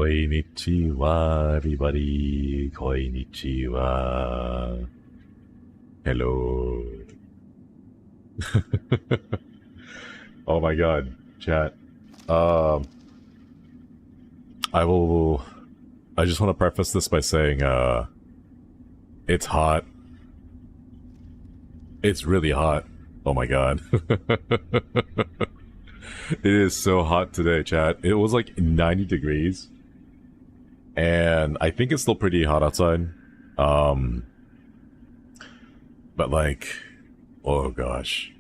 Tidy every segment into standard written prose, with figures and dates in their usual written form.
Konnichiwa, everybody. Konnichiwa. Hello. Oh my god, chat. I just want to preface this by saying, it's hot. It's really hot. Oh my god. It is so hot today, chat. It was like 90 degrees. And I think it's still pretty hot outside. But like, oh gosh.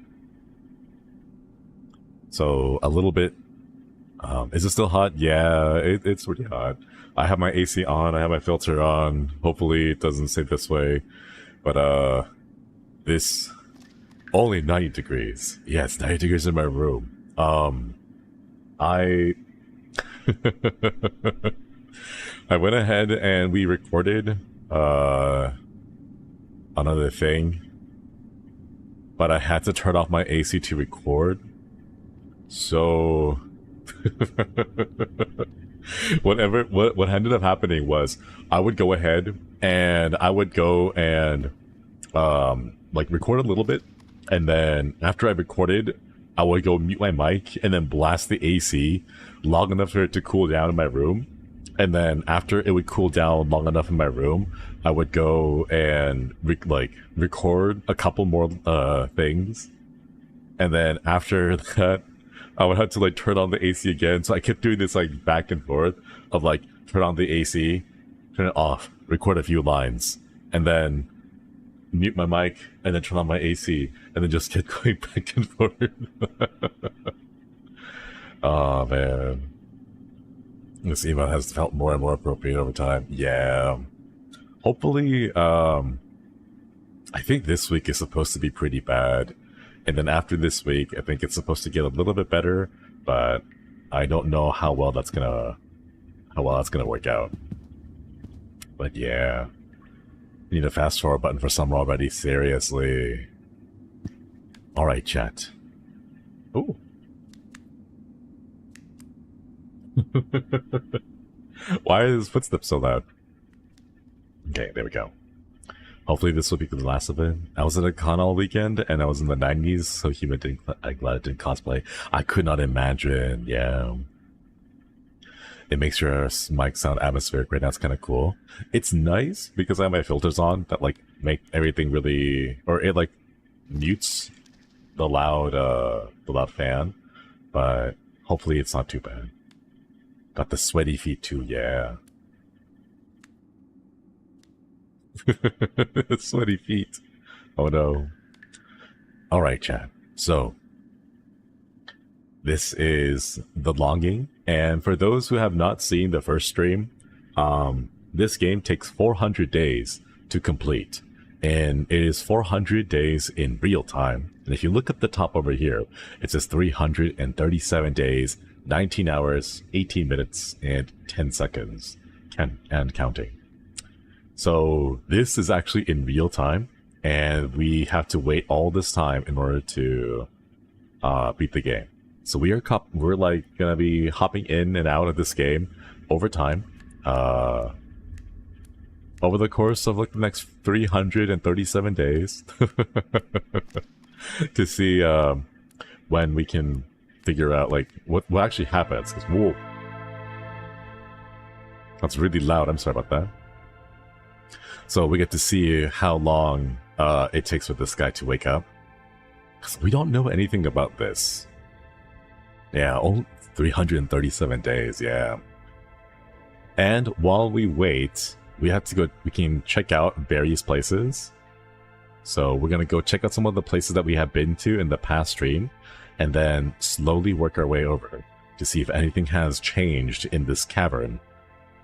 So a little bit. Is it still hot? Yeah, it's pretty hot. I have my AC on, I have my filter on. Hopefully it doesn't stay this way. But this only 90 degrees. Yeah, it's 90 degrees in my room. I I went ahead and we recorded another thing, but I had to turn off my AC to record. So what ended up happening was I would go ahead and I would go and like record a little bit, and then after I recorded, I would go mute my mic and then blast the AC long enough for it to cool down in my room. And then after it would cool down long enough in my room, I would go and record a couple more things. And then after that, I would have to like turn on the AC again. So I kept doing this like back and forth of like turn on the AC, turn it off, record a few lines, and then mute my mic, and then turn on my AC, and then just kept going back and forth. Oh man. This email has felt more and more appropriate over time. Yeah. Hopefully, I think this week is supposed to be pretty bad. And then after this week, I think it's supposed to get a little bit better, but I don't know how well that's gonna work out. But yeah. Need a fast forward button for summer already, seriously. Alright, chat. Ooh. Why is his footsteps so loud? Okay, there we go. Hopefully this will be the last of it. I was at a con all weekend, and I was in the 90s, so I'm glad it didn't cosplay. I could not imagine, yeah. It makes your mic sound atmospheric right now. It's kind of cool. It's nice because I have my filters on that like make everything really, or it like mutes the loud fan. But hopefully it's not too bad. Got the sweaty feet too, yeah. Sweaty feet. Oh no. All right, chat. So this is The Longing, and for those who have not seen the first stream, this game takes 400 days to complete, and it is 400 days in real time. And if you look at the top over here, it says 337 days, 19 hours, 18 minutes, and 10 seconds, and counting. So this is actually in real time, and we have to wait all this time in order to beat the game. So we're like gonna be hopping in and out of this game over time, over the course of like the next 337 days, to see when we can figure out like what actually happens. 'Cause, whoa, that's really loud. I'm sorry about that. So we get to see how long it takes for this guy to wake up, 'cause we don't know anything about this. Yeah, only 337 days, yeah. And while we wait, we can check out various places. So we're gonna go check out some of the places that we have been to in the past stream, and then slowly work our way over to see if anything has changed in this cavern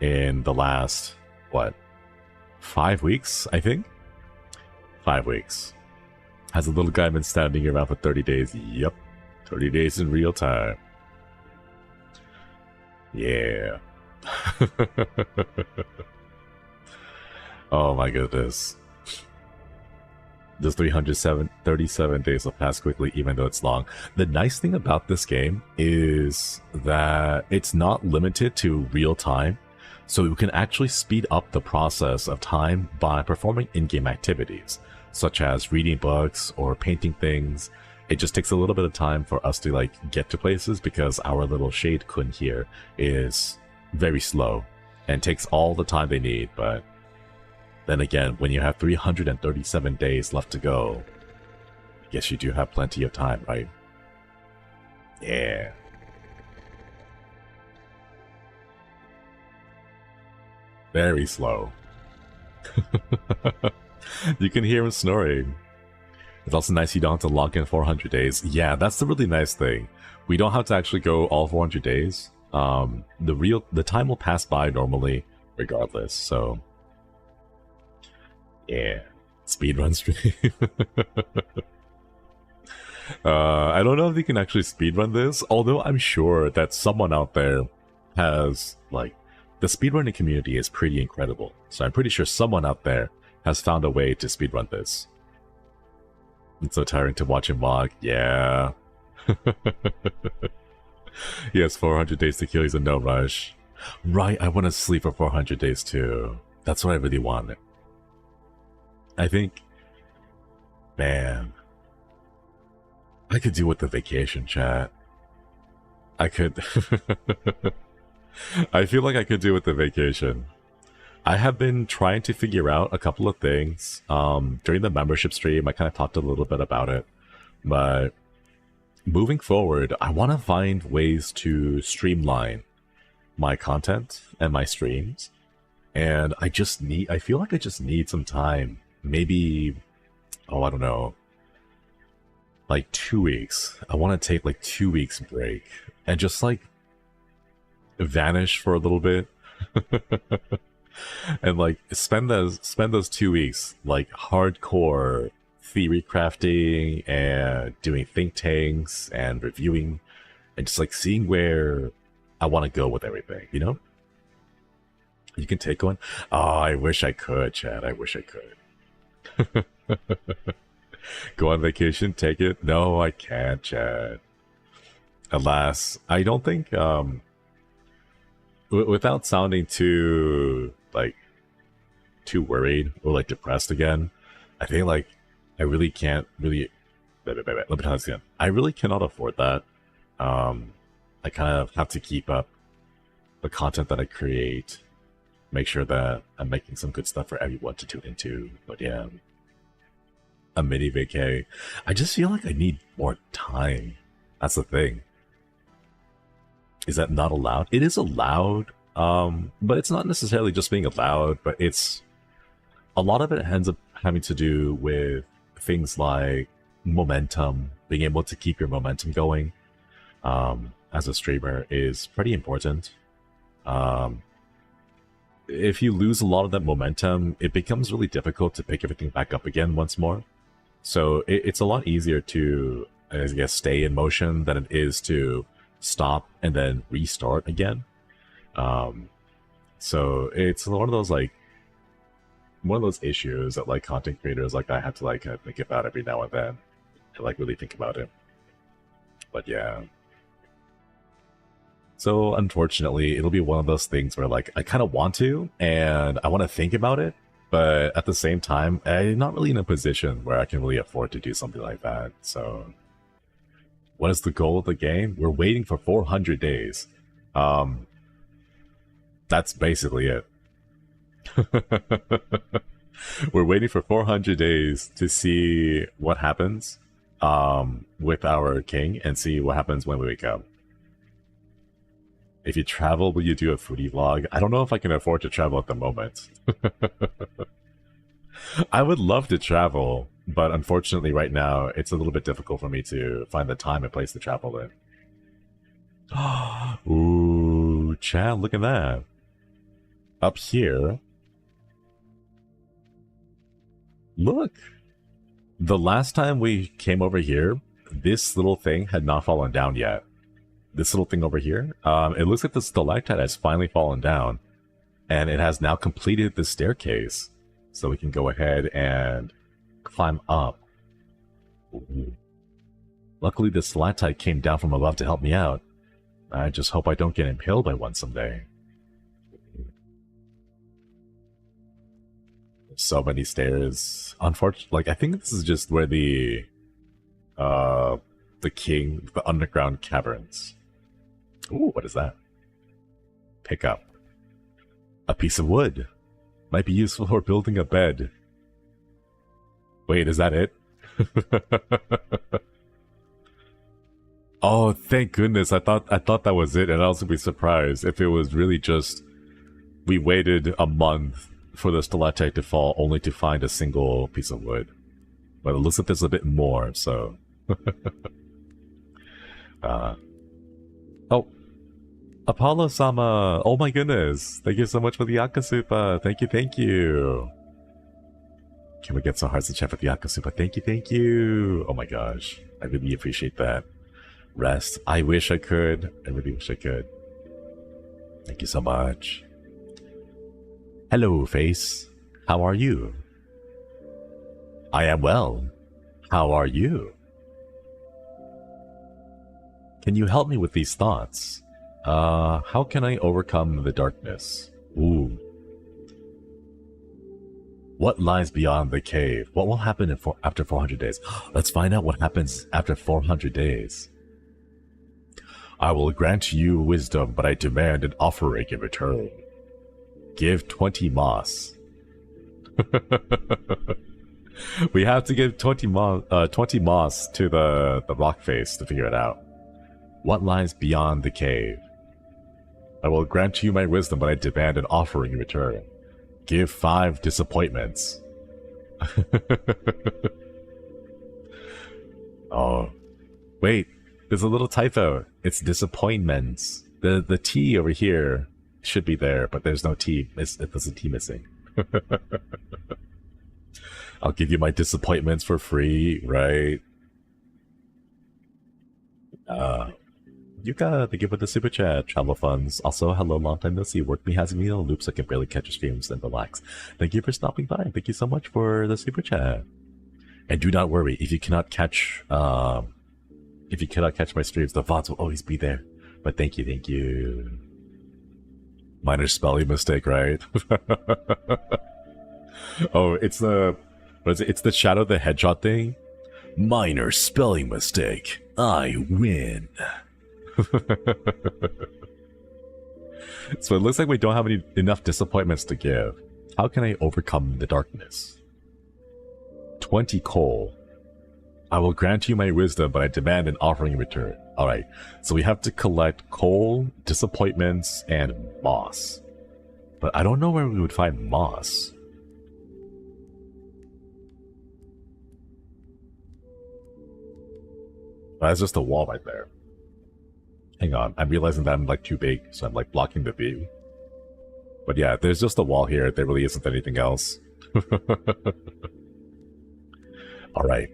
in the last, 5 weeks, I think? 5 weeks. Has a little guy been standing around for 30 days? Yep. 30 days in real time. Yeah. Oh my goodness. Those 337 days will pass quickly even though it's long. The nice thing about this game is that it's not limited to real time. So we can actually speed up the process of time by performing in-game activities, such as reading books or painting things. It just takes a little bit of time for us to like get to places because our little shade kun here is very slow and takes all the time they need. But then again, when you have 337 days left to go, I guess you do have plenty of time, right? Yeah. Very slow. You can hear him snoring. It's also nice you don't have to log in 400 days. Yeah, that's the really nice thing. We don't have to actually go all 400 days. The time will pass by normally, regardless. So, yeah, speedrun stream. I don't know if you can actually speedrun this, although I'm sure that someone out there has, like, the speedrunning community is pretty incredible. So I'm pretty sure someone out there has found a way to speedrun this. It's so tiring to watch him log. Yeah. He has 400 days to kill. He's in no rush. Right, I want to sleep for 400 days too. That's what I really want. I think, man, I could do with the vacation chat. I could. I feel like I could do with the vacation. I have been trying to figure out a couple of things. During the membership stream, I kind of talked a little bit about it. But moving forward, I want to find ways to streamline my content and my streams. And I feel like I just need some time. Maybe, I don't know, like 2 weeks. I want to take like 2 weeks break and just like vanish for a little bit. And like spend those 2 weeks like hardcore theory crafting and doing think tanks and reviewing and just like seeing where I want to go with everything, you know? You can take one. Oh, I wish I could, Chad. I wish I could. Go on vacation, take it. No, I can't, Chad. Alas, I don't think without sounding too worried or like depressed again, I think like I really can't really let me try this again. I really cannot afford that. I kind of have to keep up the content that I create, make sure that I'm making some good stuff for everyone to tune into. But yeah, a mini vacay. I just feel like I need more time. That's the thing. Is that not allowed? It is allowed, but it's not necessarily just being allowed, but it's a lot of it ends up having to do with things like momentum, being able to keep your momentum going as a streamer is pretty important. If you lose a lot of that momentum, it becomes really difficult to pick everything back up again once more. So it's a lot easier to, I guess, stay in motion than it is to stop and then restart again. So it's one of those issues that like content creators like I have to like think about every now and then to like really think about it. But yeah. So unfortunately, it'll be one of those things where like I kind of want to and I want to think about it, but at the same time, I'm not really in a position where I can really afford to do something like that. So what is the goal of the game? We're waiting for 400 days. That's basically it. We're waiting for 400 days to see what happens with our king and see what happens when we wake up. If you travel, will you do a foodie vlog? I don't know if I can afford to travel at the moment. I would love to travel, but unfortunately right now, it's a little bit difficult for me to find the time and place to travel in. Ooh, Chad, look at that. Up here. Look. The last time we came over here, this little thing had not fallen down yet. This little thing over here, it looks like the stalactite has finally fallen down, and it has now completed the staircase. So we can go ahead and climb up. Ooh. Luckily, the stalactite came down from above to help me out. I just hope I don't get impaled by one someday. So many stairs. Unfortunately, like I think this is just where the underground caverns. Ooh, what is that? Pick up. A piece of wood. Might be useful for building a bed. Wait, is that it? Oh, thank goodness. I thought that was it, and I was gonna be surprised if it was really just we waited a month for the stalactite to fall only to find a single piece of wood. But it looks like there's a bit more, so oh, Apollo-sama! Oh my goodness! Thank you so much for the Akasupa! Thank you! Can we get some hearts in chat for the Akasupa? Thank you! Oh my gosh, I really appreciate that. Rest. I wish I could. I really wish I could. Thank you so much. Hello, Face. How are you? I am well. How are you? Can you help me with these thoughts? How can I overcome the darkness? Ooh. What lies beyond the cave? What will happen after 400 days? Let's find out what happens after 400 days. I will grant you wisdom, but I demand an offering in return. Give 20 moss. We have to give 20 moss to the rock face to figure it out. What lies beyond the cave? I will grant you my wisdom, but I demand an offering in return. Give 5 disappointments. Oh. Wait. There's a little typo. It's disappointments. The T over here should be there, but there's no T. There's a T missing. I'll give you my disappointments for free, right? Yuka, thank you for the super chat. Travel funds. Also, hello, long time no see. Work me has me on loops. I can barely catch your streams and relax. Thank you for stopping by. Thank you so much for the super chat. And do not worry if you cannot catch my streams, the VODs will always be there. But thank you. Minor spelling mistake, right? Oh, it's the it's the Shadow the Hedgehog thing. Minor spelling mistake. I win. So it looks like we don't have enough disappointments to give. How can I overcome the darkness? 20 coal. I will grant you my wisdom, but I demand an offering in return. Alright, so we have to collect coal, disappointments, and moss. But I don't know where we would find moss. That's just a wall right there. Hang on, I'm realizing that I'm like too big, so I'm like blocking the view. But yeah, there's just a wall here. There really isn't anything else. Alright.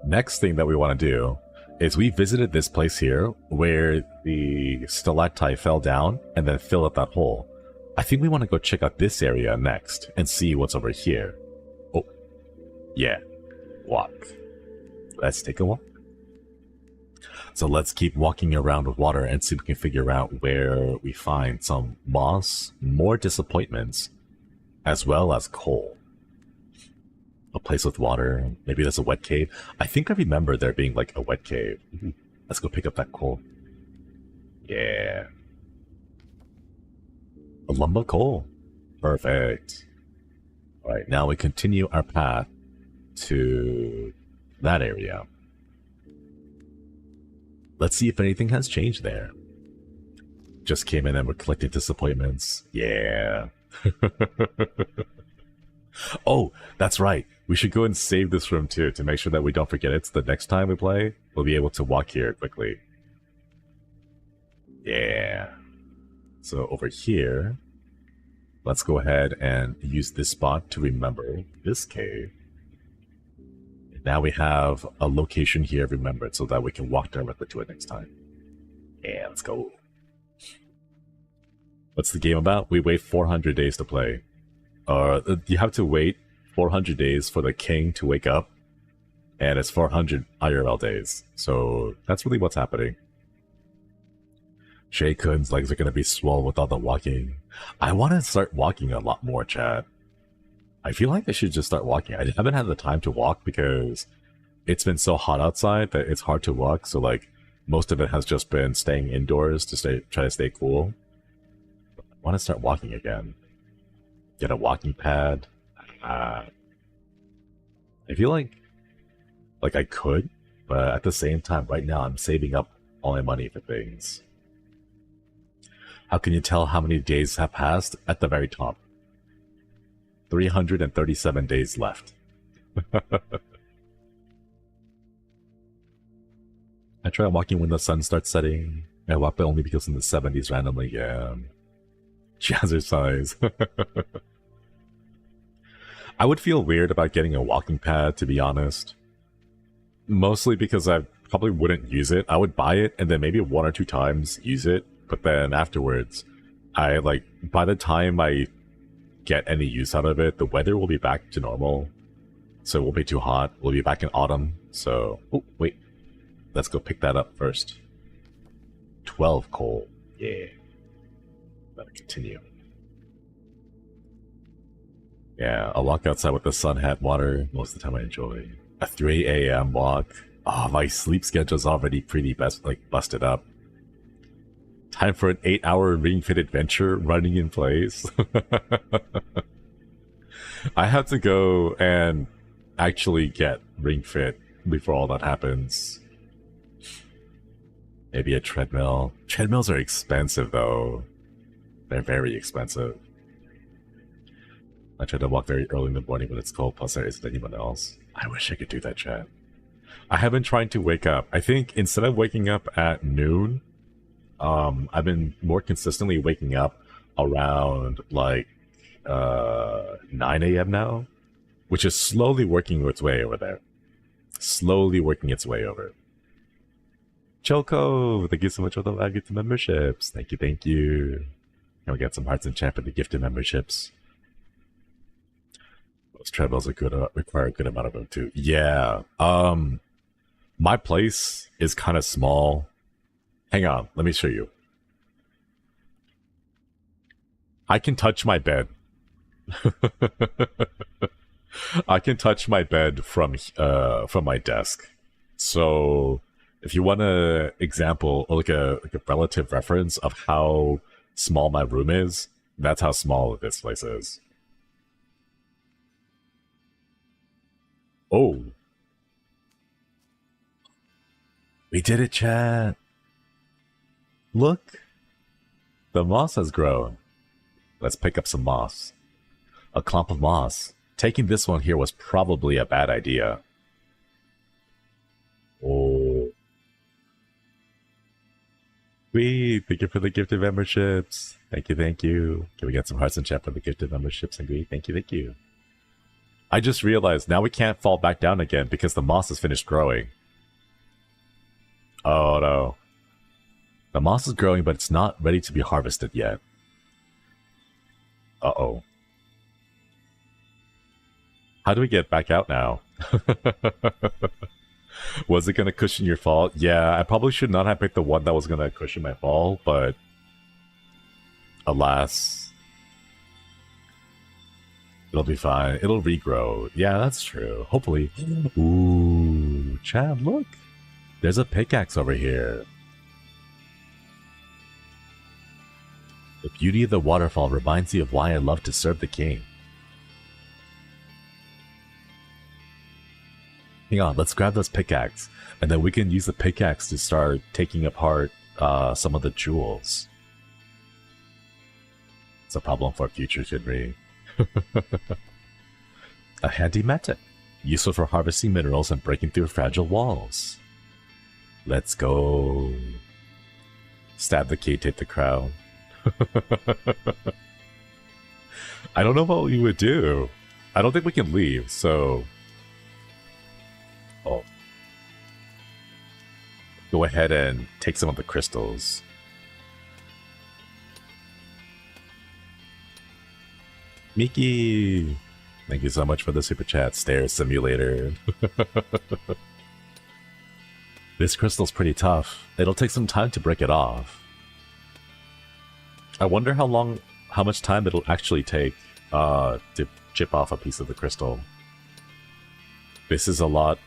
Next thing that we want to do is we visited this place here where the stalactite fell down and then fill up that hole. I think we want to go check out this area next and see what's over here. Oh, yeah. Walk. Let's take a walk. So let's keep walking around with water and see if we can figure out where we find some moss, more disappointments, as well as coal. A place with water. Maybe there's a wet cave. I think I remember there being like a wet cave. Let's go pick up that coal. Yeah. A lump of coal. Perfect. Alright, now we continue our path to that area. Let's see if anything has changed there. Just came in and we're collecting disappointments. Yeah. Oh, that's right. We should go and save this room too to make sure that we don't forget it. So the next time we play, we'll be able to walk here quickly. Yeah. So over here, let's go ahead and use this spot to remember this cave. Now we have a location here remembered so that we can walk directly to it next time. Yeah, let's go. What's the game about? We wait 400 days to play. You have to wait 400 days for the king to wake up, and it's 400 IRL days. So that's really what's happening. Shay Kun's legs are going to be swole with all the walking. I want to start walking a lot more, chat. I feel like I should just start walking. I haven't had the time to walk because it's been so hot outside that it's hard to walk. So like most of it has just been staying indoors to try to stay cool. I want to start walking again. Get a walking pad. I feel like I could, but at the same time, right now I'm saving up all my money for things. How can you tell how many days have passed? At the very top. 337 days left. I try walking when the sun starts setting. I walk but only because in the 70s randomly, yeah. Jazzercise. I would feel weird about getting a walking pad, to be honest. Mostly because I probably wouldn't use it. I would buy it and then maybe 1 or 2 times use it. But then afterwards, by the time I get any use out of it, the weather will be back to normal. So it won't be too hot. We'll be back in autumn. So, oh, wait. Let's go pick that up first. 12 coal. Yeah. Better continue. Yeah, I'll walk outside with the sun hat water. Most of the time I enjoy. A 3 a.m. walk. Oh, my sleep schedule's already pretty busted up. Time for an 8-hour Ring Fit adventure running in place. I have to go and actually get Ring Fit before all that happens. Maybe a treadmill. Treadmills are expensive though. They're very expensive. I try to walk very early in the morning when it's cold, plus there isn't anyone else. I wish I could do that, chat. I have been trying to wake up. I think instead of waking up at noon, I've been more consistently waking up around 9 a.m. now, which is slowly working its way over there. Slowly working its way over. Choco, thank you so much for the gifted memberships. Thank you, thank you. And we got some hearts and chat for the gifted memberships. Those treadmills are good, require a good amount of them too. Yeah. My place is kind of small. Hang on, let me show you. I can touch my bed. I can touch my bed from my desk. So if you want an example, or like a relative reference of how small my room is, that's how small this place is. Oh. We did it, chat. Look. The moss has grown. Let's pick up some moss. A clump of moss. Taking this one here was probably a bad idea. Oh. Sweet. Thank you for the gifted memberships. Thank you, thank you. Can we get some hearts and chat for the gifted memberships and greet? Thank you, thank you. I just realized now we can't fall back down again because the moss has finished growing. Oh no. The moss is growing, but it's not ready to be harvested yet. Uh-oh. How do we get back out now? Was it going to cushion your fall? Yeah, I probably should not have picked the one that was going to cushion my fall, but alas. It'll be fine. It'll regrow. Yeah, that's true. Hopefully. Ooh, Chad, look. There's a pickaxe over here. The beauty of the waterfall reminds you of why I love to serve the king. Hang on, let's grab this pickaxe, and then we can use the pickaxe to start taking apart some of the jewels. It's a problem for future Shinri. A handy method, useful for harvesting minerals and breaking through fragile walls. Let's go. Stab the key, take the crown. I don't know what we would do. I don't think we can leave, so... Oh. Go ahead and take some of the crystals. Miki! Thank you so much for the super chat, Stairs Simulator. This crystal's pretty tough. It'll take some time to break it off. I wonder how much time it'll actually take to chip off a piece of the crystal. This is a lot...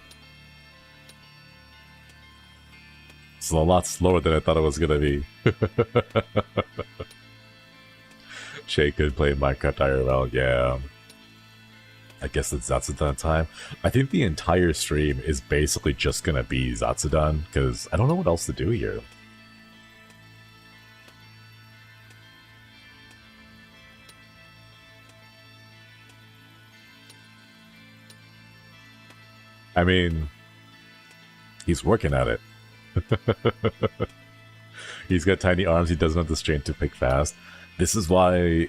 It's a lot slower than I thought it was gonna be. Shay could play Minecraft IRL, yeah. I guess it's Zatsudan time. I think the entire stream is basically just gonna be Zatsudan, because I don't know what else to do here. I mean, he's working at it. He's got tiny arms, he doesn't have the strength to pick fast. This is why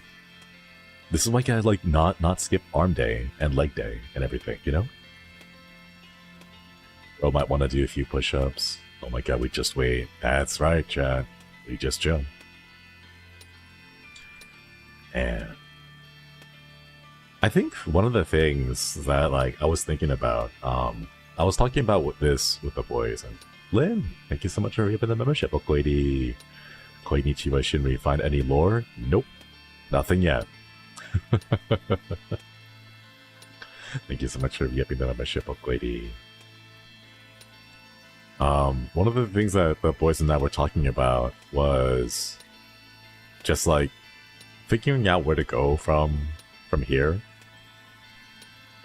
guys like not skip arm day and leg day and everything, you know? Bro might want to do a few push-ups. Oh my god, we just wait. That's right, chat. We just jump. And I think one of the things that like I was thinking about, I was talking about this with the boys, and Lynn, thank you so much for giving the membership. Okoidi, Koinichiwa Shinri, find any lore? Nope, nothing yet. Thank you so much for giving the membership, Okoidi. One of the things that the boys and I were talking about was just like figuring out where to go from here.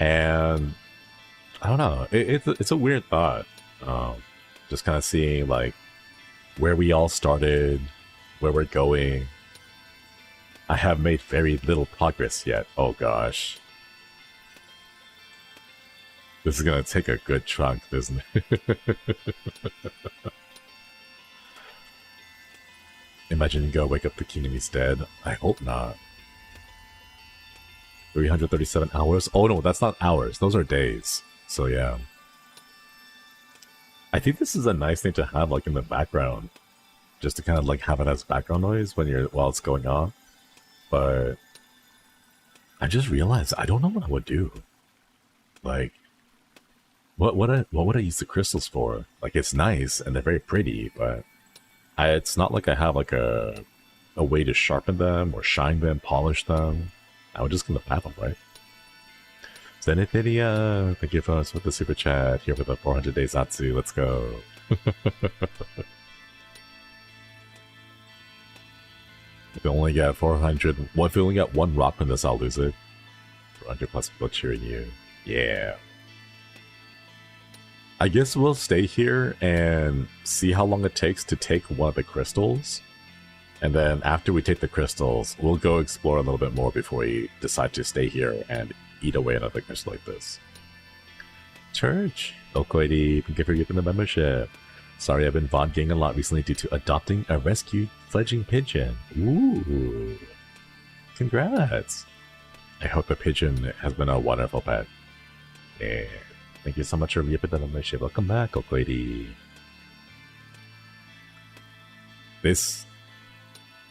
And I don't know, it's a weird thought. Just kind of seeing like where we all started, where we're going. I have made very little progress yet. Oh gosh. This is gonna take a good chunk, isn't it? Imagine you go wake up the king and he's dead. I hope not. 337 hours? Oh no, that's not hours. Those are days. So yeah. I think this is a nice thing to have like in the background. Just to kind of like have it as background noise while it's going on. But I just realized I don't know what I would do. Like what would I use the crystals for? Like it's nice and they're very pretty, but it's not like I have like a way to sharpen them or shine them, polish them. I would just gonna have them, right? Zenithidia, thank you for us with the super chat here for the 400 days Zatsu. Let's go. If we only get 400, well, if we only get one rock from this, I'll lose it. 400 plus people cheering you. Yeah. I guess we'll stay here and see how long it takes to take one of the crystals. And then after we take the crystals, we'll go explore a little bit more before we decide to stay here and eat away another crystal like this. Church! Okoidi, thank you for giving the membership. Sorry, I've been vlogging a lot recently due to adopting a rescued fledgling pigeon. Ooh. Congrats! I hope the pigeon has been a wonderful pet. Yeah. Thank you so much for giving the membership. Welcome back, Okoidi. This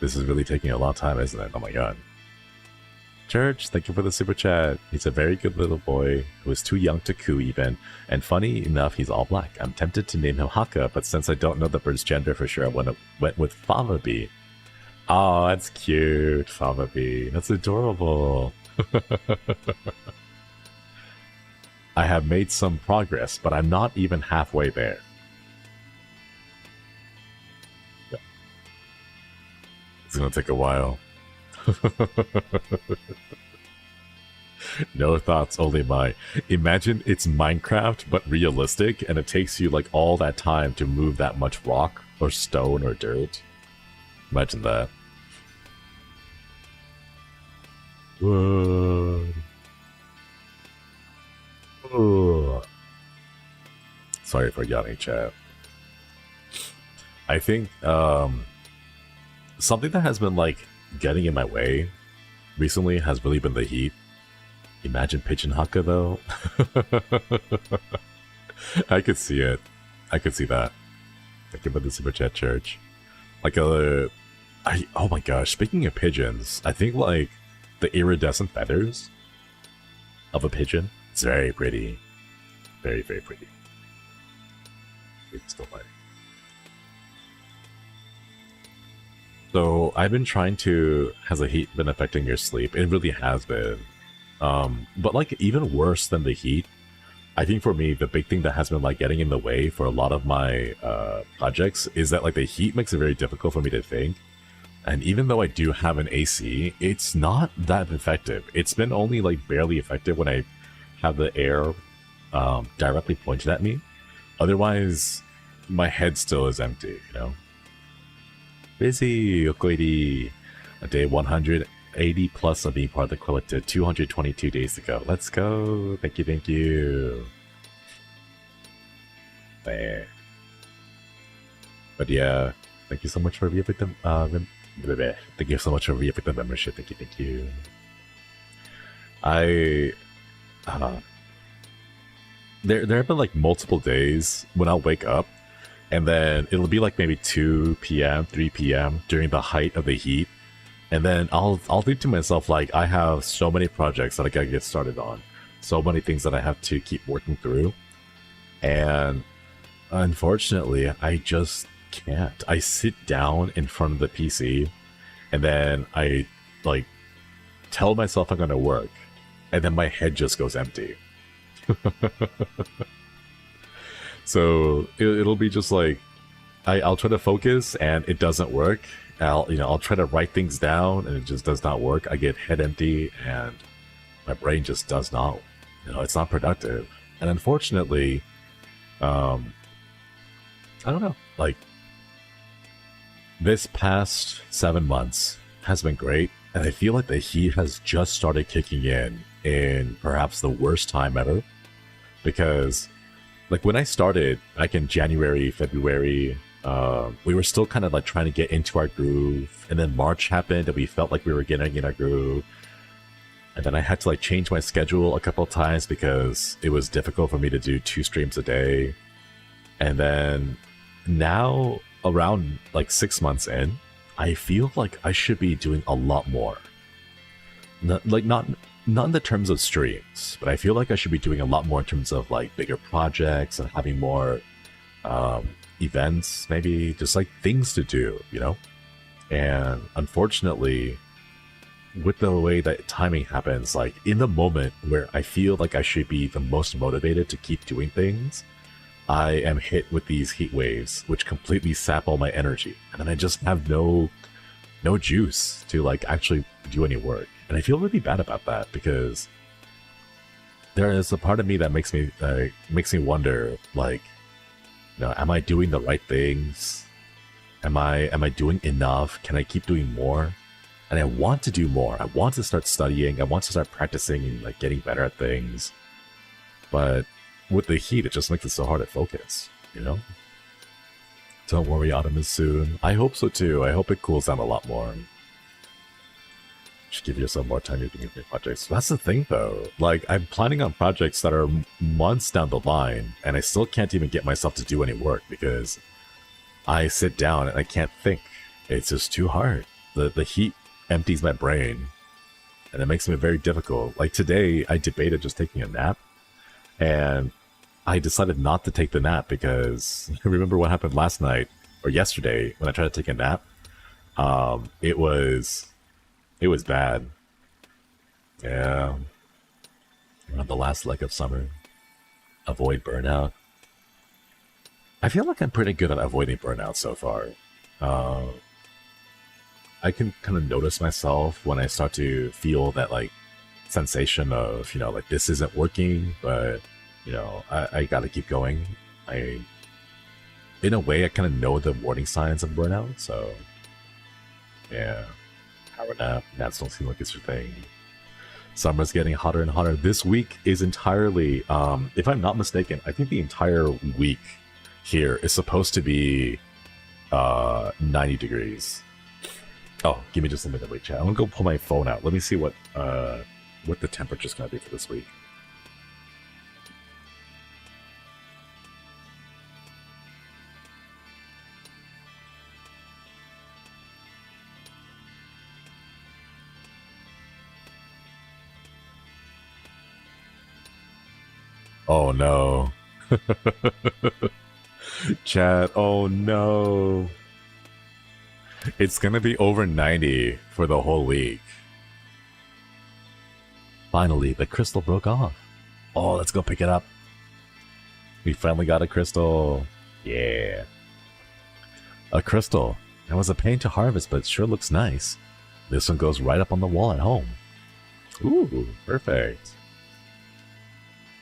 is really taking a long time, isn't it? Oh my god. Church, thank you for the super chat. He's a very good little boy who is too young to coo even, and funny enough, he's all black. I'm tempted to name him Hakka, but since I don't know the bird's gender for sure, I went with Favabi. Oh, that's cute, Favabi. That's adorable. I have made some progress, but I'm not even halfway there. It's gonna take a while. No thoughts, only mine. Imagine it's Minecraft, but realistic, and it takes you like all that time to move that much rock, or stone, or dirt. Imagine that. Whoa. Ugh. Sorry for yawning, chat. I think something that has been like getting in my way recently has really been the heat. Imagine Pigeon Hakka though. I could see it. I could see that. Thank you for the super chat, Church. Like oh my gosh, speaking of pigeons, I think like the iridescent feathers of a pigeon, it's very pretty. Very, very pretty. It's still lighting. So I've been trying to, has the heat been affecting your sleep? It really has been. But like even worse than the heat, I think for me the big thing that has been like getting in the way for a lot of my projects is that like the heat makes it very difficult for me to think. And even though I do have an AC, it's not that effective. It's been only like barely effective when I have the air directly pointed at me. Otherwise, my head still is empty, you know? Busy, Yokoiri. Day 180 plus of being part of the collective 222 days ago. Let's go. Thank you, thank you. There. But yeah, thank you so much for re-upping the thank you so much for re-upping the membership. Thank you, thank you. There have been like multiple days when I'll wake up and then it'll be like maybe 2 p.m., 3 p.m. during the height of the heat. And then I'll think to myself, like, I have so many projects that I gotta get started on. So many things that I have to keep working through. And unfortunately, I just can't. I sit down in front of the PC and then I, like, tell myself I'm gonna work. And then my head just goes empty. So it'll be just like, I'll try to focus and it doesn't work. I'll try to write things down and it just does not work. I get head empty and my brain just does not, it's not productive. And unfortunately, I don't know, like this past 7 months has been great. And I feel like the heat has just started kicking in perhaps the worst time ever. Because like when I started back in January, February, we were still kind of like trying to get into our groove, and then March happened and we felt like we were getting in our groove, and then I had to like change my schedule a couple of times because it was difficult for me to do 2 streams a day. And then now around like 6 months in, I feel like I should be doing a lot more. Not in the terms of streams, but I feel like I should be doing a lot more in terms of like bigger projects and having more events, maybe just like things to do, And unfortunately, with the way that timing happens, like in the moment where I feel like I should be the most motivated to keep doing things, I am hit with these heat waves, which completely sap all my energy. And then I just have no juice to like actually do any work. And I feel really bad about that because there is a part of me that makes me wonder, like, am I doing the right things? Am I doing enough? Can I keep doing more? And I want to do more. I want to start studying. I want to start practicing and like getting better at things. But with the heat, it just makes it so hard to focus, Don't worry, autumn is soon. I hope so too. I hope it cools down a lot more. Should give yourself more time to do new projects. That's the thing though. Like, I'm planning on projects that are months down the line, and I still can't even get myself to do any work because I sit down and I can't think. It's just too hard. The heat empties my brain, and it makes it very difficult. Like today, I debated just taking a nap, and I decided not to take the nap because I remember what happened last night, or yesterday, when I tried to take a nap. It was bad. Yeah. We're on the last leg of summer. Avoid burnout. I feel like I'm pretty good at avoiding burnout so far. I can kind of notice myself when I start to feel that like sensation of, like this isn't working, but I gotta keep going. In a way, I kind of know the warning signs of burnout, so yeah. Power nap. Naps don't seem like it's your thing. Summer's getting hotter and hotter. This week is entirely, if I'm not mistaken, I think the entire week here is supposed to be 90 degrees. Oh, give me just a minute, wait, chat. I'm gonna go pull my phone out. Let me see what the temperature's gonna be for this week. Oh no. Chat, oh no. It's gonna be over 90 for the whole week. Finally, the crystal broke off. Oh, let's go pick it up. We finally got a crystal. Yeah. A crystal. It was a pain to harvest, but it sure looks nice. This one goes right up on the wall at home. Ooh, perfect.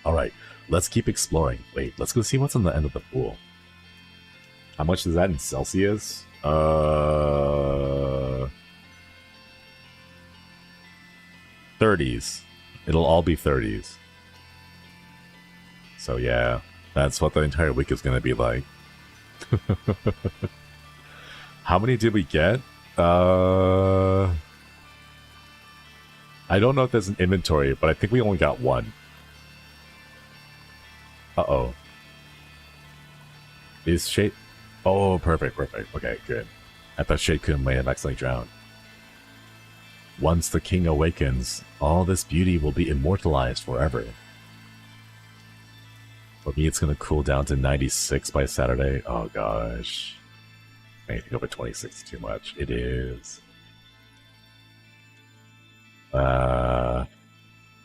Alright, let's keep exploring. Wait, let's go see what's on the end of the pool. How much is that in Celsius? 30s. It'll all be 30s. So yeah, that's what the entire week is gonna be like. How many did we get? I don't know if there's an inventory, but I think we only got one. Uh-oh. Is Shade... Oh, perfect. Okay, good. I thought Shade-kun may have accidentally drowned. Once the king awakens, all this beauty will be immortalized forever. For me, it's gonna cool down to 96 by Saturday. Oh gosh. Anything over 26 is too much. It is.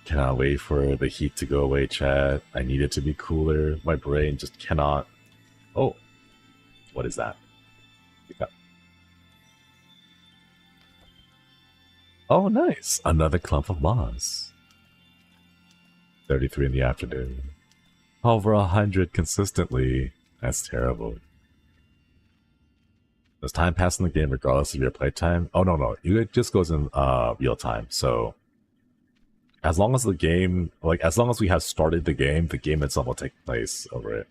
Cannot wait for the heat to go away, chat. I need it to be cooler. My brain just cannot. Oh. What is that? Oh, nice. Another clump of moss. 33 in the afternoon. Over 100 consistently. That's terrible. Does time pass in the game regardless of your playtime? Oh, no. It just goes in real time. So, as long as the game, as long as we have started the game itself will take place over it.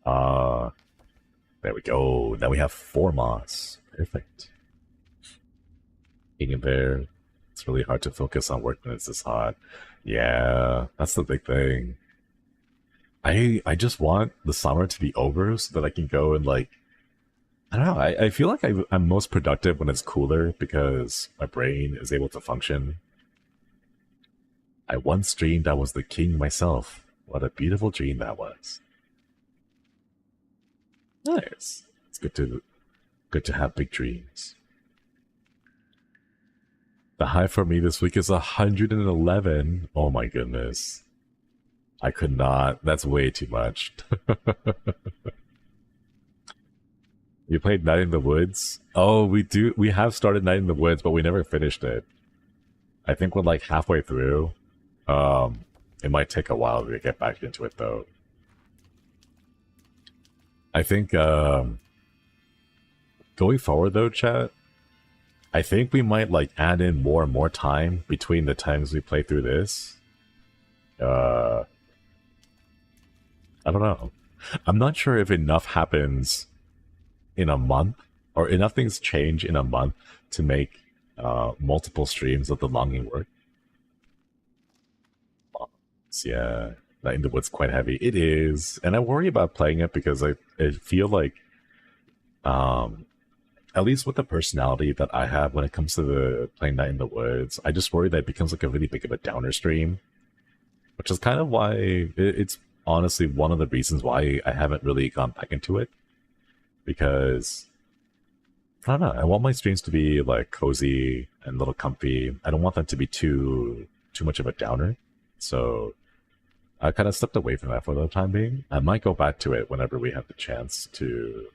There we go. Now we have 4 moss. Perfect. Hanging there. It's really hard to focus on work when it's this hot. Yeah, that's the big thing. I just want the summer to be over so that I can go and I don't know, I feel like I'm most productive when it's cooler because my brain is able to function. I once dreamed I was the king myself. What a beautiful dream that was. Nice. It's good to have big dreams. The high for me this week is 111. Oh my goodness. I could not. That's way too much. You played Night in the Woods? Oh, we have started Night in the Woods, but we never finished it. I think we're halfway through. It might take a while to get back into it though. I think going forward though, chat, I think we might add in more and more time between the times we play through this. I don't know. I'm not sure if enough happens in a month, or enough things change in a month to make multiple streams of the longing work. Yeah, Night in the Woods quite heavy. It is, and I worry about playing it because I feel like, at least with the personality that I have when it comes to playing Night in the Woods, I just worry that it becomes a really big of a downer stream, which is kind of why it's honestly one of the reasons why I haven't really gone back into it. Because I don't know, I want my streams to be cozy and a little comfy. I don't want them to be too much of a downer. So I kind of stepped away from that for the time being. I might go back to it whenever we have the chance to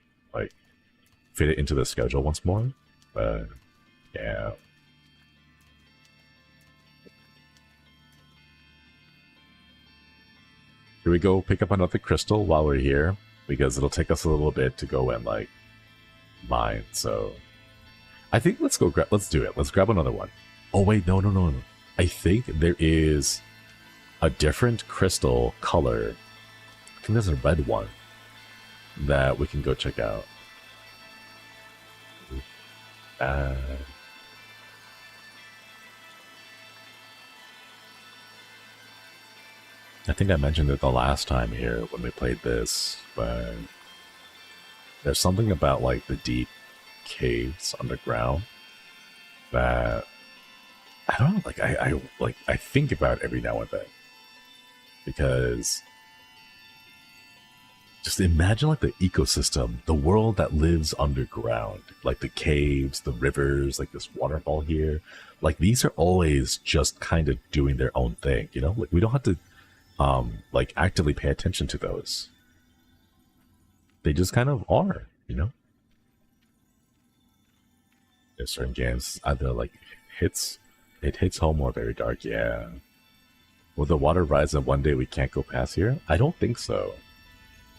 fit it into the schedule once more. But yeah. Here we go pick up another crystal while we're here, because it'll take us a little bit to go and mine. So I think let's do it. Let's grab another one. Oh wait, no. I think there is a different crystal color. I think there's a red one that we can go check out. I think I mentioned it the last time here when we played this, but there's something about the deep caves underground that I don't know, I think about every now and then, because just imagine the ecosystem, the world that lives underground, the caves, the rivers, this waterfall here. Like, these are always just kind of doing their own thing, you know? Like, we don't have to, like, actively pay attention to those. They just kind of are, you know? There's certain games, either, like, it hits home or very dark, yeah. Will the water rise and one day we can't go past here? I don't think so.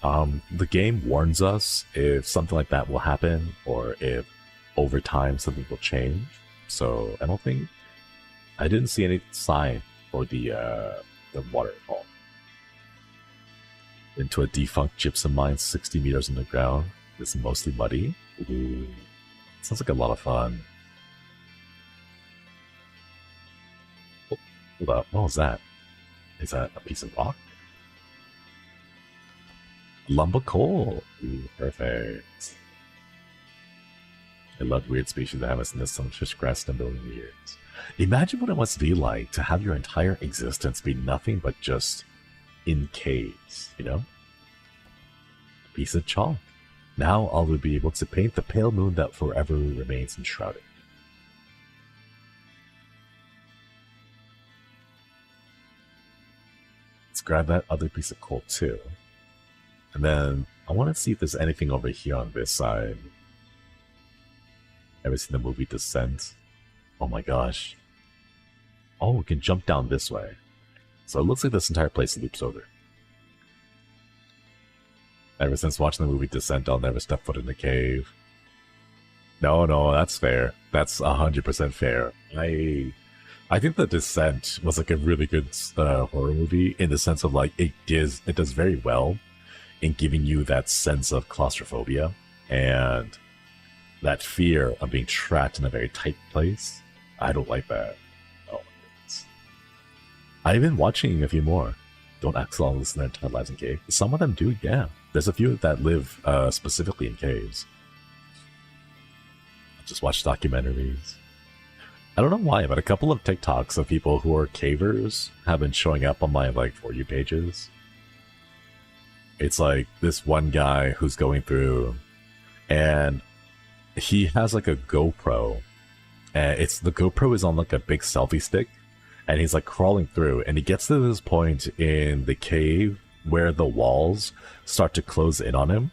The game warns us if something like that will happen, or if over time something will change. So I didn't see any sign for the waterfall. Into a defunct gypsum mine 60 meters underground. It's mostly muddy. Ooh. Sounds like a lot of fun. Oh, hold up, what was that? Is that a piece of rock? Lumber coal. Ooh, perfect. I love weird species that haven't seen this sunfish grass in a million years. Imagine what it must be like to have your entire existence be nothing but just in caves, you know? A piece of chalk. Now all will be able to paint the pale moon that forever remains enshrouded. Let's grab that other piece of coal too. And then I want to see if there's anything over here on this side. Ever seen the movie Descent? Oh my gosh. Oh, we can jump down this way. So it looks like this entire place loops over. Ever since watching the movie Descent, I'll never step foot in a cave. No, that's fair. That's 100% fair. I think The Descent was like a really good horror movie in the sense of like it does very well in giving you that sense of claustrophobia and that fear of being trapped in a very tight place. I don't like that. Oh my goodness. I've been watching a few more. Don't act so long listen to their entire lives in caves. Some of them do, yeah. There's a few that live specifically in caves. I just watch documentaries. I don't know why, but a couple of TikToks of people who are cavers have been showing up on my like For You pages. It's like this one guy who's going through, and he has like a GoPro, and the GoPro is on like a big selfie stick, and he's like crawling through, and he gets to this point in the cave where the walls start to close in on him,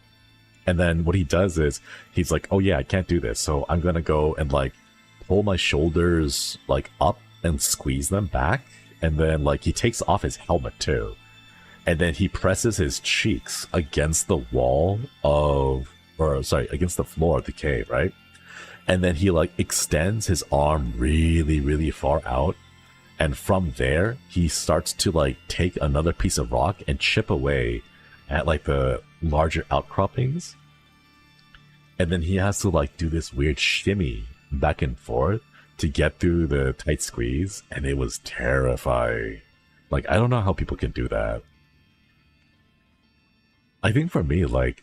and then what he does is he's like, oh yeah, I can't do this, so I'm gonna go and like pull my shoulders like up and squeeze them back, and then like he takes off his helmet too. And then he presses his cheeks against the wall against the floor of the cave, right? And then he like extends his arm really, really far out. And from there, he starts to like take another piece of rock and chip away at like the larger outcroppings. And then he has to like do this weird shimmy back and forth to get through the tight squeeze. And it was terrifying. Like, I don't know how people can do that. I think for me, like,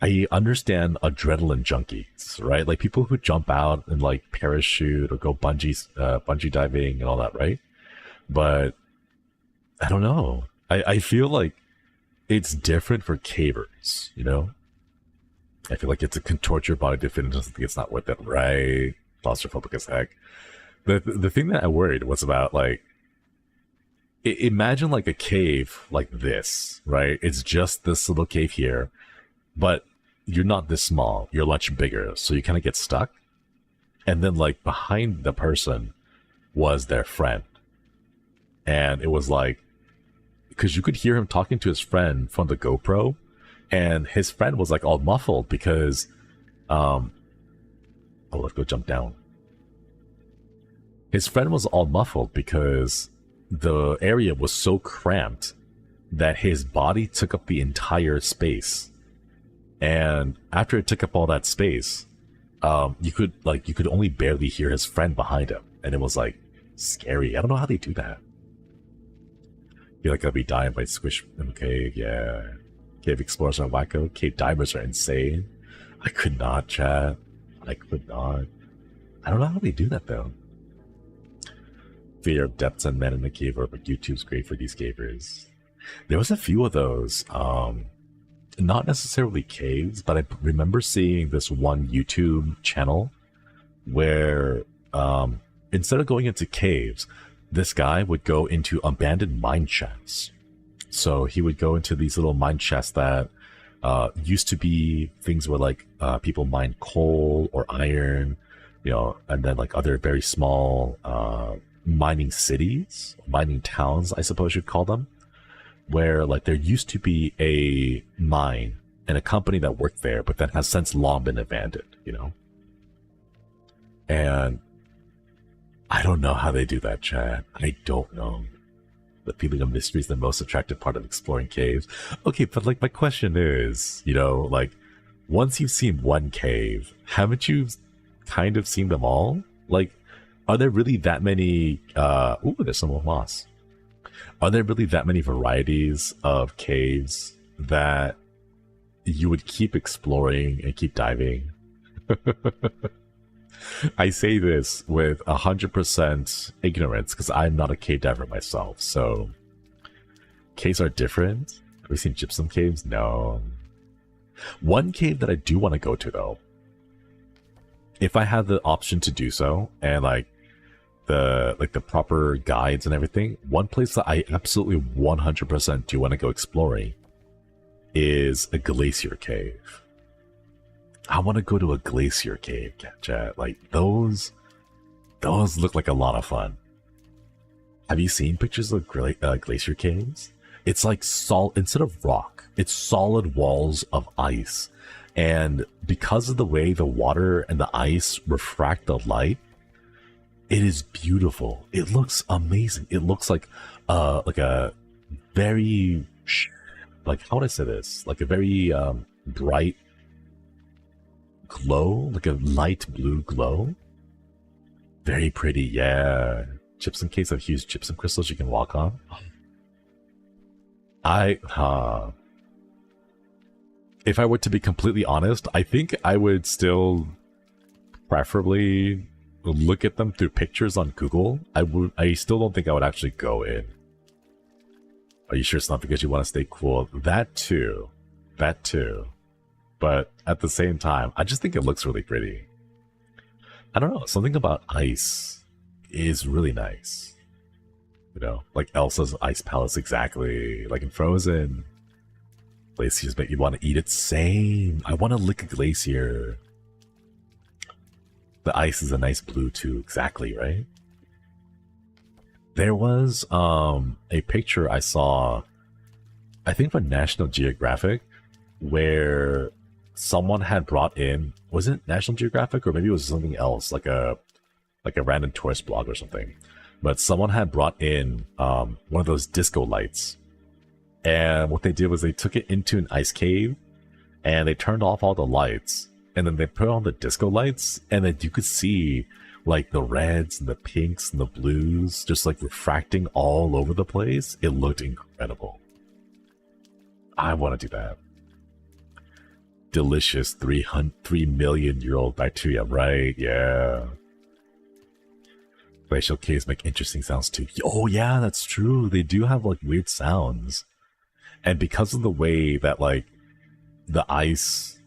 I understand adrenaline junkies, right? Like people who jump out and like parachute or go bungee diving and all that, right? But I don't know. I feel like it's different for cavers, you know? I feel like it's a contort your body to fit into something it's not worth it, right? Claustrophobic as heck. The thing that I worried was about like, imagine like a cave like this, right? It's just this little cave here, but you're not this small. You're much bigger, so you kind of get stuck. And then like behind the person was their friend. And it was like, because you could hear him talking to his friend from the GoPro, and his friend was like all muffled because, oh, let's go jump down. His friend was all muffled because the area was so cramped that his body took up the entire space. And after it took up all that space, you could only barely hear his friend behind him. And it was like scary. I don't know how they do that. I feel like I'll be dying by squish in the cave, yeah. Cave explorers are wacko. Cave divers are insane. I could not, chat. I could not. I don't know how they do that though. Fear of depths and men in the cave, but YouTube's great for these cavers. There was a few of those, not necessarily caves, but I remember seeing this one YouTube channel where instead of going into caves, this guy would go into abandoned mine shafts. So he would go into these little mine shafts that used to be things where like people mine coal or iron, and then like other very small mining cities, mining towns, I suppose you'd call them, where like there used to be a mine and a company that worked there, but that has since long been abandoned, And I don't know how they do that, Chad. I don't know. The feeling of mystery is the most attractive part of exploring caves. Okay, but like my question is, like once you've seen one cave, haven't you kind of seen them all? Like, are there really that many, ooh, there's some more moss. Are there really that many varieties of caves that you would keep exploring and keep diving? I say this with 100% ignorance because I'm not a cave diver myself. So caves are different. Have we seen gypsum caves? No. One cave that I do want to go to though, if I had the option to do so, and like the proper guides and everything, one place that I absolutely 100% do want to go exploring is a glacier cave. I want to go to a glacier cave, chat. Like those look like a lot of fun. Have you seen pictures of glacier caves? It's like instead of rock, it's solid walls of ice. And because of the way the water and the ice refract the light, it is beautiful. It looks amazing. It looks like a very, like, how would I say this? Like a very bright glow, like a light blue glow. Very pretty, yeah. Gypsum caves have huge gypsum crystals you can walk on. If I were to be completely honest, I think I would still preferably look at them through pictures on Google. I still don't think I would actually go in. Are you sure it's not because you want to stay cool? That too. But at the same time, I just think it looks really pretty. I don't know, something about ice is really nice. Like Elsa's ice palace, exactly. Like in Frozen. Glaciers make you want to eat it. Same. I want to lick a glacier. The ice is a nice blue too. Exactly, right? There was a picture I saw, I think from National Geographic, where someone had brought in, was it National Geographic or maybe it was something else, like a random tourist blog or something. But someone had brought in one of those disco lights. And what they did was they took it into an ice cave and they turned off all the lights. And then they put on the disco lights, and then you could see like the reds and the pinks and the blues just like refracting all over the place. It looked incredible. I want to do that. Delicious 3 million-year-old bacteria, right? Yeah. Glacial caves make interesting sounds too. Oh yeah, that's true. They do have like weird sounds. And because of the way that like the ice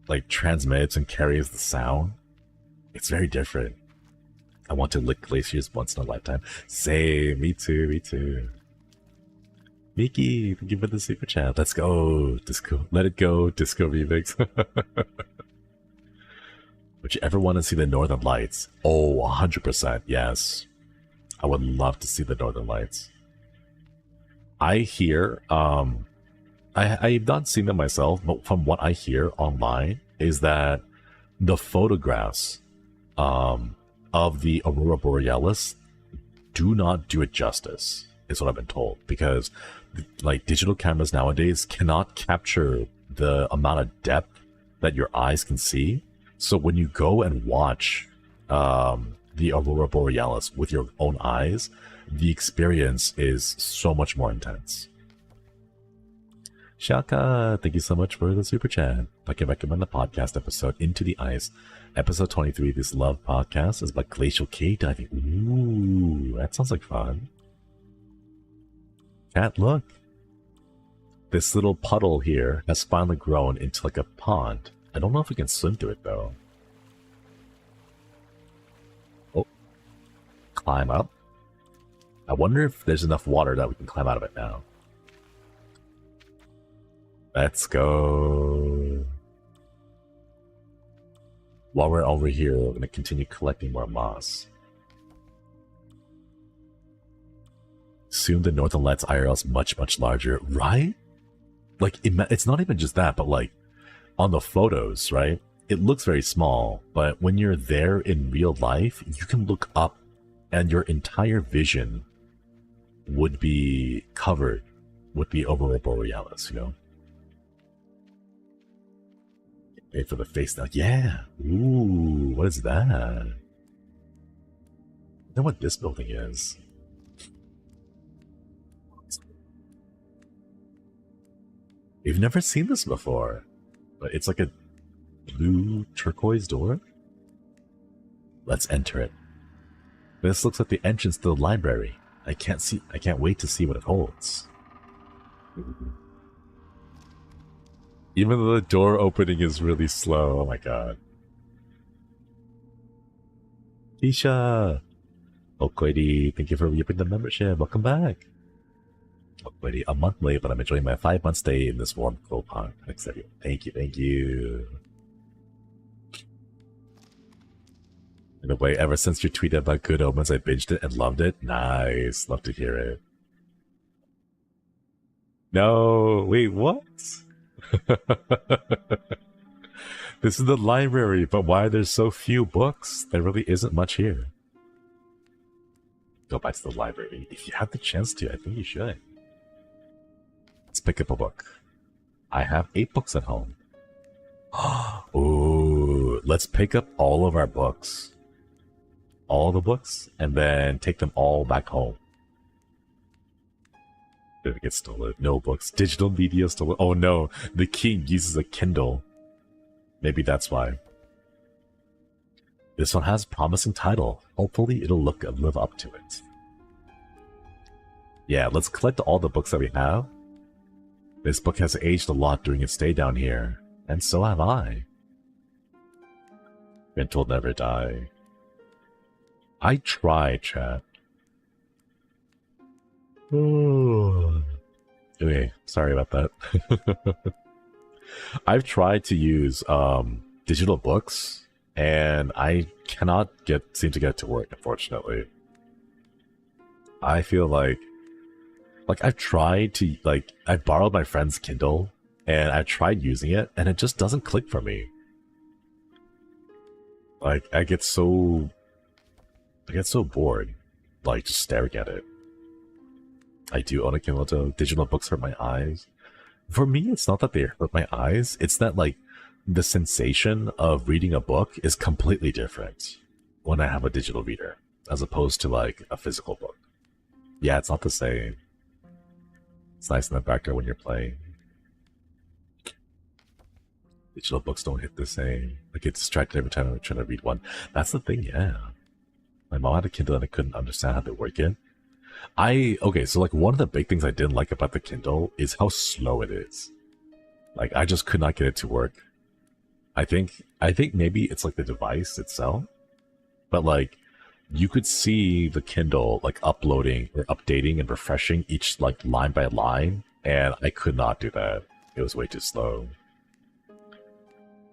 like transmits and carries the sound, it's very different. I want to lick glaciers once in a lifetime. Say, me too. Miki, thank you for the super chat. Let's go, disco. Let it go, disco remix. Would you ever want to see the Northern Lights? Oh, 100%, yes. I would love to see the Northern Lights. I hear, I've not seen them myself, but from what I hear online is that the photographs of the Aurora Borealis do not do it justice, is what I've been told, because like digital cameras nowadays cannot capture the amount of depth that your eyes can see. So when you go and watch the Aurora Borealis with your own eyes, the experience is so much more intense. Shaka, thank you so much for the super chat. I can recommend the podcast episode Into the Ice. Episode 23, This Love Podcast, is about glacial cave diving. Ooh, that sounds like fun. Cat, look. This little puddle here has finally grown into like a pond. I don't know if we can swim through it though. Oh, climb up. I wonder if there's enough water that we can climb out of it now. Let's go. While we're over here, we're going to continue collecting more moss. Soon the Northern Lights IRL is much, much larger, right? Like, it's not even just that, but like, on the photos, right? It looks very small, but when you're there in real life, you can look up and your entire vision would be covered with the Aurora Borealis, you know? Wait for the face now. Yeah! Ooh, what is that? I know what this building is. We've never seen this before, but it's like a blue turquoise door. Let's enter it. This looks like the entrance to the library. I can't wait to see what it holds. Even though the door opening is really slow, oh my god. Keisha! Okoidi, thank you for reopening the membership. Welcome back. Okoidi, a month late, but I'm enjoying my 5-month stay in this warm, cold pond. Thank you, thank you. In a way, ever since your tweet about Good Omens, I binged it and loved it. Nice. Love to hear it. No, wait, what? This is the library, but why there's so few books? There really isn't much here. Go back to the library. If you have the chance to, I think you should. Let's pick up a book. I have 8 books at home. Ooh, let's pick up all of our books. All the books, and then take them all back home. Did it get stolen? No books. Digital media stolen. Oh no, the king uses a Kindle. Maybe that's why. This one has a promising title. Hopefully it'll live up to it. Yeah, let's collect all the books that we have. This book has aged a lot during its stay down here, and so have I. Been told never die. I try, chat. Oh. Okay, sorry about that. I've tried to use digital books, and I cannot seem to get it to work, unfortunately. I feel like I've tried to, I borrowed my friend's Kindle, and I tried using it, and it just doesn't click for me. Like, I get so bored, like, just staring at it. I do own a Kindle, though. Digital books hurt my eyes. For me, it's not that they hurt my eyes, it's that, like, the sensation of reading a book is completely different when I have a digital reader, as opposed to, like, a physical book. Yeah, it's not the same. It's nice in the background when you're playing. Digital books don't hit the same. I get distracted every time I'm trying to read one. That's the thing, yeah. My mom had a Kindle and I couldn't understand how they work it. Okay, so like one of the big things I didn't like about the Kindle is how slow it is. Like, I just could not get it to work. I think maybe it's like the device itself. But like, you could see the Kindle like uploading or updating and refreshing each like line by line, and I could not do that. It was way too slow.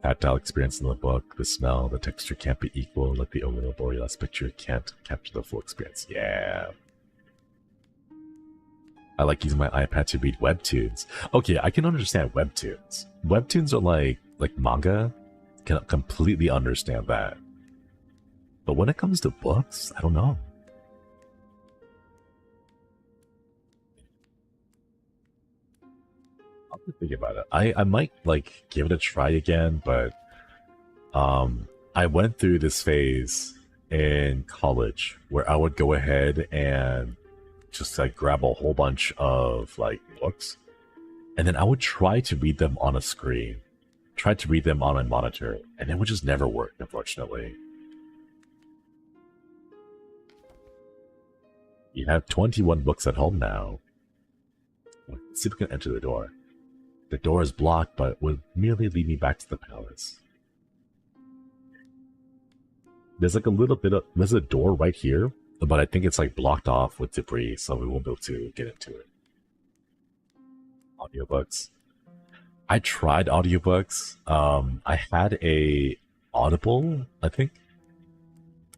Tactile experience in the book, the smell, the texture can't be equal, like the Aurora Borealis picture can't capture the full experience. Yeah. I like using my iPad to read webtoons. Okay, I can understand webtoons. Webtoons are like manga. Can completely understand that. But when it comes to books, I don't know. I'll have to think about it. I might like give it a try again, but I went through this phase in college where I would go ahead and just like grab a whole bunch of like books, and then I would try to read them on a screen, try to read them on a monitor, and it would just never work, unfortunately. You have 21 books at home now. Let's see if we can enter the door. The door is blocked, but would merely lead me back to the palace. There's like a little bit of... There's a door right here but I think it's like blocked off with debris, so we won't be able to get into it. Audiobooks. I tried audiobooks. I had a Audible, I think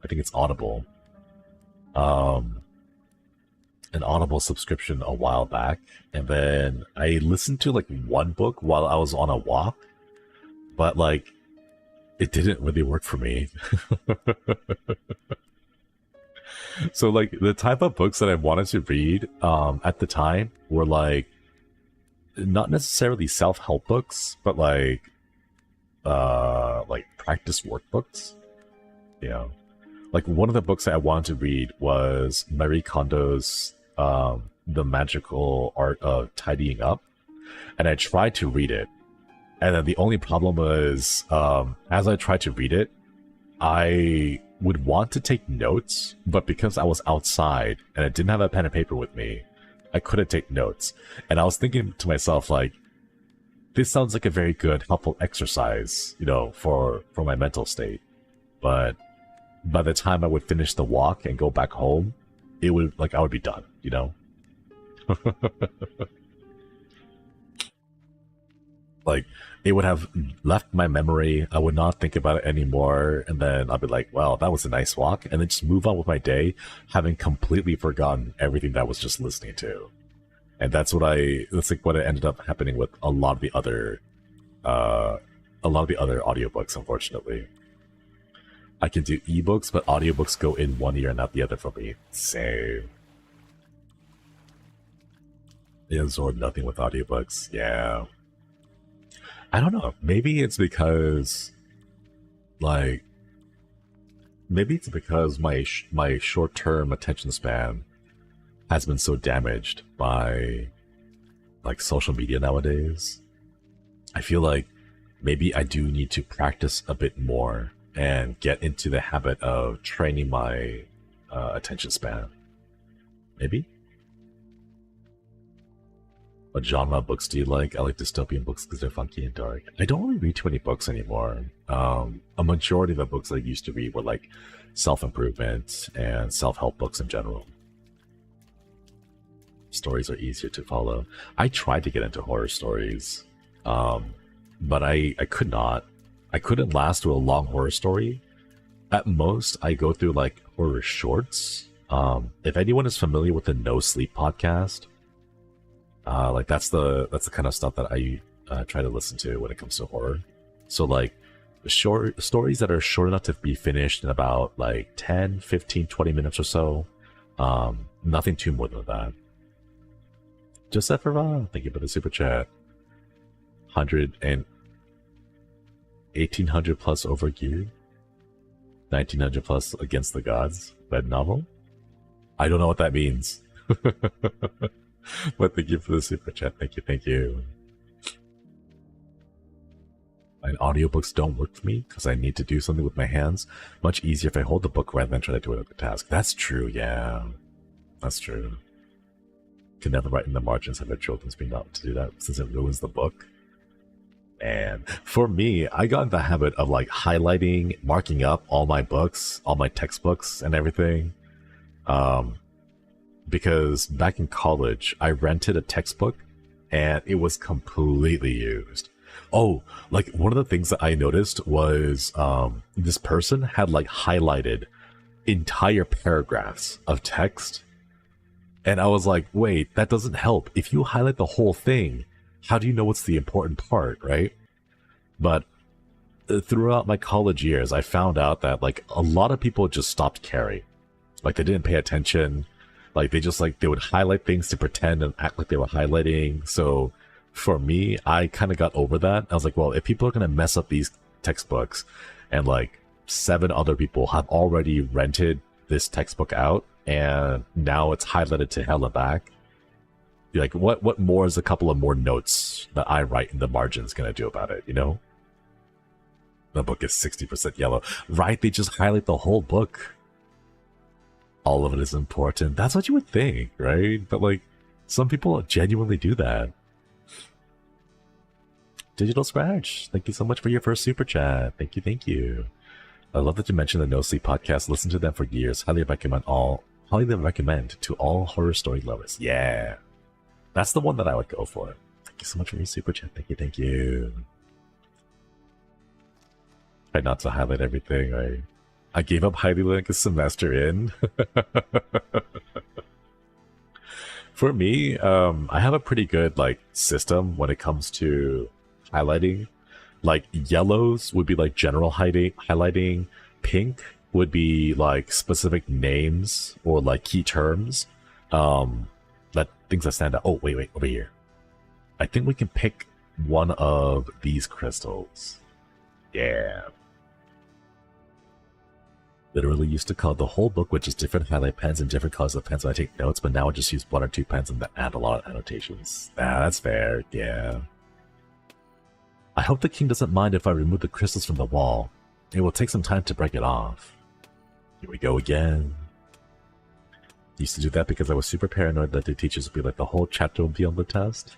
it's Audible. An Audible subscription a while back, and then I listened to like one book while I was on a walk, but like it didn't really work for me. So like the type of books that I wanted to read at the time were like not necessarily self-help books, but like practice workbooks. You know, like one of the books that I wanted to read was Marie Kondo's The Magical Art of Tidying Up, and I tried to read it, and then the only problem was as I tried to read it, I would want to take notes, but because I was outside and I didn't have a pen and paper with me, I couldn't take notes. And I was thinking to myself, like, this sounds like a very good, helpful exercise, you know, for my mental state. But by the time I would finish the walk and go back home, it would, like, I would be done, you know? Like, it would have left my memory. I would not think about it anymore. And then I'll be like, well, that was a nice walk. And then just move on with my day, having completely forgotten everything that I was just listening to. And that's like what ended up happening with a lot of the other audiobooks, unfortunately. I can do ebooks, but audiobooks go in one ear and not the other for me. Same. I absorb nothing with audiobooks. Yeah. I don't know. Maybe it's because, like, my short-term attention span has been so damaged by, like, social media nowadays. I feel like maybe I do need to practice a bit more and get into the habit of training my attention span. Maybe? What genre of books do you like? I like dystopian books because they're funky and dark. I don't really read too many books anymore. A majority of the books I used to read were like self-improvement and self-help books in general. Stories are easier to follow. I tried to get into horror stories, but I could not. I couldn't last through a long horror story. At most, I go through like horror shorts. If anyone is familiar with the No Sleep podcast, like that's the kind of stuff that I try to listen to when it comes to horror. So like short stories that are short enough to be finished in about like 10, 15, 20 minutes or so. Nothing too more than that. Joseph Ferran, thank you for the super chat. 1800 plus over geared. 1900 plus against the gods. Red novel? I don't know what that means. But thank you for the super chat. Thank you. And audiobooks don't work for me because I need to do something with my hands. Much easier if I hold the book rather than try to do another task. That's true, yeah. That's true. Can never write in the margins have a children's being not to do that since it ruins the book. And for me, I got in the habit of like highlighting, marking up all my books, all my textbooks and everything. Because back in college, I rented a textbook and it was completely used. Oh, like one of the things that I noticed was this person had like highlighted entire paragraphs of text. And I was like, wait, that doesn't help. If you highlight the whole thing, how do you know what's the important part, right? But throughout my college years, I found out that like a lot of people just stopped caring. Like they didn't pay attention. Like they just like, they would highlight things to pretend and act like they were highlighting. So for me, I kind of got over that. I was like, well, if people are going to mess up these textbooks and like 7 other people have already rented this textbook out and now it's highlighted to hella back, like what more is a couple of more notes that I write in the margins going to do about it, you know? The book is 60% yellow. Right, they just highlight the whole book. All of it is important. That's what you would think, right? But like, some people genuinely do that. Digital Scratch, thank you so much for your first super chat. Thank you. I love that you mentioned the No Sleep podcast. Listened to them for years. Highly recommend all highly recommend to all horror story lovers. Yeah. That's the one that I would go for. Thank you so much for your super chat. Thank you, thank you. Try not to highlight everything. I gave up highlighting like a semester in. For me, I have a pretty good like system when it comes to highlighting. Like yellows would be like general highlighting. Pink would be like specific names or like key terms. Things that stand out. Oh, wait, over here. I think we can pick one of these crystals. Yeah. Literally used to color the whole book with just different highlight pens and different colors of pens when I take notes, but now I just use 1 or 2 pens and add a lot of annotations. That's fair, yeah. I hope the king doesn't mind if I remove the crystals from the wall. It will take some time to break it off. Here we go again. Used to do that because I was super paranoid that the teachers would be like, the whole chapter would be on the test.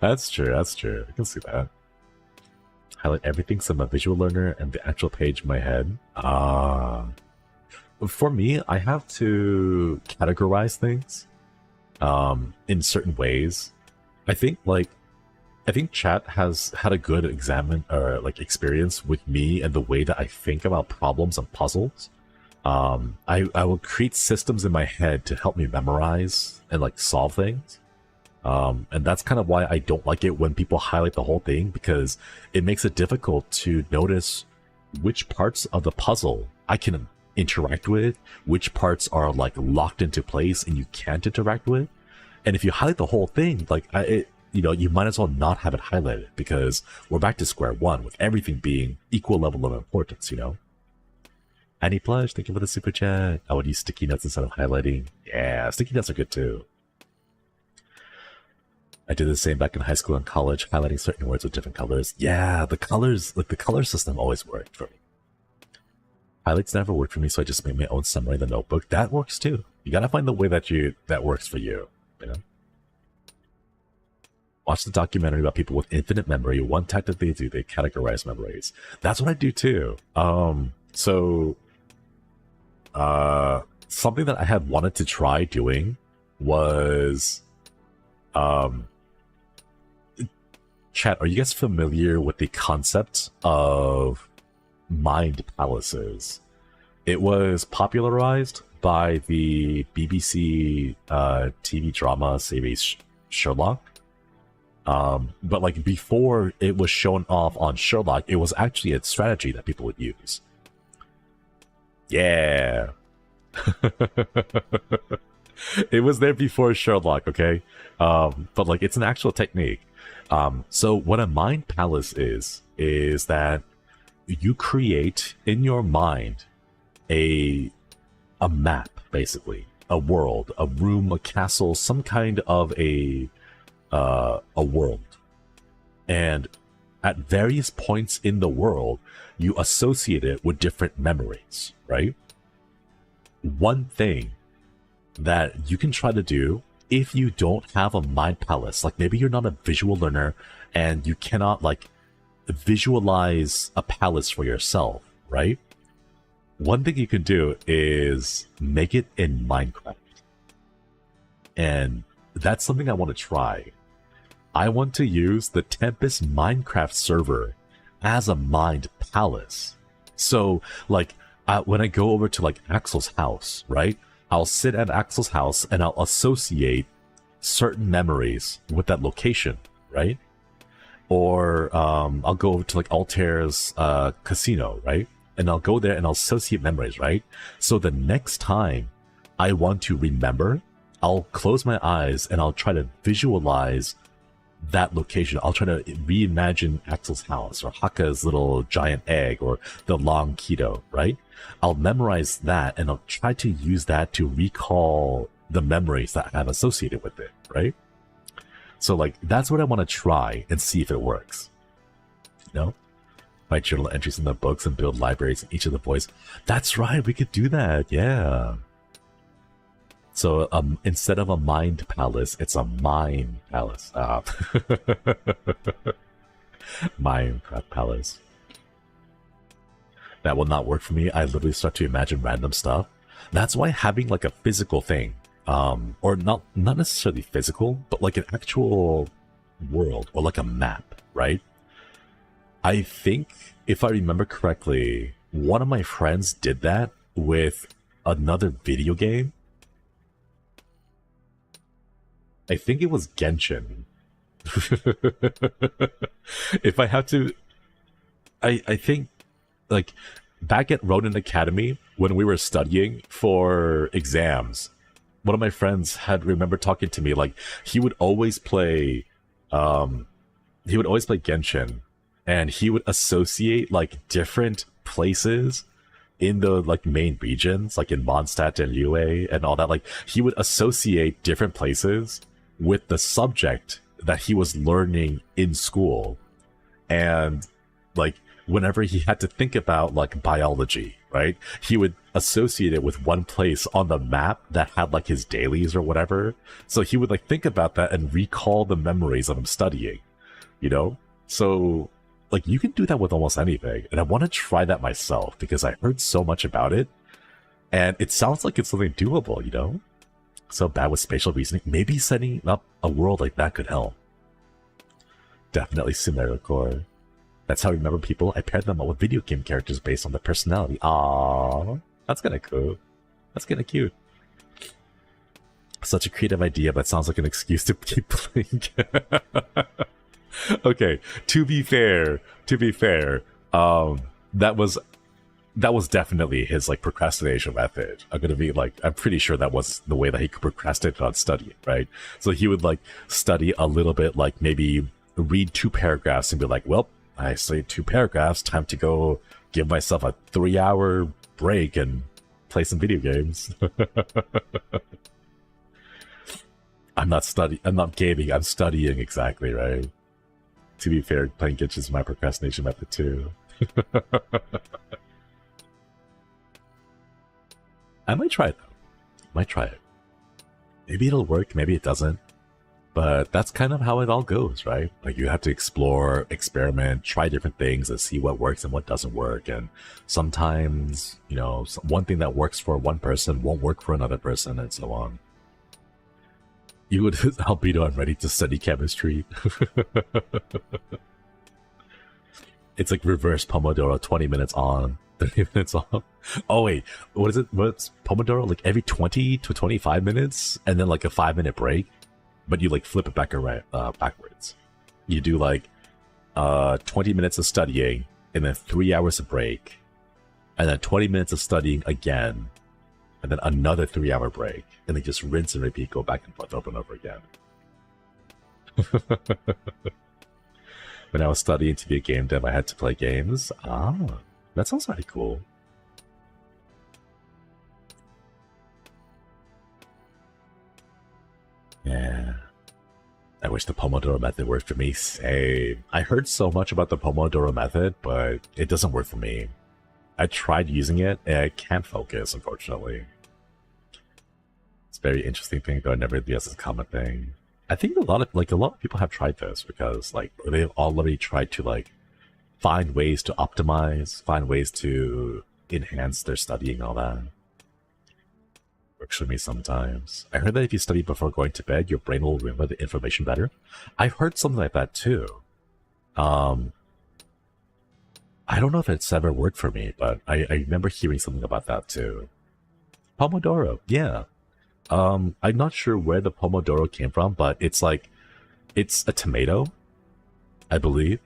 That's true, that's true. I can see that. Highlight everything so I'm a visual learner and the actual page in my head. For me, I have to categorize things in certain ways. I think chat has had a good experience with me and the way that I think about problems and puzzles. I will create systems in my head to help me memorize and like solve things. And that's kind of why I don't like it when people highlight the whole thing, because it makes it difficult to notice which parts of the puzzle I can interact with, which parts are like locked into place and you can't interact with. And if you highlight the whole thing, you might as well not have it highlighted, because we're back to square one with everything being equal level of importance, you know? Annie Plush, thank you for the super chat. I would use sticky notes instead of highlighting. Yeah, sticky notes are good too. I did the same back in high school and college, highlighting certain words with different colors. Yeah, the colors, like the color system always worked for me. Highlights never worked for me, so I just made my own summary in the notebook. That works too. You gotta find the way that works for you, you know? Watch the documentary about people with infinite memory. One tactic they do, they categorize memories. That's what I do too. Something that I had wanted to try doing was, chat, are you guys familiar with the concept of mind palaces? It was popularized by the BBC TV drama series Sherlock. But like before it was shown off on Sherlock, it was actually a strategy that people would use. Yeah. It was there before Sherlock, okay? But like it's an actual technique. So what a mind palace is that you create in your mind a map, basically. A world, a room, a castle, some kind of a world. And at various points in the world, you associate it with different memories, right? One thing that you can try to do if you don't have a mind palace, like maybe you're not a visual learner and you cannot like visualize a palace for yourself, right? One thing you can do is make it in Minecraft. And that's something I want to try. I want to use the TEMPUS Minecraft server as a mind palace. So like when I go over to like Axel's house, right? I'll sit at Axel's house and I'll associate certain memories with that location, right? Or I'll go over to like Altair's casino, right? And I'll go there and I'll associate memories, right? So the next time I want to remember, I'll close my eyes and I'll try to visualize that location. I'll try to reimagine Axel's house or Hakka's little giant egg or the long keto, right? I'll memorize that and I'll try to use that to recall the memories that I have associated with it, right? So like that's what I want to try and see if it works. You know? Write journal entries in the books and build libraries in each of the voices. That's right, we could do that, yeah. So instead of a mind palace, it's a mind palace. Minecraft palace. That will not work for me. I literally start to imagine random stuff. That's why having like a physical thing, or not necessarily physical, but like an actual world or like a map, right? I think if I remember correctly, one of my friends did that with another video game. I think it was Genshin. If I have to, I think like back at Ronin Academy when we were studying for exams, one of my friends had remembered talking to me like he would always play Genshin, and he would associate like different places in the like main regions, like in Mondstadt and Liyue and all that. Like he would associate different places with the subject that he was learning in school. And like whenever he had to think about like biology, right, he would associate it with one place on the map that had like his dailies or whatever. So he would like think about that and recall the memories of him studying, you know? So like you can do that with almost anything, and I want to try that myself because I heard so much about it and it sounds like it's something doable, you know? So bad with spatial reasoning. Maybe setting up a world like that could help. Definitely scenario core. That's how I remember people. I paired them up with video game characters based on their personality. Aww, that's kind of cool. That's kind of cute. Such a creative idea, but sounds like an excuse to keep playing. Okay, to be fair, that was definitely his like procrastination method. I'm pretty sure that was the way that he could procrastinate on studying, right? So he would like study a little bit, like maybe read 2 paragraphs and be like, well, I studied 2 paragraphs, time to go give myself a 3-hour break and play some video games. I'm not gaming, I'm studying, exactly, right? To be fair, playing Genshin is my procrastination method too. I might try it though. Maybe it'll work, maybe it doesn't. But that's kind of how it all goes, right? Like you have to explore, experiment, try different things and see what works and what doesn't work. And sometimes, you know, one thing that works for one person won't work for another person, and so on. You would, Albedo, I'm ready to study chemistry. It's like reverse Pomodoro, 20 minutes on, 30 minutes off. Oh wait, what is it? What's Pomodoro? Like every 20 to 25 minutes and then like a 5-minute break? But you like flip it back around, backwards. You do like 20 minutes of studying and then 3 hours of break. And then 20 minutes of studying again. And then another 3-hour break. And then just rinse and repeat, go back and forth over and over again. When I was studying to be a game dev, I had to play games. Ah, that sounds pretty cool. Yeah. I wish the Pomodoro method worked for me. Same. I heard so much about the Pomodoro method, but it doesn't work for me. I tried using it, and I can't focus, unfortunately. It's a very interesting thing, though. I never really as a common thing. I think a lot of people have tried this because like they've already tried to like find ways to optimize, find ways to enhance their studying and all that. Works for me sometimes. I heard that if you study before going to bed, your brain will remember the information better. I've heard something like that too. I don't know if it's ever worked for me, but I remember hearing something about that too. Pomodoro, yeah. I'm not sure where the Pomodoro came from, but it's like, it's a tomato, I believe.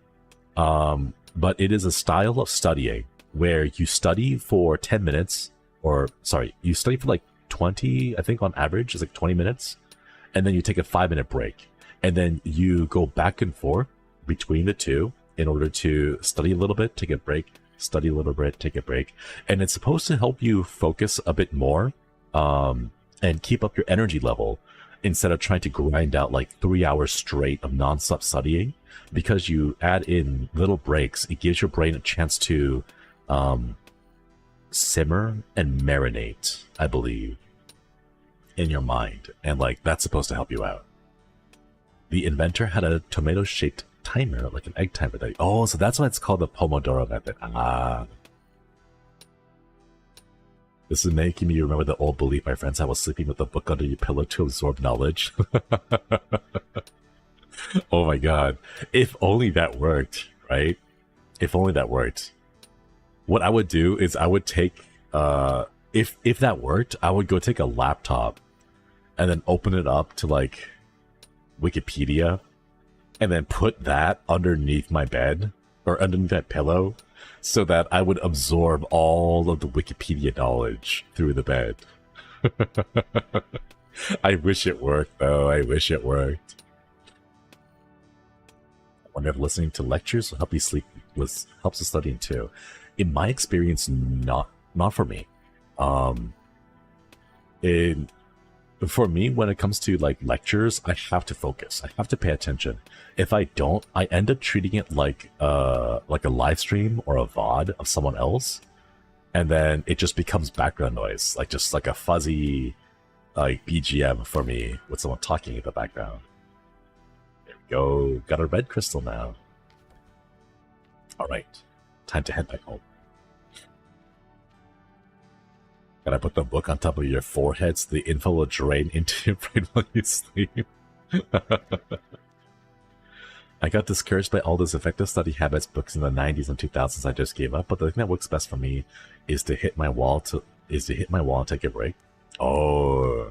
But it is a style of studying where you study for 10 minutes, or sorry, you study for like 20, I think on average, it's like 20 minutes. And then you take a 5-minute break. And then you go back and forth between the two in order to study a little bit, take a break, study a little bit, take a break. And it's supposed to help you focus a bit more, and keep up your energy level instead of trying to grind out like 3 hours straight of non-stop studying. Because you add in little breaks, it gives your brain a chance to simmer and marinate, I believe, in your mind. And like, that's supposed to help you out. The inventor had a tomato-shaped timer, like an egg timer. Oh, so that's why it's called the Pomodoro method. Ah. This is making me remember the old belief my friends had was sleeping with a book under your pillow to absorb knowledge. Oh my god. If only that worked, right? If only that worked. What I would do is I would take, if that worked, I would go take a laptop and then open it up to like Wikipedia and then put that underneath my bed or underneath that pillow so that I would absorb all of the Wikipedia knowledge through the bed. I wish it worked though. I wish it worked. I wonder if listening to lectures will help you sleep helps with studying too. In my experience, not for me. For me, when it comes to like lectures, I have to focus. I have to pay attention. If I don't, I end up treating it like a live stream or a VOD of someone else, and then it just becomes background noise, like just like a fuzzy like BGM for me with someone talking in the background. There we go. Got a red crystal now. All right, time to head back home. Gotta put the book on top of your forehead so the info will drain into your brain while you sleep. I got discouraged by all those effective study habits books in the 90s and 2000s. I just gave up. But the thing that works best for me is to hit my wall and take a break. Oh,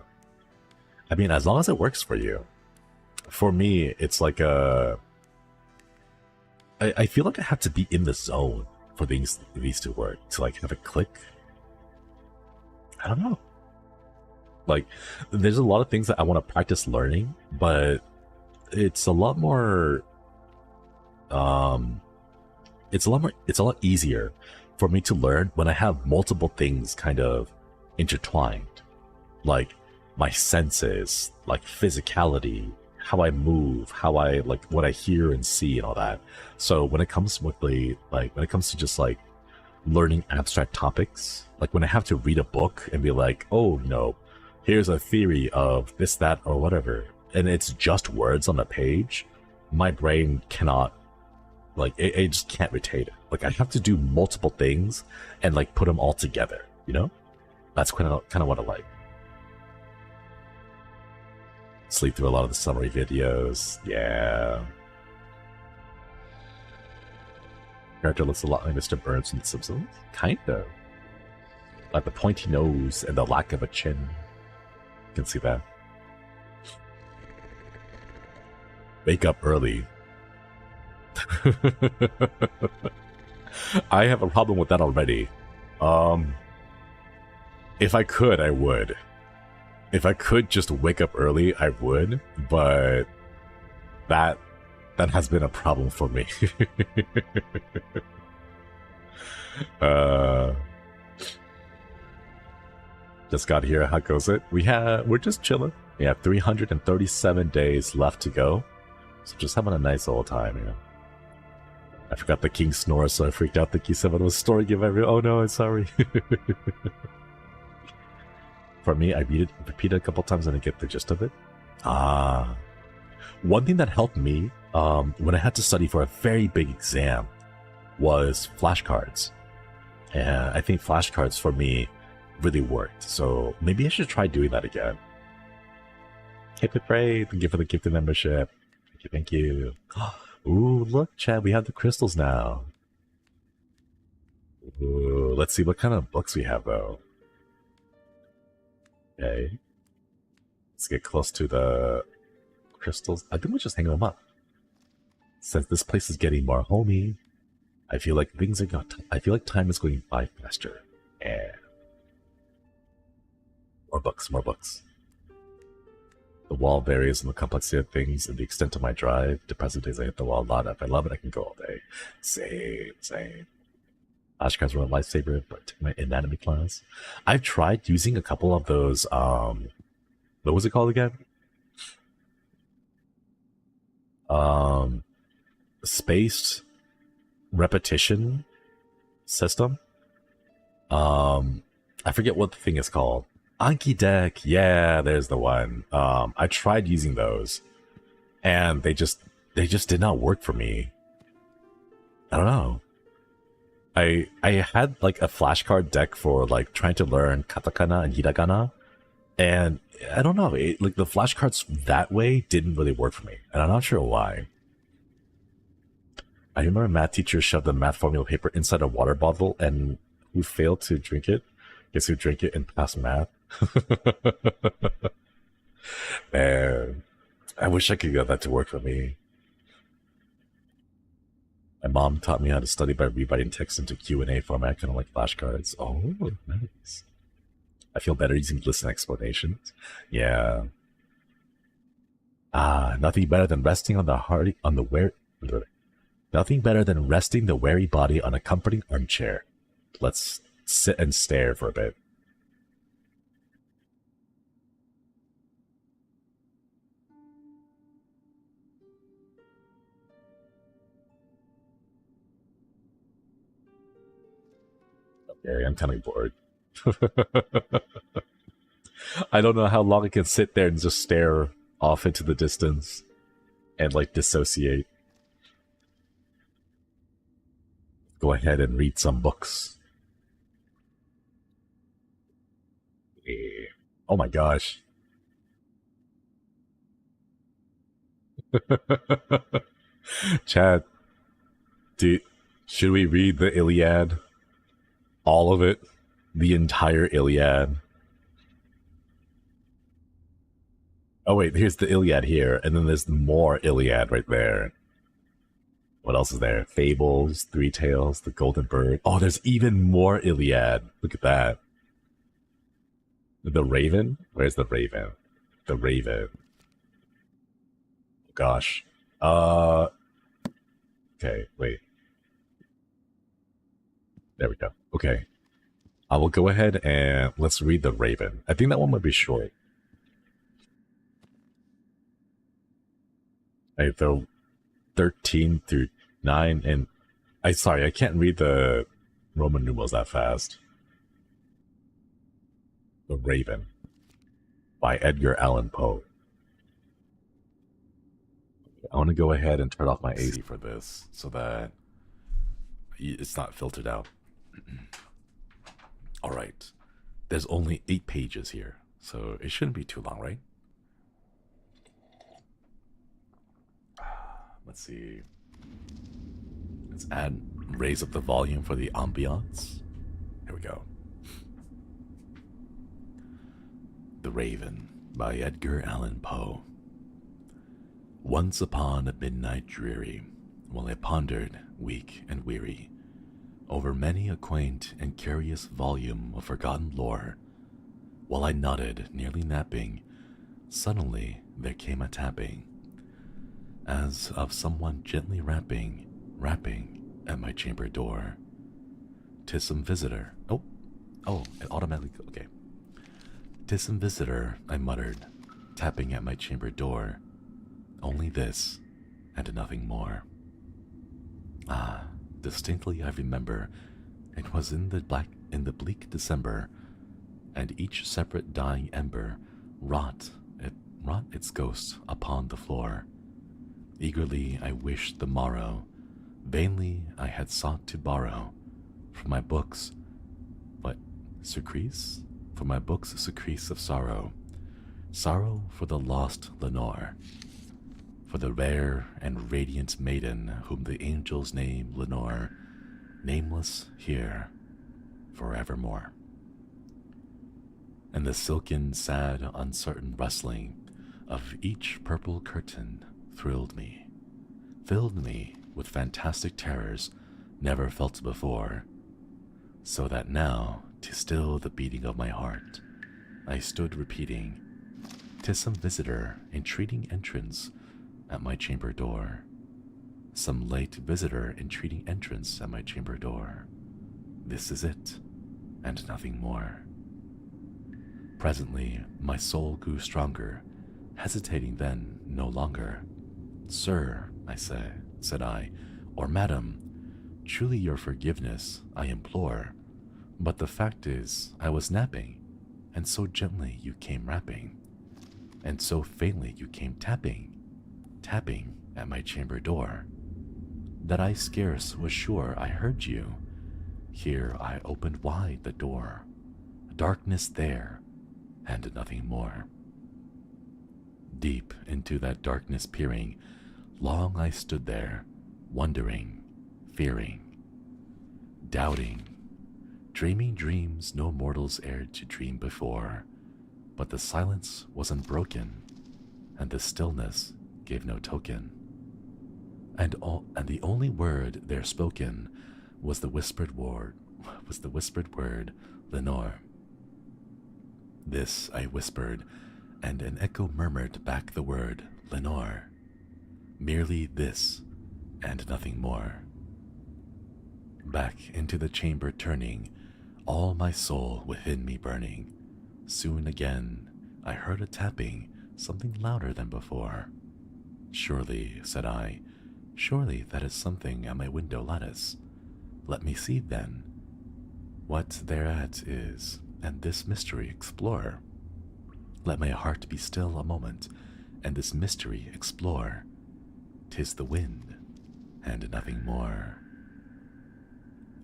I mean, as long as it works for you. For me, it's like I feel like I have to be in the zone for these to work, to like have it click. I don't know. Like, there's a lot of things that I want to practice learning, but it's a lot more. It's a lot easier for me to learn when I have multiple things kind of intertwined, like my senses, like physicality, how I move, how I like what I hear and see, and all that. So when it comes to just like learning abstract topics, like when I have to read a book and be like, oh no, here's a theory of this, that, or whatever, and it's just words on the page, my brain cannot, like, it just can't retain it. Like, I have to do multiple things and like put them all together, you know? That's kind of what I like. Sleep through a lot of the summary videos, yeah. Character looks a lot like Mr. Burns from The Simpsons. Kind of. Like the pointy nose and the lack of a chin. You can see that. Wake up early. I have a problem with that already. If I could, I would. If I could just wake up early, I would. But that has been a problem for me. Just got here. How goes it? We're just chilling. We have 337 days left to go, so just having a nice old time, you know. I forgot the king snores, so I freaked out thinking someone was snoring. Oh no, I'm sorry. For me, I repeated a couple times and I get the gist of it. One thing that helped me when I had to study for a very big exam was flashcards. And I think flashcards for me really worked. So maybe I should try doing that again. Keep it brave. Thank you for the gifted membership. Thank you. Ooh, look, Chad, we have the crystals now. Ooh, let's see what kind of books we have, though. Okay. Let's get close to the crystals. I think we'll just hang them up. Since this place is getting more homey, I feel like time is going by faster. Yeah. More books. The wall varies in the complexity of things and the extent of my drive. Depressive days I hit the wall a lot. If I love it, I can go all day. Same. Flashcards were a lifesaver, but take my anatomy class. I've tried using a couple of those, what was it called again? Spaced repetition system. I forget what the thing is called. Anki Deck, yeah, there's the one. I tried using those, and they just did not work for me. I don't know. I had like a flashcard deck for like trying to learn katakana and hiragana, and I don't know, like the flashcards that way didn't really work for me, and I'm not sure why. I remember math teacher shoved the math formula paper inside a water bottle, and who failed to drink it gets to drink it and pass math. Man, I wish I could get that to work for me. My mom taught me how to study by rewriting text into Q&A format, kind of like flashcards. Oh, nice. I feel better using listen explanations. Yeah. Nothing better than resting on nothing better than resting the weary body on a comforting armchair. Let's sit and stare for a bit. Okay, I'm kind of bored. I don't know how long I can sit there and just stare off into the distance and like dissociate. Go ahead and read some books. Oh my gosh. Chad, should we read the Iliad? All of it? The entire Iliad? Oh wait, here's the Iliad here, and then there's more Iliad right there. What else is there? Fables, Three Tales, The Golden Bird. Oh, there's even more Iliad. Look at that. The Raven? Where's the Raven? The Raven. Gosh. Okay, wait. There we go. Okay. I will go ahead and let's read The Raven. I think that one might be short. I throw 13 through 9, and I can't read the Roman numerals that fast. The Raven by Edgar Allan Poe. I want to go ahead and turn off my AC for this so that it's not filtered out. Alright. There's only 8 pages here, so it shouldn't be too long, right? Let's see. Let's raise up the volume for the ambiance. Here we go. The Raven by Edgar Allan Poe. Once upon a midnight dreary, while I pondered, weak and weary, over many a quaint and curious volume of forgotten lore, while I nodded, nearly napping, suddenly there came a tapping, as of someone gently rapping at my chamber door. 'Tis some visitor. Oh, it automatically, okay. 'Tis some visitor, I muttered, tapping at my chamber door. Only this, and nothing more. Distinctly I remember, it was in the bleak December, and each separate dying ember wrought its ghost upon the floor. Eagerly I wished the morrow, vainly I had sought to borrow from my books, For my books secrets of sorrow, sorrow for the lost Lenore, for the rare and radiant maiden whom the angels name Lenore, nameless here forevermore. And the silken, sad, uncertain rustling of each purple curtain filled me with fantastic terrors never felt before, so that now, to still the beating of my heart, I stood repeating, 'tis some visitor entreating entrance at my chamber door, some late visitor entreating entrance at my chamber door. This is it, and nothing more. Presently my soul grew stronger, hesitating then no longer. Sir, said I, or madam, truly your forgiveness I implore, but the fact is I was napping, and so gently you came rapping, and so faintly you came tapping at my chamber door, that I scarce was sure I heard you, Here I opened wide the door. Darkness there, and nothing more. Deep into that darkness peering, long I stood there, wondering, fearing, doubting, dreaming dreams no mortals erred to dream before. But the silence was unbroken, and the stillness gave no token. And the only word there spoken was the whispered word, Lenore. This I whispered, and an echo murmured back the word, Lenore. Merely this, and nothing more. Back into the chamber turning, all my soul within me burning. Soon again I heard a tapping, something louder than before. Surely, said I, surely that is something at my window lattice. Let me see then what thereat is, and this mystery explore. Let my heart be still a moment, and this mystery explore. 'Tis the wind, and nothing more.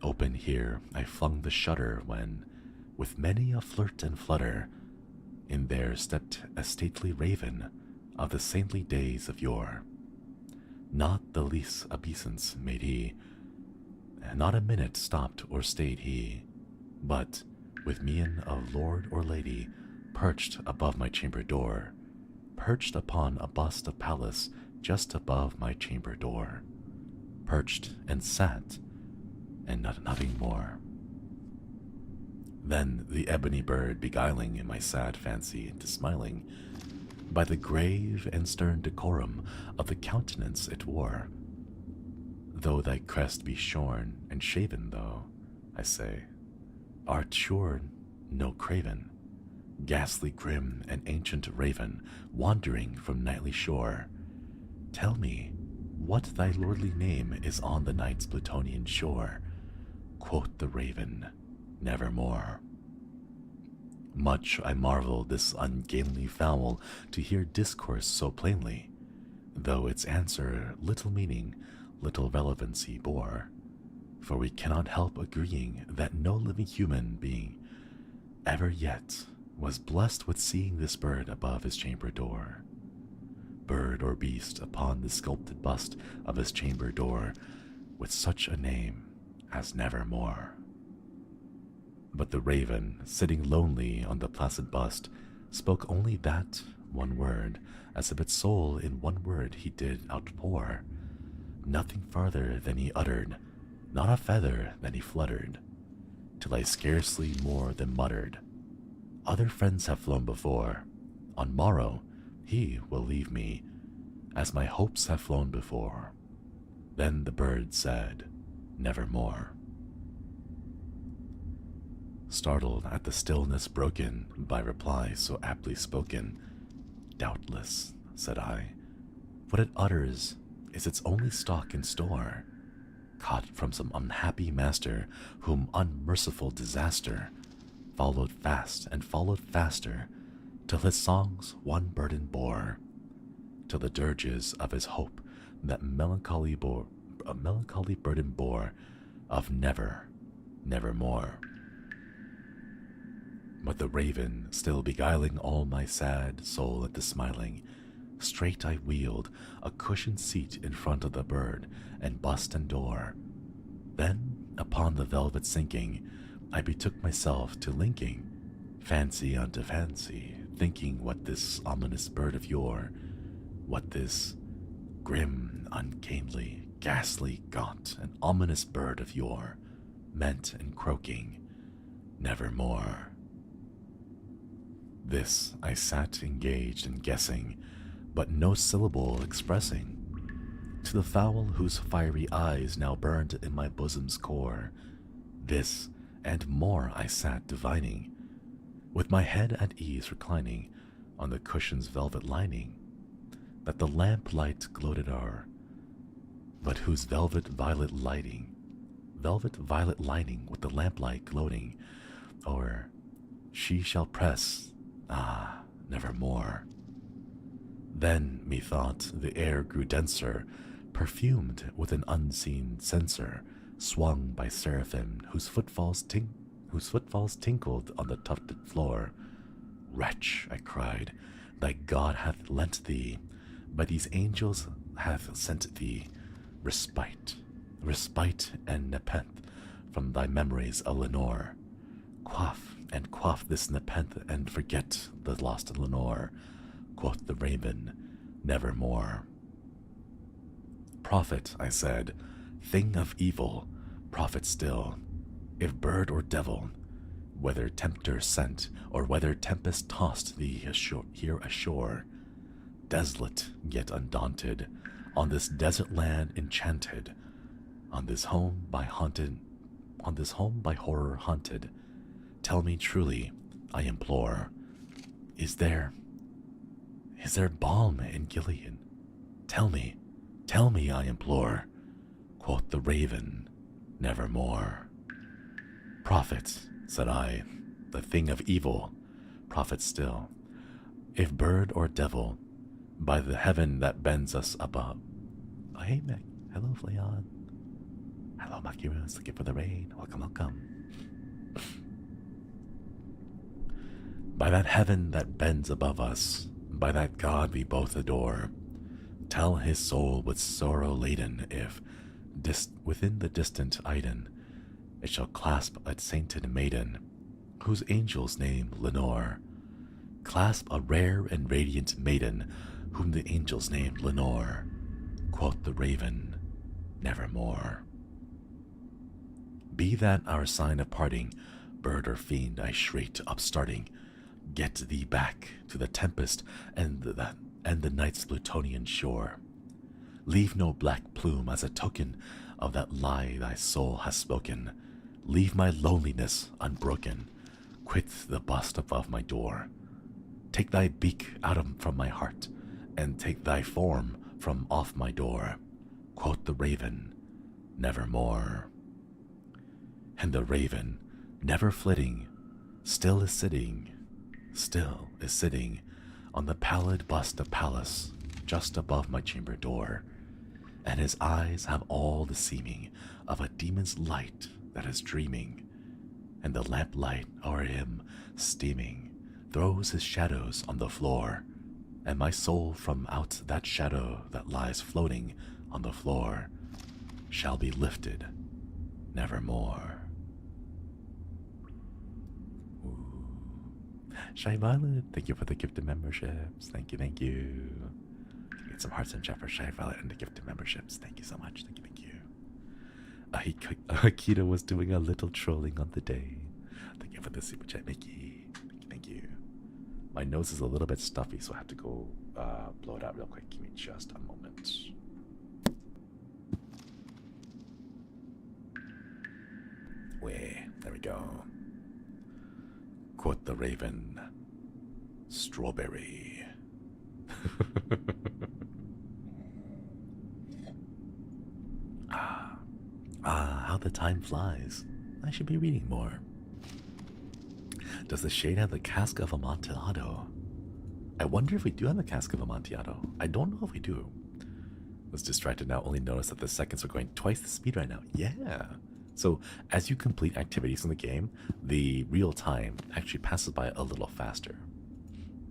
Open here I flung the shutter when, with many a flirt and flutter, in there stepped a stately raven of the saintly days of yore. Not the least obeisance made he, and not a minute stopped or stayed he, but, with mien of lord or lady, perched above my chamber door, perched upon a bust of Pallas just above my chamber door, perched and sat, and nothing more. Then the ebony bird beguiling my sad fancy into smiling, by the grave and stern decorum of the countenance it wore. Though thy crest be shorn and shaven, though, I say, art sure no craven, ghastly grim and ancient raven, wandering from nightly shore. Tell me what thy lordly name is on the night's Plutonian shore. Quoth the raven, nevermore. Much I marveled this ungainly fowl to hear discourse so plainly, though its answer little meaning, little relevancy bore. For we cannot help agreeing that no living human being ever yet was blessed with seeing this bird above his chamber door. Bird or beast upon the sculpted bust of his chamber door, with such a name as nevermore. But the raven, sitting lonely on the placid bust, spoke only that one word, as if its soul in one word he did outpour. Nothing farther than he uttered, not a feather than he fluttered, till I scarcely more than muttered, other friends have flown before, on morrow he will leave me, as my hopes have flown before. Then the bird said, nevermore. Startled at the stillness broken by reply so aptly spoken, doubtless, said I, what it utters is its only stock in store, caught from some unhappy master whom unmerciful disaster followed fast and followed faster, till his songs one burden bore, till the dirges of his hope that melancholy burden bore of nevermore. But the raven, still beguiling all my sad soul into smiling, straight I wheeled a cushioned seat in front of the bird and bust and door. Then, upon the velvet sinking, I betook myself to linking fancy unto fancy, thinking what this ominous bird of yore, what this grim, ungainly, ghastly, gaunt, and ominous bird of yore meant in croaking, nevermore. This I sat engaged in guessing, but no syllable expressing, to the fowl whose fiery eyes now burned in my bosom's core. This and more I sat divining, with my head at ease reclining on the cushion's velvet lining, that the lamplight gloated o'er, but whose velvet violet lining with the lamplight gloating o'er, she shall press, nevermore. Then, methought, the air grew denser, perfumed with an unseen censer swung by seraphim whose footfalls tinkled on the tufted floor. Wretch, I cried, thy God hath lent thee, by these angels hath sent thee, respite and nepenthe from thy memories of Lenore. Quaff this nepenthe and forget the lost Lenore, quoth the raven, nevermore. Prophet, I said, thing of evil, prophet still, if bird or devil, whether tempter sent or whether tempest tossed thee here ashore, desolate yet undaunted, on this desert land enchanted, on this home by horror haunted, tell me truly, I implore, is there balm in Gilead? Tell me, I implore, quoth the raven, nevermore. Prophet, said I, the thing of evil, prophet still, if bird or devil, by the heaven that bends us above. Oh, hey, Meg. Hello, Flayon. Hello, Makiros. Thank you for the raid. Welcome. By that heaven that bends above us, by that God we both adore, tell his soul with sorrow laden if, within the distant Iden, it shall clasp a sainted maiden, whose angel's name Lenore. Clasp a rare and radiant maiden, whom the angel's name Lenore, quoth the raven, nevermore. Be that our sign of parting, bird or fiend, I shrieked, upstarting, get thee back to the tempest and the night's Plutonian shore. Leave no black plume as a token of that lie thy soul has spoken. Leave my loneliness unbroken. Quit the bust above my door. Take thy beak from my heart, and take thy form from off my door, quoth the raven, nevermore. And the raven, never flitting, still is sitting on the pallid bust of Pallas, just above my chamber door, and his eyes have all the seeming of a demon's light that is dreaming, and the lamplight o'er him steaming throws his shadows on the floor, and my soul from out that shadow that lies floating on the floor shall be lifted nevermore. Shy Violet, thank you for the gifted memberships. Thank you. Get some hearts in chat for Shy Violet and the gifted memberships. Thank you so much. Thank you. Akita was doing a little trolling on the day. Thank you for the super chat, Mickey. Thank you. My nose is a little bit stuffy, so I have to go blow it out real quick. Give me just a moment. There we go. Quoth the raven, strawberry. How the time flies. I should be reading more. Does the shade have the cask of Amontillado? I wonder if we do have a cask of Amontillado. I don't know if we do. Was distracted now, only noticed that the seconds are going twice the speed right now. Yeah. So as you complete activities in the game, the real time actually passes by a little faster.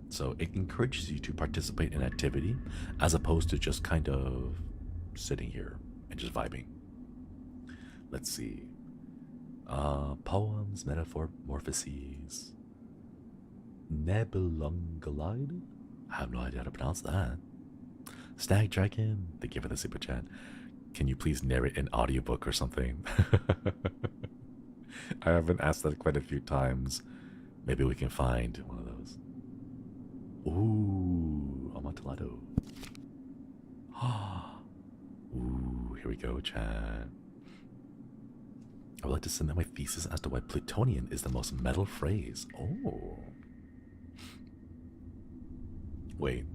So it encourages you to participate in activity as opposed to just kind of sitting here and just vibing. Let's see. Poems, metamorphoses. Nebulungalide? I have no idea how to pronounce that. Stag Dragon, thank you for the super chat. Can you please narrate an audiobook or something? I haven't asked that quite a few times. Maybe we can find one of those. Ooh, Amontillado. Ooh, here we go, chat. I would like to submit my thesis as to why plutonian is the most metal phrase. Oh. Wait.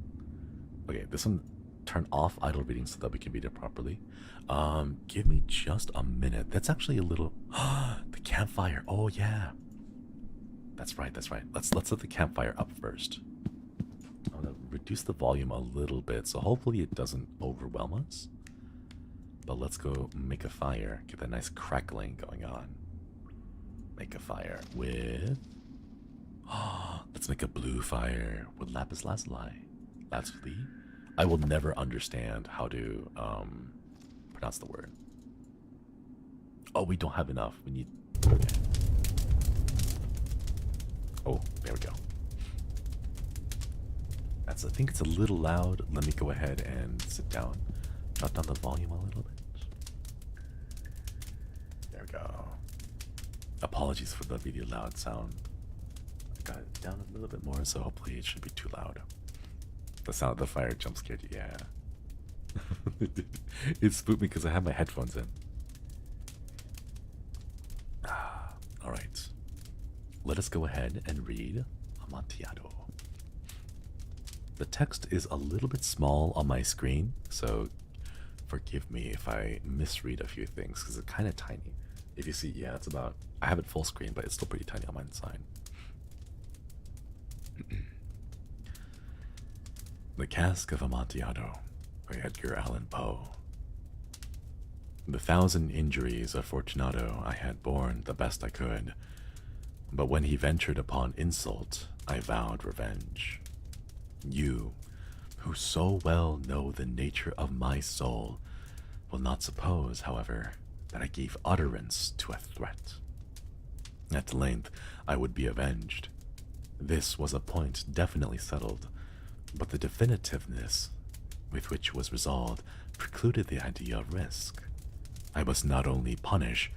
Okay, this one, turn off idle reading so that we can read it properly. Give me just a minute. That's actually a little... the campfire. Oh, yeah. That's right. Let's let the campfire up first. I'm going to reduce the volume a little bit, so hopefully it doesn't overwhelm us. But let's go make a fire. Get that nice crackling going on. Make a fire with... let's make a blue fire with lapis lazuli. Lazuli? I will never understand how to pronounce the word. Oh, we don't have enough. We need... Okay. Oh, there we go. I think it's a little loud. Let me go ahead and sit down. Drop down the volume a little bit. There we go. Apologies for the really loud sound. I got it down a little bit more, so hopefully it shouldn't be too loud. The sound of the fire jump scared you, yeah. It spooked me because I have my headphones in. Alright. Let us go ahead and read Amontillado. The text is a little bit small on my screen, so forgive me if I misread a few things because it's kind of tiny. If you see, yeah, it's about... I have it full screen, but it's still pretty tiny on my side. The Cask of Amontillado by Edgar Allan Poe. The 1,000 injuries of Fortunato I had borne the best I could, but when he ventured upon insult, I vowed revenge. You, who so well know the nature of my soul, will not suppose, however, that I gave utterance to a threat. At length, I would be avenged. This was a point definitely settled, but the definitiveness with which it was resolved precluded the idea of risk. I must not only punish,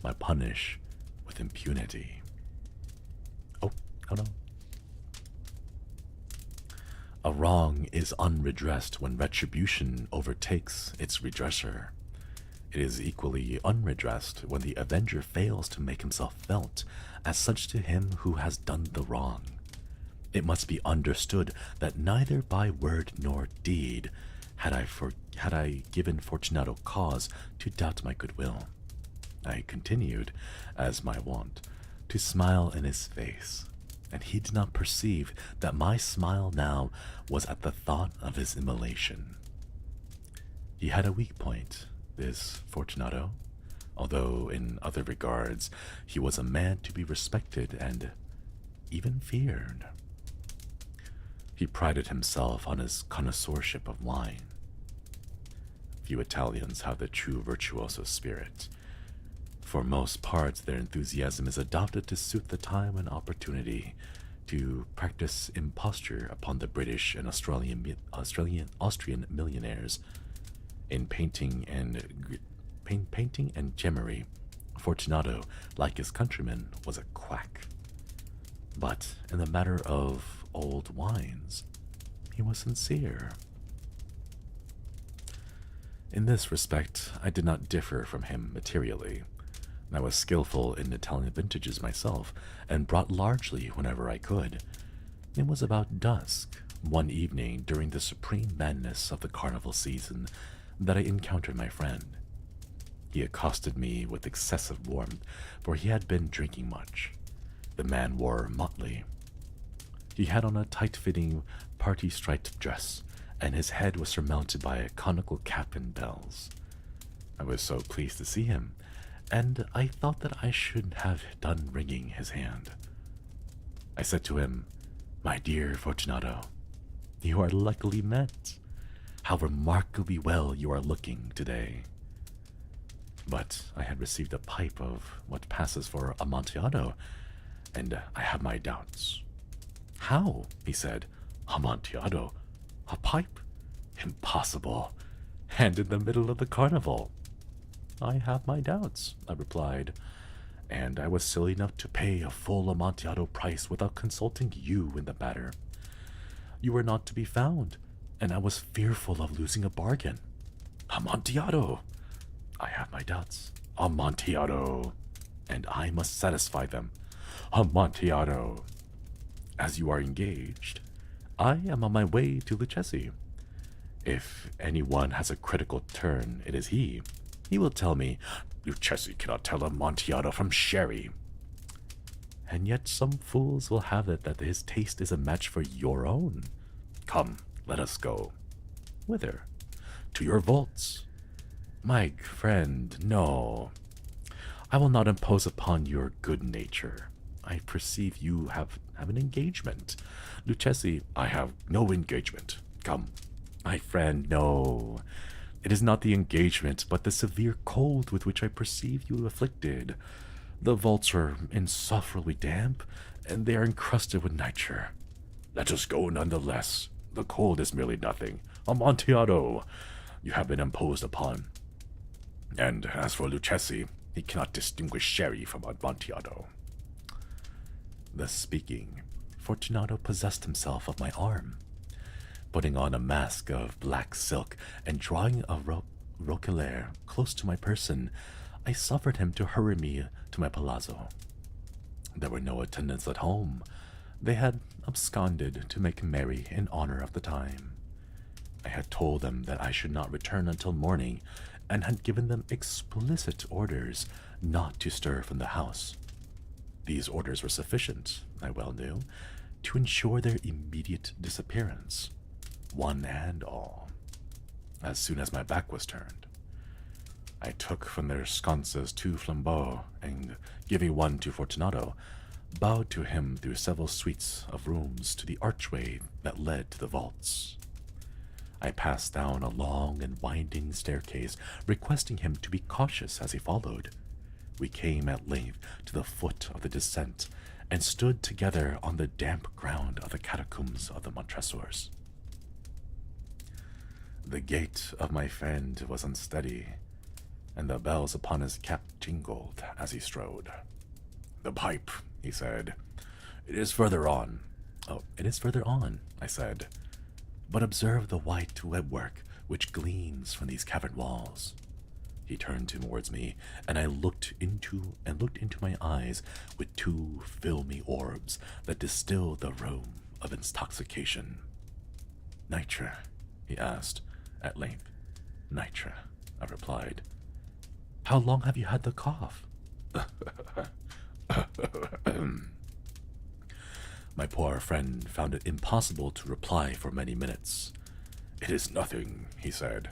but punish with impunity. Oh no. A wrong is unredressed when retribution overtakes its redresser. It is equally unredressed when the avenger fails to make himself felt as such to him who has done the wrong. It must be understood that neither by word nor deed had I given Fortunato cause to doubt my goodwill. I continued, as my wont, to smile in his face, and he did not perceive that my smile now was at the thought of his immolation. He had a weak point, this Fortunato, although in other regards he was a man to be respected and even feared. He prided himself on his connoisseurship of wine. Few Italians have the true virtuoso spirit. For most part, their enthusiasm is adopted to suit the time and opportunity to practice imposture upon the British and Austrian millionaires. In painting and gemmary, Fortunato, like his countrymen, was a quack. But in the matter of old wines, he was sincere. In this respect, I did not differ from him materially. I was skillful in Italian vintages myself, and brought largely whenever I could. It was about dusk, one evening during the supreme madness of the carnival season, that I encountered my friend. He accosted me with excessive warmth, for he had been drinking much. The man wore motley. He had on a tight-fitting, party-striped dress, and his head was surmounted by a conical cap and bells. I was so pleased to see him, and I thought that I should have done wringing his hand. I said to him, "My dear Fortunato, you are luckily met. How remarkably well you are looking today." But I had received a pipe of what passes for Amontillado, and I have my doubts. "How?" he said. "Amontillado? A pipe? Impossible. And in the middle of the carnival." "I have my doubts," I replied, "and I was silly enough to pay a full Amontillado price without consulting you in the matter. You were not to be found, and I was fearful of losing a bargain. Amontillado! I have my doubts. Amontillado! And I must satisfy them. Amontillado! As you are engaged, I am on my way to Lucchesi. If anyone has a critical turn, it is he. He will tell me, Lucchesi cannot tell Amontillado from sherry. And yet some fools will have it that his taste is a match for your own. Come, let us go." "Whither?" "To your vaults." My friend, no. I will not impose upon your good nature. I perceive you have an engagement. Lucchesi, I have no engagement. Come. My friend, no. It is not the engagement, but the severe cold with which I perceive you afflicted. The vaults are insufferably damp, and they are encrusted with nitre. Let us go nonetheless. The cold is merely nothing. Amontillado, you have been imposed upon. And as for Lucchesi, he cannot distinguish sherry from Amontillado. Thus speaking, Fortunato possessed himself of my arm. Putting on a mask of black silk and drawing a roquelaire close to my person, I suffered him to hurry me to my palazzo. There were no attendants at home. They had absconded to make merry in honor of the time. I had told them that I should not return until morning, and had given them explicit orders not to stir from the house. These orders were sufficient, I well knew, to ensure their immediate disappearance, one and all. As soon as my back was turned, I took from their sconces 2 flambeaux, and giving one to Fortunato, bowed to him through several suites of rooms to the archway that led to the vaults. I passed down a long and winding staircase, requesting him to be cautious as he followed. We came at length to the foot of the descent, and stood together on the damp ground of the catacombs of the Montresors. The gait of my friend was unsteady, and the bells upon his cap jingled as he strode. "The pipe," he said. "It is further on." "Oh, it is further on," I said. "But observe the white webwork which gleams from these cavern walls." He turned towards me, and I looked into my eyes with 2 filmy orbs that distilled the aroma of intoxication. "Nitre?" he asked, at length. "Nitre," I replied. "How long have you had the cough?" My poor friend found it impossible to reply for many minutes. "It is nothing," he said,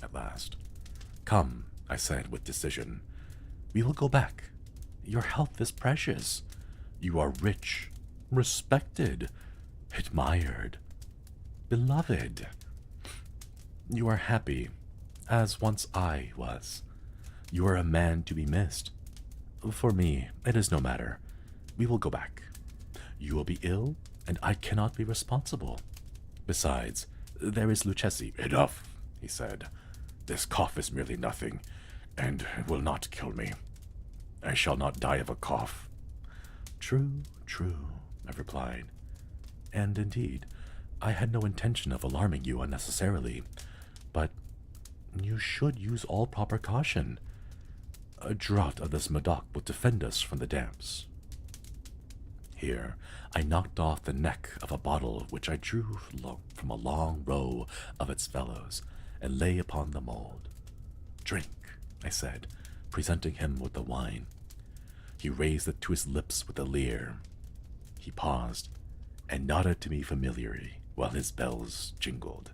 at last. "Come," I said with decision. "We will go back. Your health is precious. You are rich, respected, admired, beloved. You are happy, as once I was. You are a man to be missed. For me, it is no matter. We will go back. You will be ill, and I cannot be responsible. Besides, there is Lucchesi." "Enough," he said. "This cough is merely nothing, and will not kill me. I shall not die of a cough." "True, true," I replied. "And indeed, I had no intention of alarming you unnecessarily, but you should use all proper caution. A draught of this Medoc will defend us from the damps." Here I knocked off the neck of a bottle which I drew from a long row of its fellows, and lay upon the mold. "Drink," I said, presenting him with the wine. He raised it to his lips with a leer. He paused, and nodded to me familiarly while his bells jingled.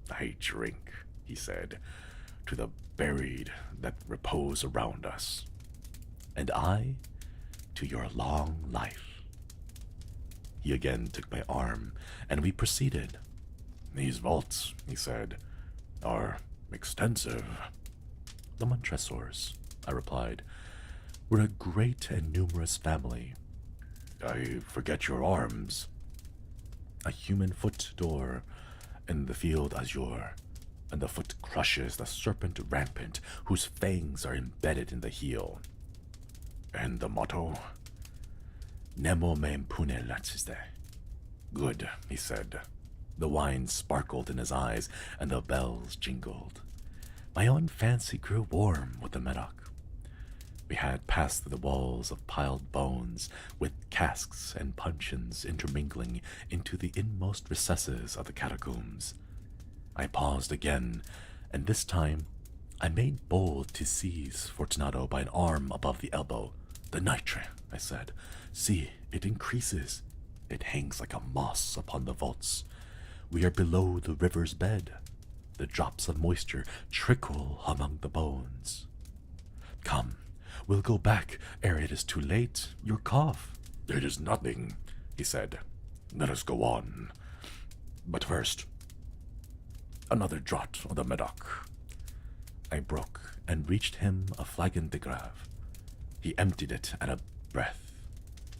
"I drink," he said, "to the buried that repose around us, and I to your long life." He again took my arm, and we proceeded. "These vaults," he said, "are extensive." "The Montresors," I replied, "were a great and numerous family." "I forget your arms." "A human foot door in the field azure, and the foot crushes the serpent rampant whose fangs are embedded in the heel." "And the motto?" "Nemo me impune laciste." "Good," he said. The wine sparkled in his eyes, and the bells jingled. My own fancy grew warm with the Medoc. We had passed through the walls of piled bones, with casks and puncheons intermingling into the inmost recesses of the catacombs. I paused again, and this time I made bold to seize Fortunato by an arm above the elbow. "The nitre," I said. "See, it increases. It hangs like a moss upon the vaults. We are below the river's bed. The drops of moisture trickle among the bones. Come, we'll go back ere it is too late. Your cough. It is nothing, he said. Let us go on. But first, another draught of the Medoc. I broke and reached him a flagon de grave. He emptied it at a breath.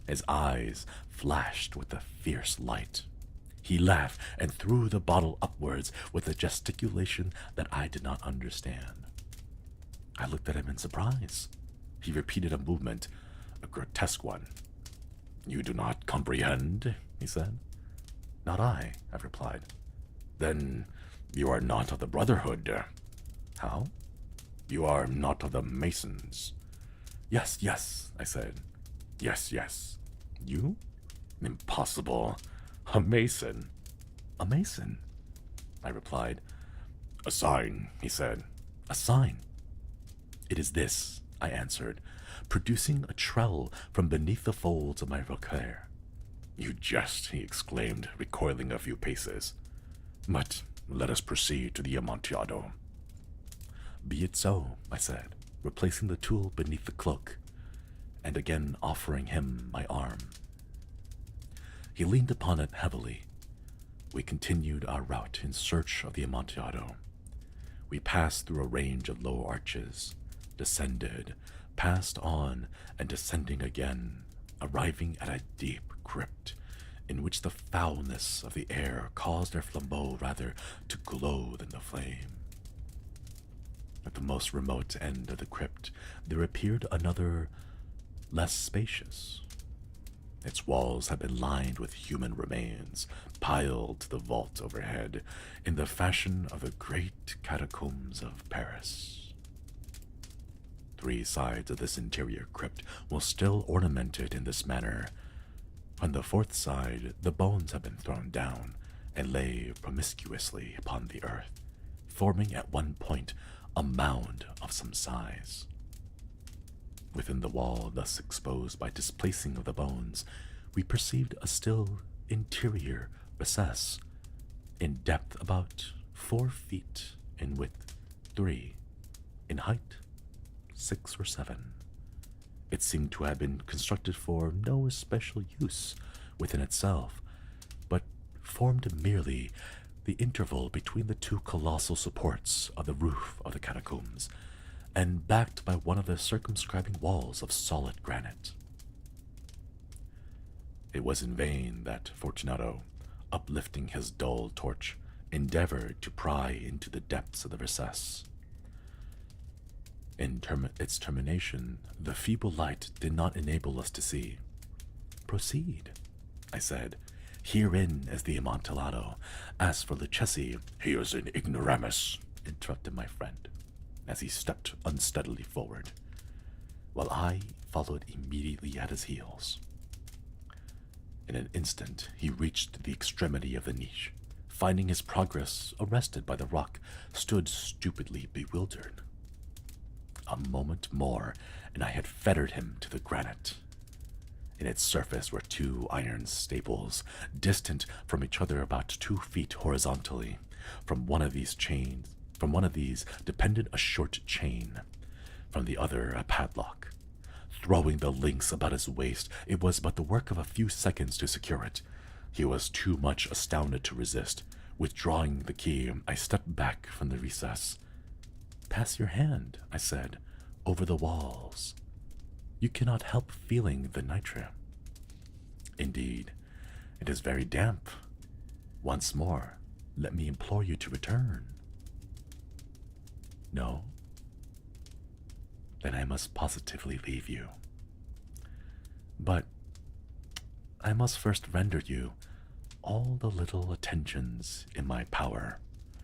His eyes flashed with a fierce light. He laughed and threw the bottle upwards with a gesticulation that I did not understand. I looked at him in surprise. He repeated a movement, a grotesque one. You do not comprehend, he said. Not I replied. Then you are not of the Brotherhood. How? You are not of the Masons. Yes, yes, I said. Yes, yes. You? Impossible. A Mason. A Mason? I replied. A sign, he said. A sign? It is this, I answered, producing a trell from beneath the folds of my roquelaire. You jest, he exclaimed, recoiling a few paces. But let us proceed to the Amontillado. Be it so, I said, replacing the tool beneath the cloak, and again offering him my arm. He leaned upon it heavily. We continued our route in search of the Amontillado. We passed through a range of low arches, descended, passed on, and descending again, arriving at a deep crypt in which the foulness of the air caused our flambeaux rather to glow than to flame. At the most remote end of the crypt there appeared another, less spacious. Its walls had been lined with human remains, piled to the vault overhead, in the fashion of the great catacombs of Paris. 3 sides of this interior crypt were still ornamented in this manner. On the 4th side, the bones had been thrown down and lay promiscuously upon the earth, forming at one point a mound of some size. Within the wall thus exposed by displacing of the bones, we perceived a still interior recess, in depth about 4 feet, in width 3, in height 6 or 7. It seemed to have been constructed for no especial use within itself, but formed merely the interval between the 2 colossal supports of the roof of the catacombs, and backed by one of the circumscribing walls of solid granite. It was in vain that Fortunato, uplifting his dull torch, endeavored to pry into the depths of the recess. In its termination, the feeble light did not enable us to see. Proceed, I said. Herein is the Amontillado. As for Lucchesi, he is an ignoramus, interrupted my friend, as he stepped unsteadily forward, while I followed immediately at his heels. In an instant, he reached the extremity of the niche. Finding his progress arrested by the rock, stood stupidly bewildered. A moment more, and I had fettered him to the granite. In its surface were 2 iron staples, distant from each other about 2 feet horizontally. From one of these depended a short chain, from the other a padlock. Throwing the links about his waist, it was but the work of a few seconds to secure it. He was too much astounded to resist. Withdrawing the key, I stepped back from the recess. Pass your hand, I said, over the walls. You cannot help feeling the nitre. Indeed, it is very damp. Once more, let me implore you to return. No? Then I must positively leave you. But I must first render you all the little attentions in my power.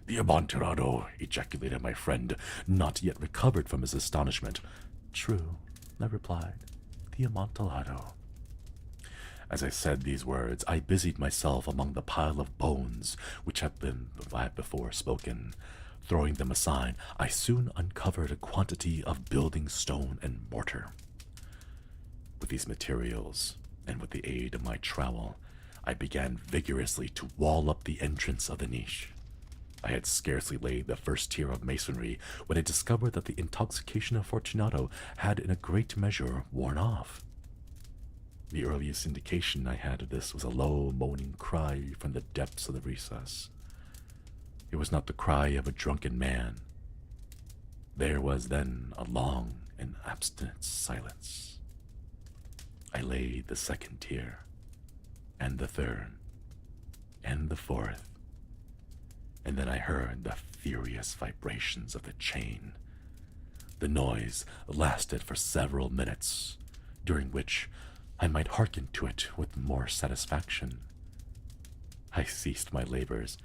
The Amontillado, ejaculated my friend, not yet recovered from his astonishment. True, I replied, the Amontillado. As I said these words, I busied myself among the pile of bones which I had before spoken. Throwing them aside, I soon uncovered a quantity of building stone and mortar. With these materials, and with the aid of my trowel, I began vigorously to wall up the entrance of the niche. I had scarcely laid the first tier of masonry when I discovered that the intoxication of Fortunato had in a great measure worn off. The earliest indication I had of this was a low, moaning cry from the depths of the recess. It was not the cry of a drunken man. There was then a long and abstinent silence. I laid the second tier, and the third, and the fourth, and then I heard the furious vibrations of the chain. The noise lasted for several minutes, during which I might hearken to it with more satisfaction. I ceased my labors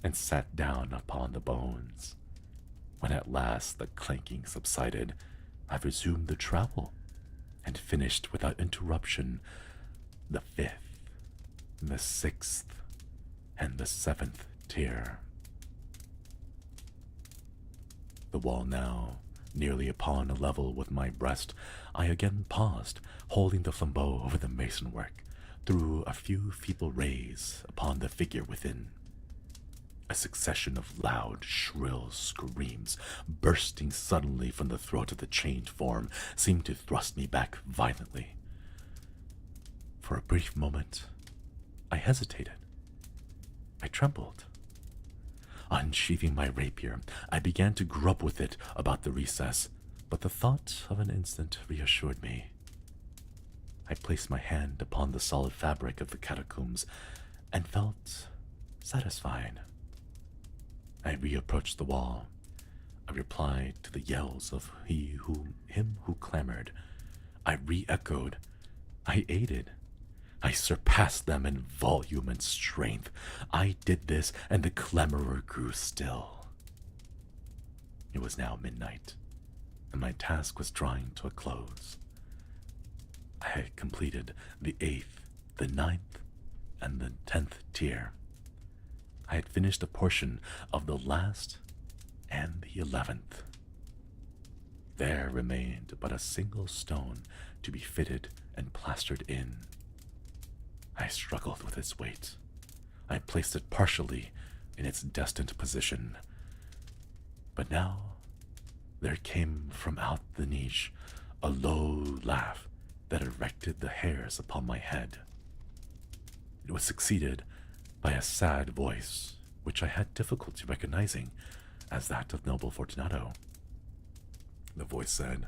and sat down upon the bones. When at last the clanking subsided, I resumed the travel and finished without interruption the fifth, the sixth, and the seventh tier. The wall now nearly upon a level with my breast, I again paused, holding the flambeau over the masonwork, threw a few feeble rays upon the figure within. A succession of loud, shrill screams, bursting suddenly from the throat of the chained form, seemed to thrust me back violently. For a brief moment, I hesitated. I trembled. Unsheathing my rapier, I began to grub with it about the recess, but the thought of an instant reassured me. I placed my hand upon the solid fabric of the catacombs and felt satisfied. I reapproached the wall. I replied to the yells of him who clamored. I re-echoed. I aided. I surpassed them in volume and strength. I did this, and the clamorer grew still. It was now midnight, and my task was drawing to a close. I had completed the 8th, the 9th, and the 10th tier. I had finished a portion of the last and the 11th. There remained but a single stone to be fitted and plastered in. I struggled with its weight. I placed it partially in its destined position. But now there came from out the niche a low laugh that erected the hairs upon my head. It was succeeded by a sad voice, which I had difficulty recognizing as that of noble Fortunato. The voice said,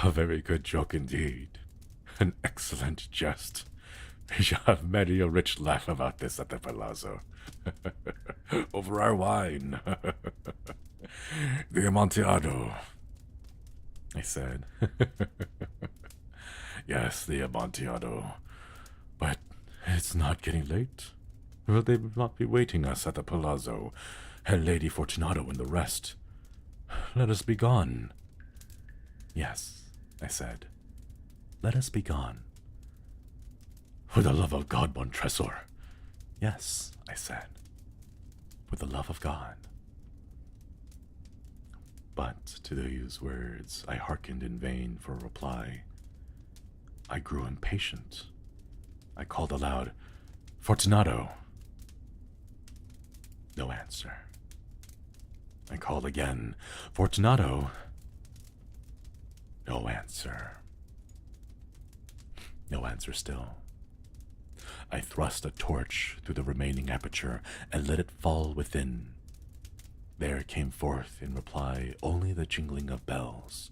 "A very good joke indeed. An excellent jest. We shall have many a rich laugh about this at the palazzo. Over our wine. The Amontillado," I said. "Yes, the Amontillado. But it's not getting late. Will they not be waiting us at the palazzo, and Lady Fortunato and the rest? Let us be gone." "Yes," I said. "Let us be gone." "For the love of God, Montresor." "Yes," I said. "For the love of God." But to these words I hearkened in vain for a reply. I grew impatient. I called aloud, "Fortunato." No answer. I called again, "Fortunato." No answer. No answer still. I thrust a torch through the remaining aperture and let it fall within. There came forth in reply only the jingling of bells.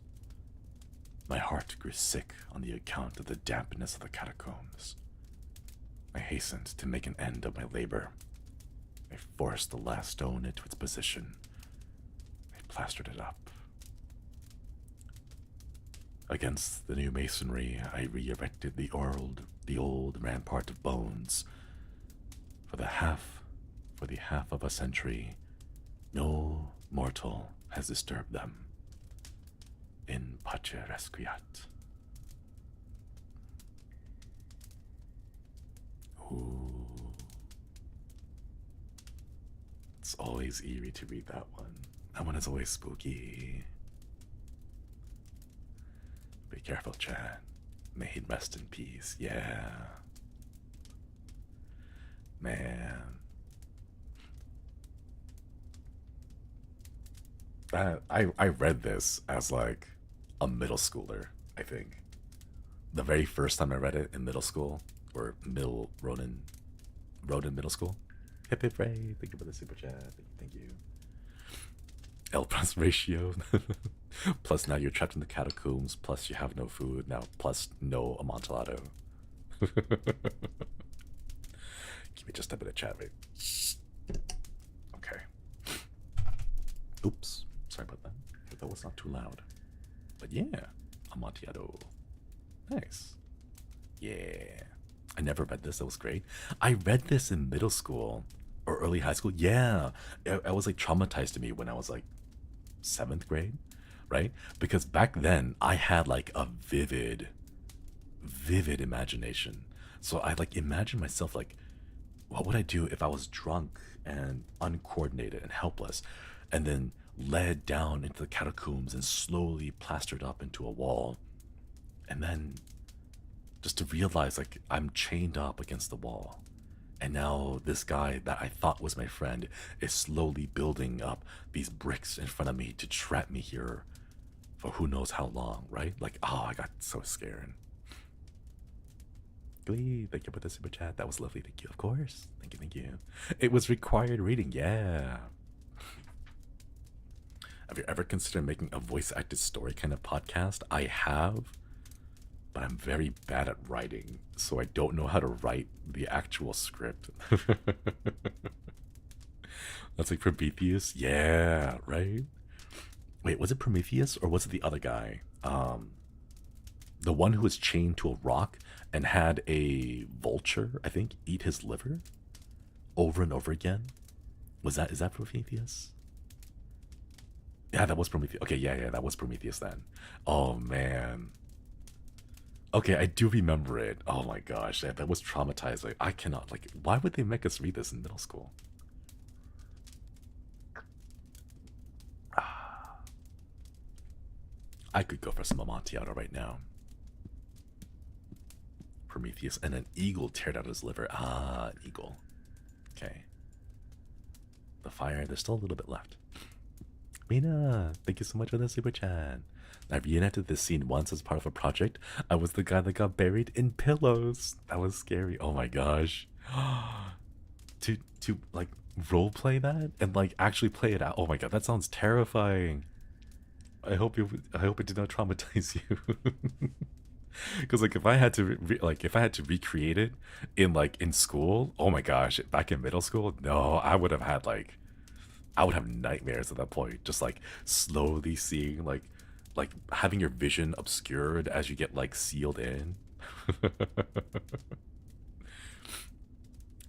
My heart grew sick on the account of the dampness of the catacombs. I hastened to make an end of my labor. I forced the last stone into its position. I plastered it up. Against the new masonry, I re-erected the old rampart of bones. For the half of a century, no mortal has disturbed them. In pace resquiat. Ooh. It's always eerie to read that one. That one is always spooky. Be careful, Chad. May he rest in peace. Yeah. man. I read this as like a middle schooler, I think. The very first time I read it in middle school, or Ronin middle school. Hip hip hooray, thank you for the super chat, thank you. L plus ratio. Plus now you're trapped in the catacombs, plus you have no food, now plus no amontillado. Give me just a bit of chat, right? Okay. Oops. Sorry about that. That was not too loud. But yeah, amontillado. Nice. Yeah. I never read this. That was great. I read this in middle school or early high school. Yeah. It was like traumatized to me when I was like 7th grade, right? Because back then I had like a vivid imagination. So I like imagined myself like, what would I do if I was drunk and uncoordinated and helpless, and then led down into the catacombs and slowly plastered up into a wall, and then just to realize like I'm chained up against the wall, and now this guy that I thought was my friend is slowly building up these bricks in front of me to trap me here for who knows how long, right? Like, oh, I got so scared. Glee, thank you for the super chat. That was lovely. Thank you, of course. Thank you. It was required reading, yeah. Have you ever considered making a voice acted story kind of podcast? I have, but I'm very bad at writing, so I don't know how to write the actual script. That's like Prometheus? Yeah, right? Wait, was it Prometheus or was it the other guy? The one who was chained to a rock and had a vulture, I think, eat his liver over and over again? Is that Prometheus? Yeah, that was Prometheus. Okay, yeah, that was Prometheus then. Oh, man. Okay, I do remember it. Oh my gosh, that was traumatizing. I cannot, like, why would they make us read this in middle school? I could go for some Amontillado right now. Prometheus and an eagle teared out his liver. Ah, an eagle. Okay. The fire, there's still a little bit left. Mina, thank you so much for the super chat. I reenacted this scene once as part of a project. I was the guy that got buried in pillows. That was scary. Oh my gosh. to like role play that and like actually play it out. Oh my god, that sounds terrifying. I hope it did not traumatize you. Because like if I had to recreate it in school, oh my gosh, back in middle school, no, I would have nightmares at that point. Just like slowly seeing like having your vision obscured as you get like sealed in.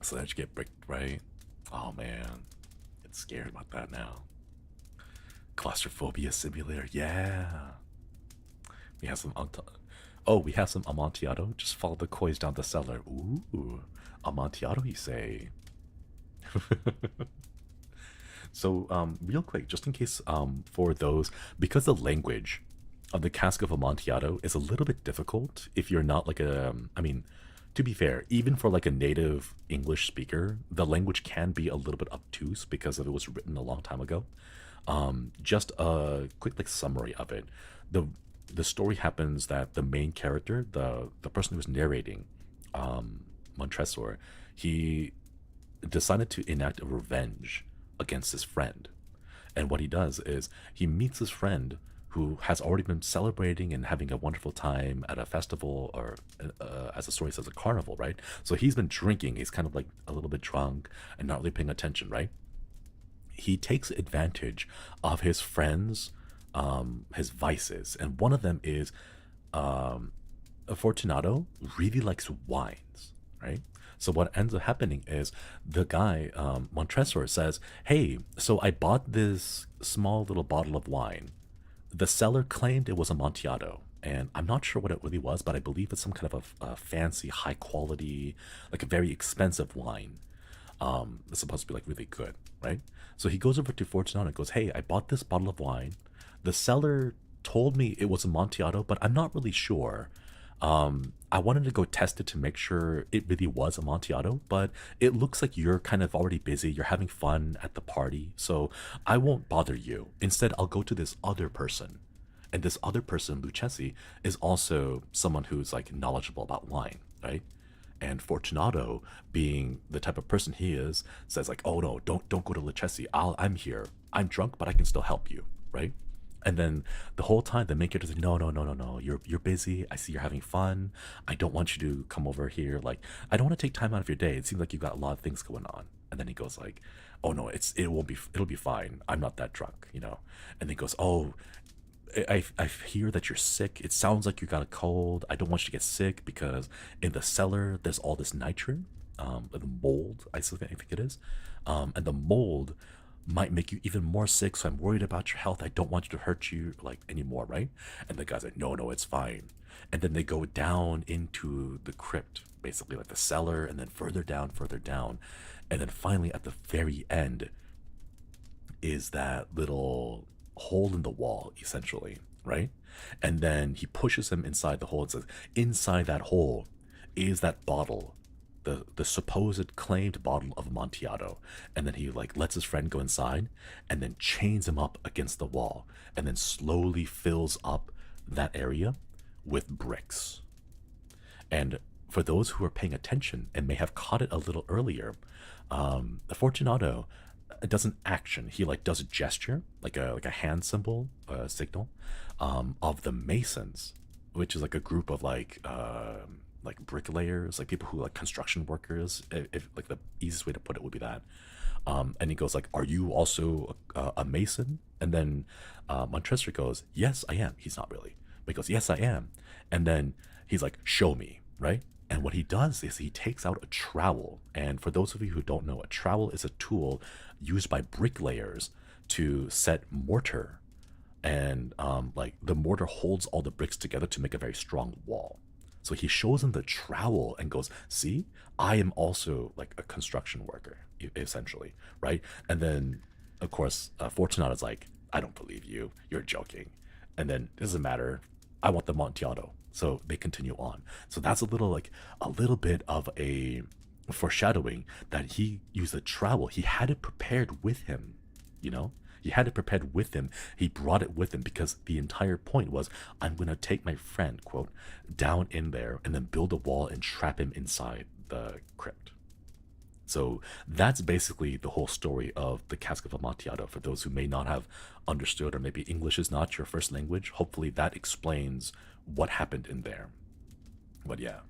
So that you get bricked, right? Oh man, get scared about that now. Claustrophobia simulator, yeah. We have some Amontillado. Just follow the coins down the cellar. Ooh, Amontillado, you say? So, real quick, just in case, for those, because the language of the Cask of Amontillado is a little bit difficult if you're not like to be fair, even for like a native English speaker, the language can be a little bit obtuse because it was written a long time ago. Just a quick like summary of it. The story happens that the main character, the person who's narrating, Montresor, he decided to enact a revenge against his friend. And what he does is he meets his friend who has already been celebrating and having a wonderful time at a festival, or as the story says, a carnival, right? So he's been drinking, he's kind of like a little bit drunk and not really paying attention, right? He takes advantage of his friends, his vices, and one of them is Fortunato really likes wines, right? So what ends up happening is the guy, Montresor, says, hey, so I bought this small little bottle of wine. The seller claimed it was Amontillado, and I'm not sure what it really was, but I believe it's some kind of a fancy, high quality, like a very expensive wine. It's supposed to be like really good, right? So he goes over to Fortunato and goes, hey, I bought this bottle of wine. The seller told me it was Amontillado, but I'm not really sure. I wanted to go test it to make sure it really was Amontillado, but it looks like you're kind of already busy. You're having fun at the party, so I won't bother you. Instead, I'll go to this other person. And this other person, Lucchesi, is also someone who's like knowledgeable about wine, right? And Fortunato, being the type of person he is, says like, "Oh no, don't go to Lucchesi. I'm here. I'm drunk, but I can still help you," right? And then the whole time the main character's like, no. You're busy. I see you're having fun. I don't want you to come over here. Like, I don't want to take time out of your day. It seems like you've got a lot of things going on. And then he goes like, "Oh no, it'll be fine. I'm not that drunk, you know." And then he goes, "Oh, I hear that you're sick. It sounds like you got a cold. I don't want you to get sick because in the cellar there's all this nitrogen, the mold. I think it is, and the mold might make you even more sick. So I'm worried about your health. I don't want you to hurt you like anymore, right?" And the guy's like, "No, it's fine." And then they go down into the crypt, basically like the cellar, and then further down, and then finally at the very end is that little hole in the wall, essentially, right? And then he pushes him inside the hole and says, "Inside that hole is that bottle, the supposed claimed bottle of Amontillado." And then he like lets his friend go inside and then chains him up against the wall and then slowly fills up that area with bricks. And for those who are paying attention and may have caught it a little earlier, Fortunato does an action. He like does a gesture, like a hand symbol, signal, of the Masons, which is like a group of like bricklayers, like people who like construction workers. If like the easiest way to put it would be that. And he goes like, "Are you also a Mason?" And then Montresor goes, "Yes, I am." He's not really, but he goes, "Yes, I am." And then he's like, "Show me," right? And what he does is he takes out a trowel. And for those of you who don't know, a trowel is a tool used by bricklayers to set mortar. And like the mortar holds all the bricks together to make a very strong wall. So he shows him the trowel and goes, "See, I am also like a construction worker, essentially," right? And then, of course, Fortunato's like, "I don't believe you. You're joking." And then it doesn't matter. I want the Amontillado. So they continue on. So that's a little bit of a foreshadowing that he used a trowel. He had it prepared with him, you know? He had it prepared with him. He brought it with him because the entire point was, I'm going to take my friend, quote, down in there and then build a wall and trap him inside the crypt. So that's basically the whole story of the Cask of Amontillado. For those who may not have understood, or maybe English is not your first language, hopefully that explains what happened in there. But yeah,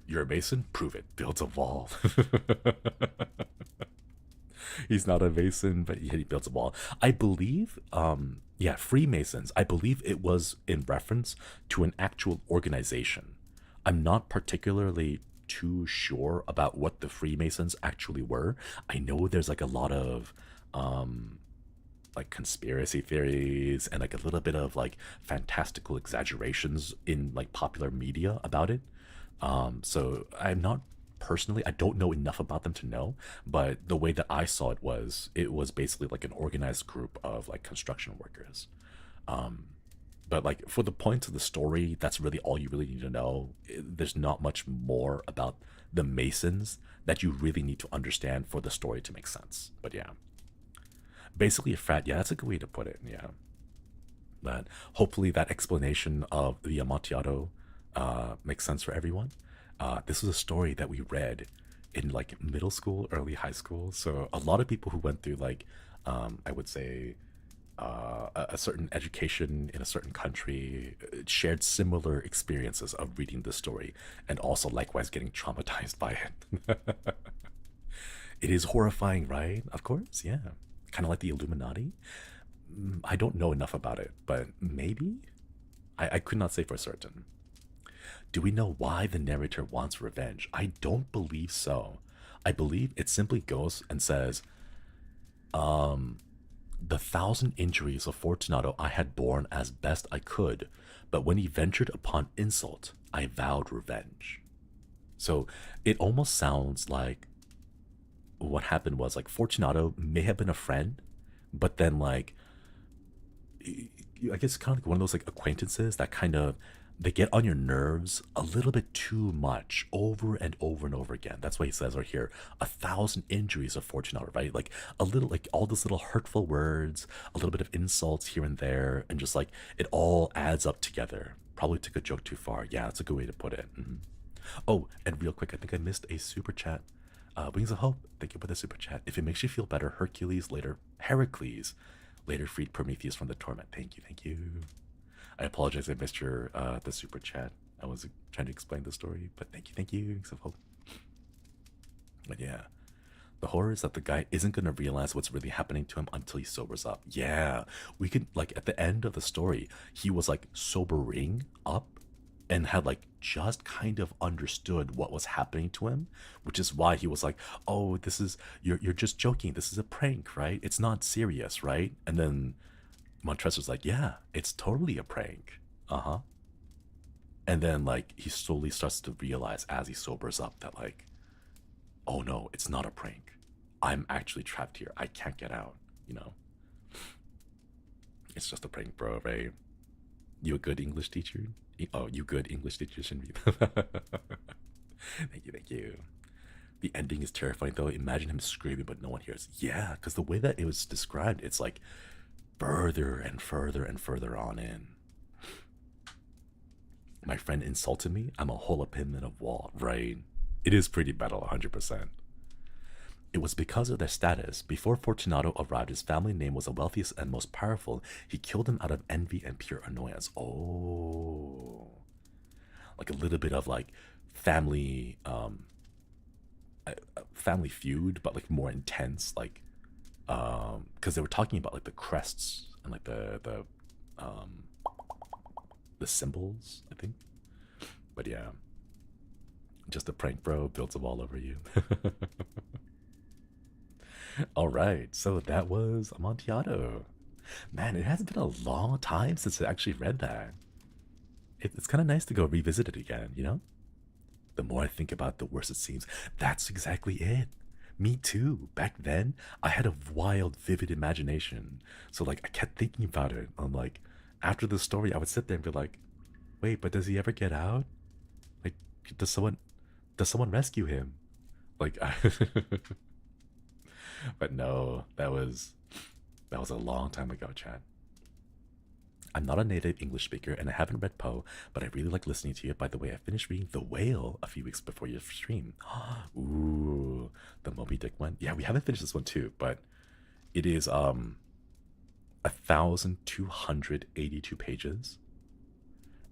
you're a Mason? Prove it. Builds a wall. He's not a Mason, but he builds a wall. I believe, Freemasons. I believe it was in reference to an actual organization. I'm not particularly too sure about what the Freemasons actually were. I know there's like a lot of like conspiracy theories and like a little bit of like fantastical exaggerations in like popular media about it. So I'm not personally, I don't know enough about them to know, but the way that I saw it was basically like an organized group of like construction workers. But like for the points of the story, that's really all you really need to know. There's not much more about the Masons that you really need to understand for the story to make sense. But yeah, basically a frat. Yeah, that's a good way to put it. Yeah, but hopefully that explanation of the Amontillado makes sense for everyone. This was a story that we read in like middle school, early high school. So a lot of people who went through like, I would say, a certain education in a certain country shared similar experiences of reading this story and also likewise getting traumatized by it. It is horrifying, right? Of course, yeah. Kind of like the Illuminati. I don't know enough about it, but maybe? I could not say for certain. Do we know why the narrator wants revenge? I don't believe so. I believe it simply goes and says, the 1,000 injuries of Fortunato I had borne as best I could, but when he ventured upon insult, I vowed revenge. So it almost sounds like what happened was like Fortunato may have been a friend, but then like, I guess kind of like one of those like acquaintances that kind of they get on your nerves a little bit too much over and over and over again. That's why he says right here, 1,000 injuries of Fortunato, right? Like a little, like all those little hurtful words, a little bit of insults here and there, and just like it all adds up together. Probably took a joke too far. Yeah, that's a good way to put it. Oh, and real quick, I think I missed a super chat. Wings of Hope, thank you for the super chat. If it makes you feel better, Heracles later freed Prometheus from the torment. Thank you, thank you. I apologize I missed your the super chat. I was trying to explain the story, but thank you, Wings of Hope. But yeah, the horror is that the guy isn't gonna realize what's really happening to him until he sobers up. Yeah, we could, like, at the end of the story, he was like sobering up and had like just kind of understood what was happening to him, which is why he was like, oh, this is, you're just joking, this is a prank, right? It's not serious, right? And then Montrez was like, yeah, it's totally a prank. And then like he slowly starts to realize as he sobers up that like, oh no, it's not a prank, I'm actually trapped here, I can't get out, you know? It's just a prank, bro, right? You a good English teacher? Oh, you good English teacher, Shinri. Thank you. The ending is terrifying though. Imagine him screaming but no one hears. Yeah, because the way that it was described, it's like further and further and further on in. My friend insulted me, I'm a hole up him in a wall, right? It is pretty metal, 100%. It was because of their status. Before Fortunato arrived, his family name was the wealthiest and most powerful. He killed him out of envy and pure annoyance. Oh, like a little bit of like family, family feud, but like more intense. Like, because they were talking about like the crests and like the symbols, I think. But yeah, just a prank, bro. Builds a wall over you. All right, so that was Amontillado. Man, it hasn't been a long time since I actually read that. It's kind of nice to go revisit it again, you know? The more I think about it, the worse it seems. That's exactly it. Me too. Back then, I had a wild, vivid imagination. So, like, I kept thinking about it. I'm like, after the story, I would sit there and be like, wait, but does he ever get out? Like, does someone rescue him? Like, but no, that was a long time ago, Chad. I'm not a native English speaker and I haven't read Poe, but I really like listening to you. By the way, I finished reading The Whale a few weeks before your stream. Ooh, the Moby Dick one. Yeah, we haven't finished this one too, but it is 1,282 pages.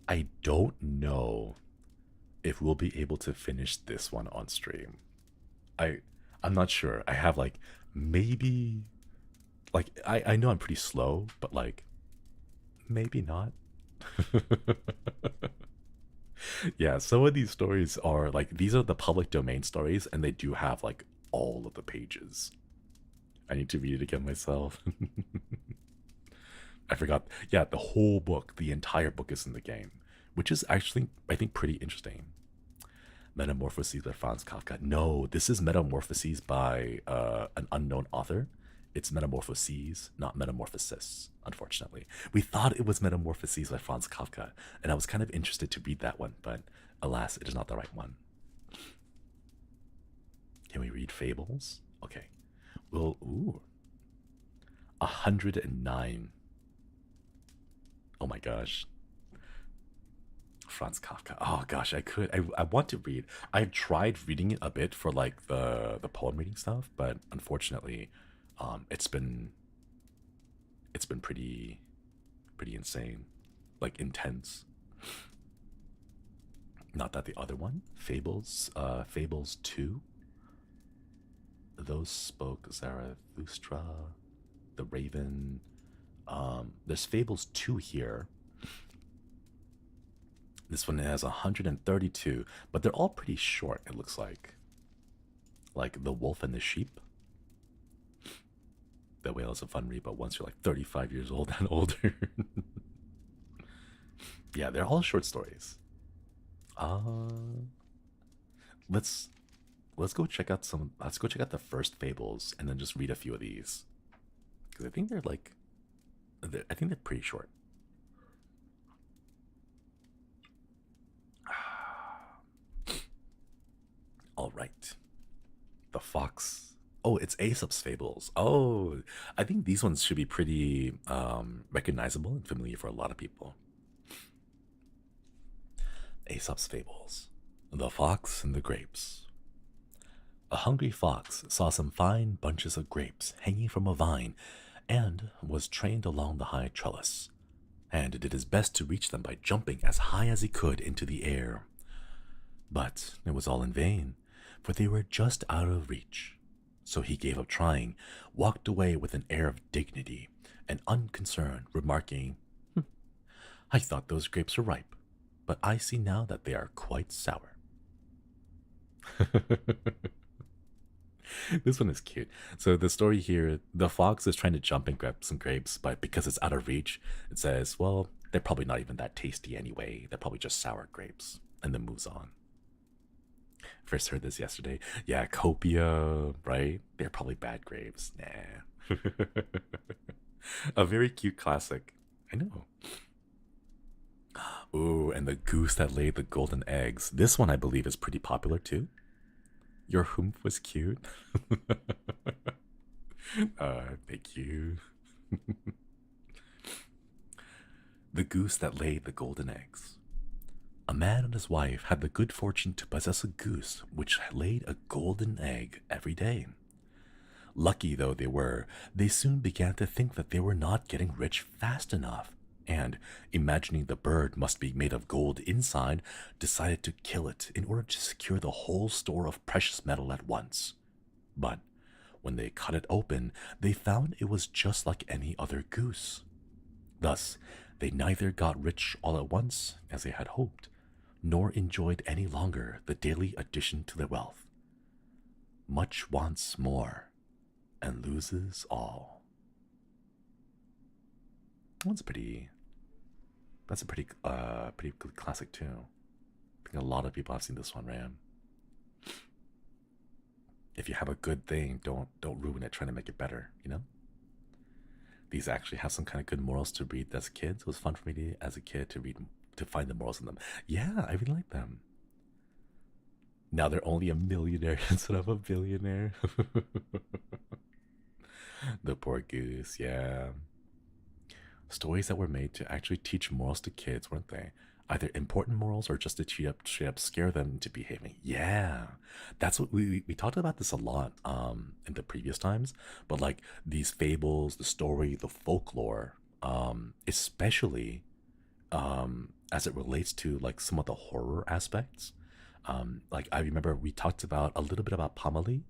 I don't know if we'll be able to finish this one on stream. I'm not sure. I have like maybe like I know I'm pretty slow, but like maybe not. Yeah, some of these stories are like, these are the public domain stories and they do have like all of the pages. I need to read it again myself. I forgot. Yeah, the whole book, the entire book is in the game, which is actually, I think, pretty interesting. Metamorphoses by Franz Kafka. No, this is Metamorphoses by an unknown author. It's Metamorphoses, not Metamorphosis, unfortunately. We thought it was Metamorphoses by Franz Kafka, and I was kind of interested to read that one, but alas, it is not the right one. Can we read Fables? Okay. Well, ooh. 109. Oh my gosh. Franz Kafka. Oh gosh, I want to read. I've tried reading it a bit for like the poem reading stuff, but unfortunately, it's been pretty insane, like intense. Not that the other one, Fables 2. Those spoke Zarathustra, the Raven. There's Fables 2 here. This one has 132, but they're all pretty short, it looks like. Like The Wolf and the Sheep. The Whale is a fun read, but once you're like 35 years old and older. Yeah, they're all short stories. Let's go check out the first Fables and then just read a few of these. Because I think they're pretty short. right. The Fox. Oh, it's Aesop's Fables. Oh, I think these ones should be pretty recognizable and familiar for a lot of people. Aesop's Fables. The Fox and the Grapes. A hungry fox saw some fine bunches of grapes hanging from a vine and was trained along the high trellis, and did his best to reach them by jumping as high as he could into the air. But it was all in vain, for they were just out of reach. So he gave up trying, walked away with an air of dignity and unconcern, remarking, I thought those grapes were ripe, but I see now that they are quite sour. This one is cute. So the story here, the fox is trying to jump and grab some grapes, but because it's out of reach, it says, well, they're probably not even that tasty anyway. They're probably just sour grapes, and then moves on. First heard this yesterday. Yeah, copia, right? They're probably bad grapes. Nah. A very cute classic. I know. Ooh, and the goose that laid the golden eggs. This one, I believe, is pretty popular too. Your humph was cute. Thank you. The goose that laid the golden eggs. A man and his wife had the good fortune to possess a goose which laid a golden egg every day. Lucky though they were, they soon began to think that they were not getting rich fast enough, and, imagining the bird must be made of gold inside, decided to kill it in order to secure the whole store of precious metal at once. But when they cut it open, they found it was just like any other goose. Thus, they neither got rich all at once, as they had hoped, nor enjoyed any longer the daily addition to their wealth. Much wants more, and loses all. That's a pretty good classic too. I think a lot of people have seen this one, right? If you have a good thing, don't ruin it trying to make it better, you know? These actually have some kind of good morals to read as kids. It was fun for me as a kid to find the morals in them. Yeah, I really like them. Now they're only a millionaire instead of a billionaire. The poor goose, yeah. Stories that were made to actually teach morals to kids, weren't they? Either important morals or just to straight up scare them into behaving. Yeah, that's what we talked about this a lot in the previous times. But like these fables, the story, the folklore, especially as it relates to like some of the horror aspects. Like I remember we talked about a little bit about pamali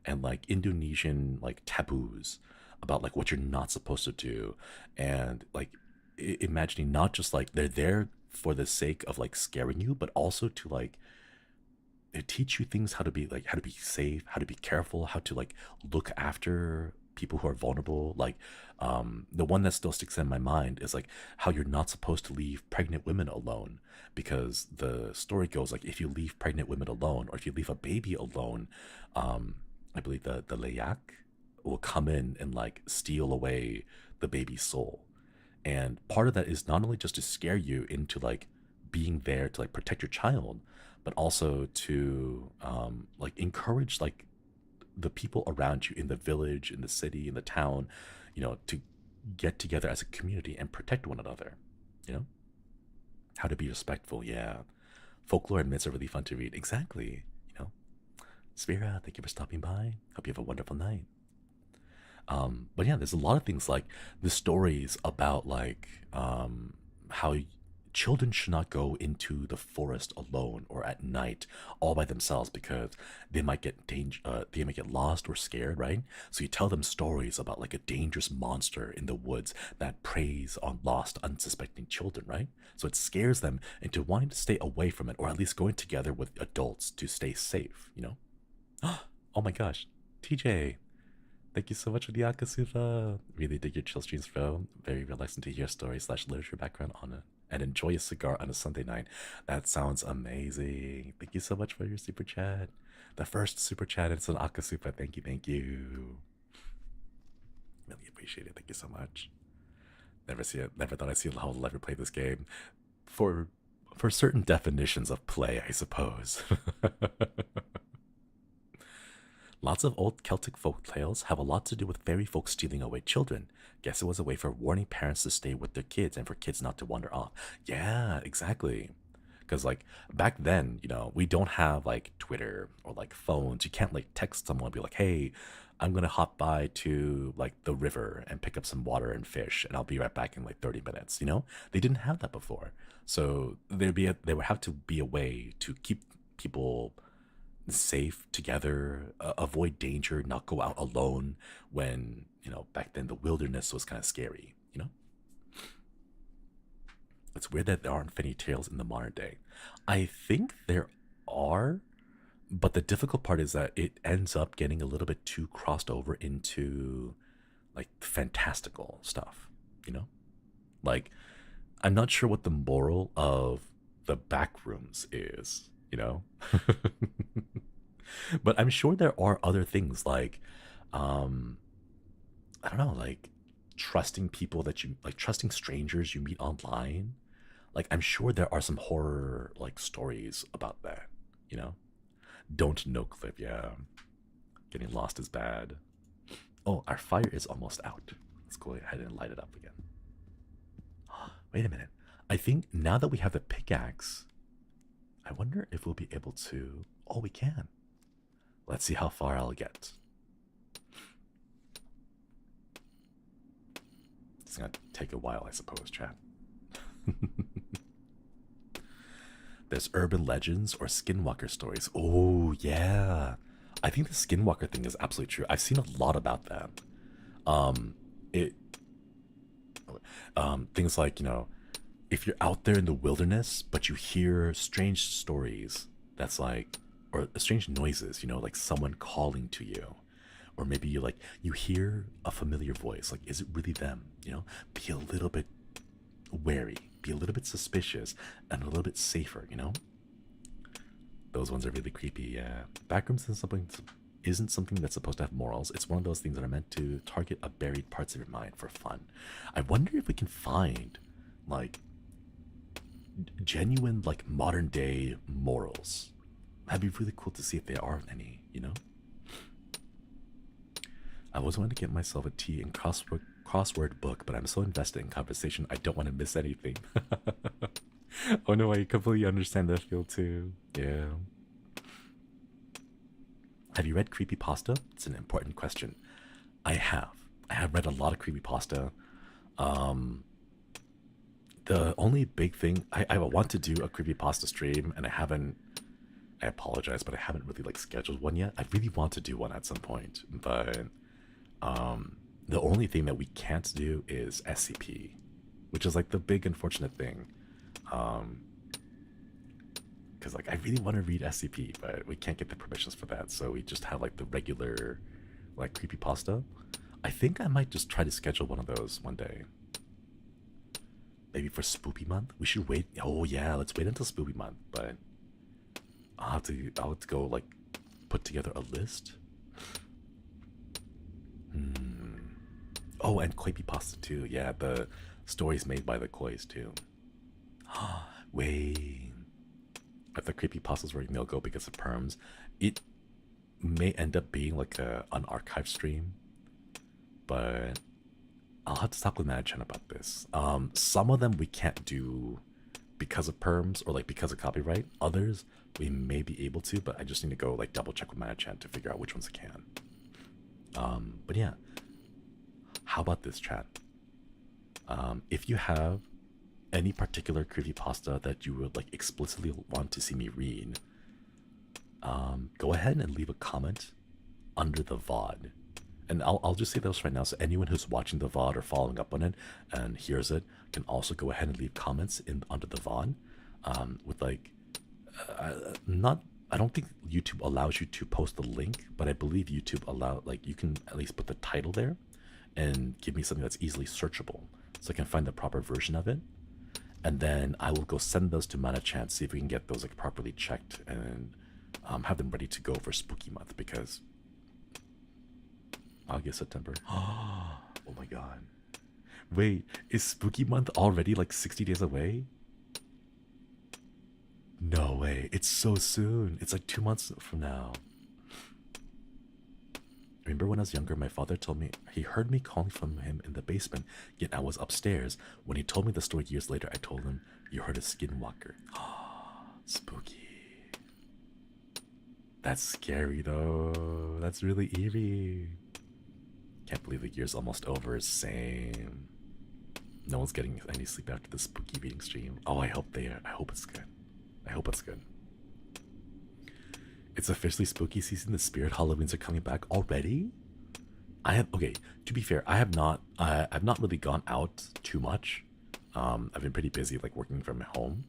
and like Indonesian like taboos about like what you're not supposed to do, and like imagining not just like they're there for the sake of like scaring you, but also to like teach you things, how to be safe, how to be careful, how to like look after people who are vulnerable. Like the one that still sticks in my mind is like how you're not supposed to leave pregnant women alone, because the story goes like if you leave pregnant women alone, or if you leave a baby alone, I believe the layak will come in and like steal away the baby's soul. And part of that is not only just to scare you into like being there to like protect your child, but also to like encourage like the people around you in the village, in the city, in the town, you know, to get together as a community and protect one another, you know? How to be respectful, yeah. Folklore and myths are really fun to read. Exactly, you know? Sphera, thank you for stopping by. Hope you have a wonderful night. But yeah, there's a lot of things like the stories about like how children should not go into the forest alone or at night all by themselves, because they might get they might get lost or scared, right? So you tell them stories about like a dangerous monster in the woods that preys on lost, unsuspecting children, right? So it scares them into wanting to stay away from it, or at least going together with adults to stay safe, you know? Oh my gosh, TJ, thank you so much for the Akasufa. Really dig your chill streams, bro. Very relaxing to hear story/literature background on it, and enjoy a cigar on a Sunday night. That sounds amazing. Thank you so much for your super chat. The first super chat, it's an Akasufa. Thank you, thank you. Really appreciate it. Thank you so much. Never thought I'd see how I'll ever play this game. For certain definitions of play, I suppose. Lots of old Celtic folk tales have a lot to do with fairy folk stealing away children. Guess it was a way for warning parents to stay with their kids and for kids not to wander off. Yeah, exactly. Because, like, back then, you know, we don't have, like, Twitter or, like, phones. You can't, like, text someone and be like, hey, I'm going to hop by to, like, the river and pick up some water and fish, and I'll be right back in, like, 30 minutes, you know? They didn't have that before. So there would have to be a way to keep people safe together, avoid danger, not go out alone when, you know, back then the wilderness was kind of scary, you know? It's weird that there aren't any tales in the modern day. I think there are, but the difficult part is that it ends up getting a little bit too crossed over into like fantastical stuff, you know? Like, I'm not sure what the moral of the back rooms is, you know? But I'm sure there are other things like, I don't know, like trusting people that you like, trusting strangers you meet online. Like, I'm sure there are some horror like stories about that, you know? Don't no clip, yeah. Getting lost is bad. Oh, our fire is almost out. Let's go ahead and light it up again. Wait a minute. I think now that we have the pickaxe, I wonder if we'll be able to... Oh, we can. Let's see how far I'll get. It's gonna take a while, I suppose, chat. There's urban legends or skinwalker stories. Oh, yeah. I think the skinwalker thing is absolutely true. I've seen a lot about that. Things like, you know, if you're out there in the wilderness, but you hear strange stories, that's like, or strange noises, you know, like someone calling to you. Or maybe you hear a familiar voice. Like, is it really them? You know, be a little bit wary, be a little bit suspicious, and a little bit safer, you know? Those ones are really creepy, yeah. Backrooms isn't something that's supposed to have morals. It's one of those things that are meant to target a buried parts of your mind for fun. I wonder if we can find, like, genuine, like, modern day morals. That'd be really cool to see if there are any, you know? I always wanted to get myself a tea and crossword book, but I'm so invested in conversation, I don't want to miss anything. Oh no, I completely understand that feel too. Yeah. Have you read creepypasta? It's an important question. I have. I have read a lot of creepypasta. The only big thing, I want to do a creepypasta stream, and I apologize, but I haven't really like scheduled one yet. I really want to do one at some point, but the only thing that we can't do is SCP, which is like the big unfortunate thing. Because like I really want to read SCP, but we can't get the permissions for that, so we just have like the regular like creepypasta. I think I might just try to schedule one of those one day. Maybe for Spoopy month. We should wait. Oh yeah, let's wait until Spoopy month. But I'll have to go like put together a list. Oh, and Koipipasta too. Yeah, the stories made by the Kois too. Wait. If the creepypastas where email go because of perms, it may end up being like an archive stream. But I'll have to talk with Madchan about this. Some of them we can't do because of perms or like because of copyright. Others we may be able to, but I just need to go like double check with Madchan to figure out which ones I can. But yeah. How about this, chat? If you have any particular creepypasta that you would like explicitly want to see me read, go ahead and leave a comment under the VOD. And I'll just say those right now, so anyone who's watching the VOD or following up on it and hears it can also go ahead and leave comments under the VOD. With like, I don't think YouTube allows you to post the link, but I believe YouTube like you can at least put the title there and give me something that's easily searchable, so I can find the proper version of it. And then I will go send those to Mana-chan, see if we can get those like properly checked and have them ready to go for Spooky Month, because August, September. Oh my god. Wait, is Spooky Month already like 60 days away? No way, it's so soon. It's like 2 months from now. remember when I was younger, my father told me he heard me calling from him in the basement, yet I was upstairs. When he told me the story years later, I told him, you heard a skinwalker. Spooky. That's scary though. That's really eerie. Can't believe the year's almost over. Same. No one's getting any sleep after the spooky reading stream. Oh, I hope they are. I hope it's good. I hope it's good. It's officially spooky season. The spirit Halloweens are coming back already. Okay, to be fair, I've not really gone out too much. I've been pretty busy like working from home.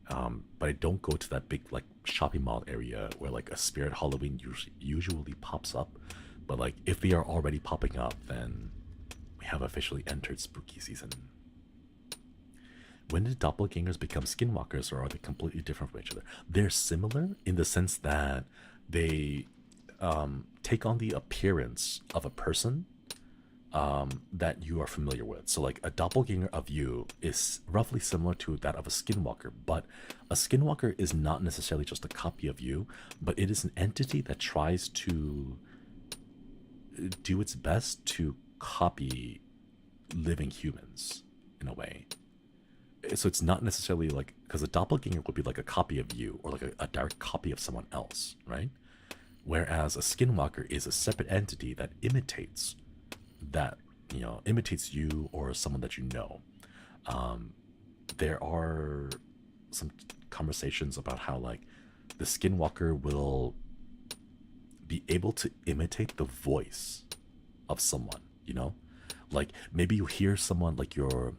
But I don't go to that big like shopping mall area where like a spirit Halloween usually pops up. But like if they are already popping up, then we have officially entered spooky season. When did doppelgangers become skinwalkers, or are they completely different from each other? They're similar in the sense that they take on the appearance of a person that you are familiar with. So like a doppelganger of you is roughly similar to that of a skinwalker, but a skinwalker is not necessarily just a copy of you, but it is an entity that tries to do its best to copy living humans in a way. So it's not necessarily like, because a doppelganger would be like a copy of you, or like a direct copy of someone else, right? Whereas a skinwalker is a separate entity that imitates that, you know, imitates you or someone that you know. There are some conversations about how like the skinwalker will be able to imitate the voice of someone, you know? Like maybe you hear someone like your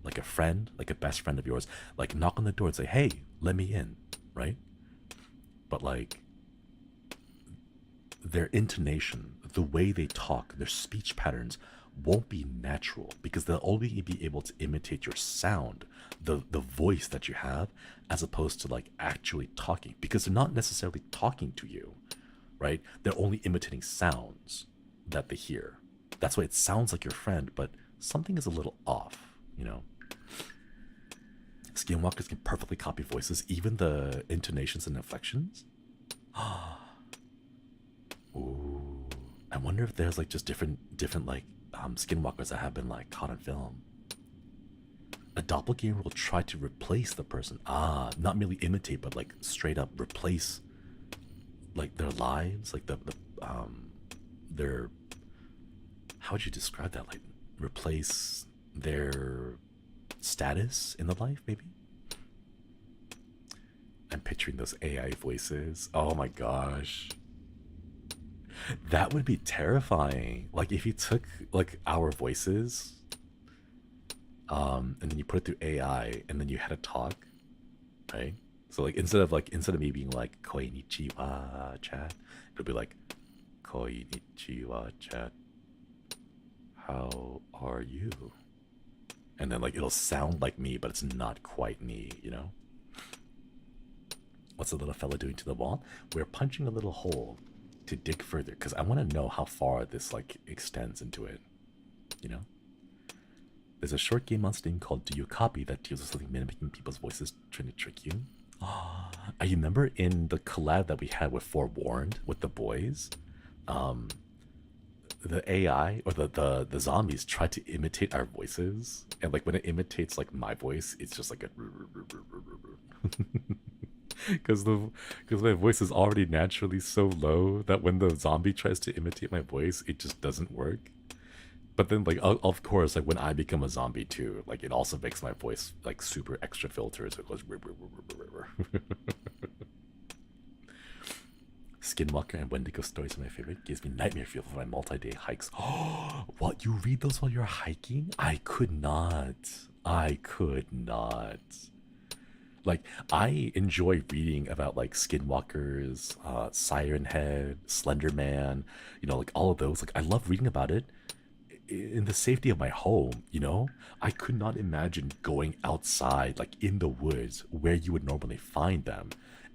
like a friend, like a best friend of yours, like knock on the door and say, hey, let me in, right? But like their intonation, the way they talk, their speech patterns won't be natural, because they'll only be able to imitate your sound, the voice that you have, as opposed to like actually talking, because they're not necessarily talking to you, right? They're only imitating sounds that they hear. That's why it sounds like your friend, but something is a little off, you know? Skinwalkers can perfectly copy voices, even the intonations and inflections. Ooh, I wonder if there's like just different like skinwalkers that have been like caught on film. A doppelganger will try to replace the person. Not merely imitate, but like straight up replace like their lives, like their, how would you describe that? Like replace their status in the life, maybe? I'm picturing those AI voices. Oh my gosh. That would be terrifying. Like if you took like our voices, and then you put it through AI, and then you had to talk, right? So like instead of me being like konnichiwa chat, it'll be like konnichiwa chat, how are you? And then like it'll sound like me, but it's not quite me, you know? What's the little fella doing to the wall? We're punching a little hole to dig further, because I want to know how far this like extends into it, you know? There's a short game on Steam called Do You Copy that deals with something mimicking people's voices, trying to trick you. I remember in the collab that we had with Forewarned with the boys, the AI or the zombies try to imitate our voices, and like when it imitates like my voice, it's just like a because my voice is already naturally so low that when the zombie tries to imitate my voice, it just doesn't work. But then like of course, like when I become a zombie too, like it also makes my voice like super extra filtered, so it goes Skinwalker and Wendigo stories are my favorite. Gives me nightmare feel for my multi-day hikes. Oh, what, you read those while you're hiking? I could not. Like, I enjoy reading about like skinwalkers, Siren Head, Slender Man, you know, like all of those. Like, I love reading about it in the safety of my home, you know? I could not imagine going outside, like in the woods where you would normally find them,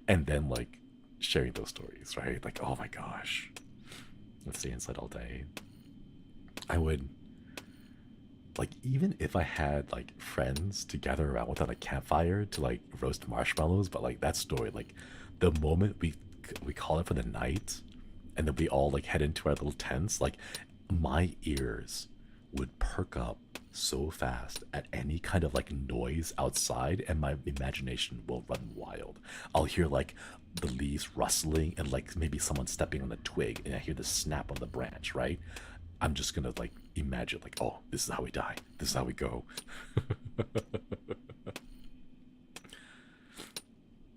and then like sharing those stories, right? Like, oh my gosh, let's stay inside all day. I would, like, even if I had like friends to gather around with at a campfire to like roast marshmallows, but like that story, like the moment we call it for the night, and then we all like head into our little tents, like my ears would perk up so fast at any kind of like noise outside, and my imagination will run wild. I'll hear like the leaves rustling and like maybe someone stepping on a twig, and I hear the snap on the branch, right? I'm just gonna like imagine like, oh, this is how we die, this is how we go.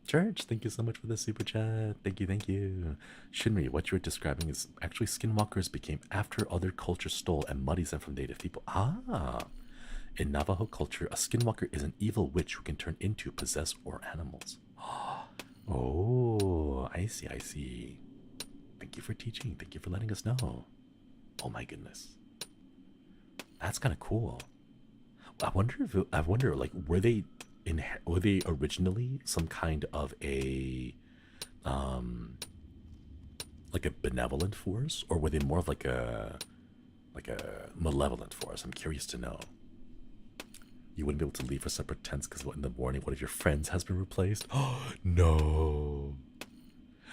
Church, thank you so much for the super chat. Thank you, thank you. Shinri, what you're describing is actually skinwalkers became after other cultures stole and muddies them from native people. Ah, in Navajo culture, a skinwalker is an evil witch who can turn into, possess, or animals. Oh, I see, I see. Thank you for teaching. Thank you for letting us know. Oh my goodness, that's kind of cool. I wonder, like, were they originally some kind of a like a benevolent force, or were they more of like a malevolent force? I'm curious to know. You wouldn't be able to leave for separate tents because in the morning one of your friends has been replaced. Oh no.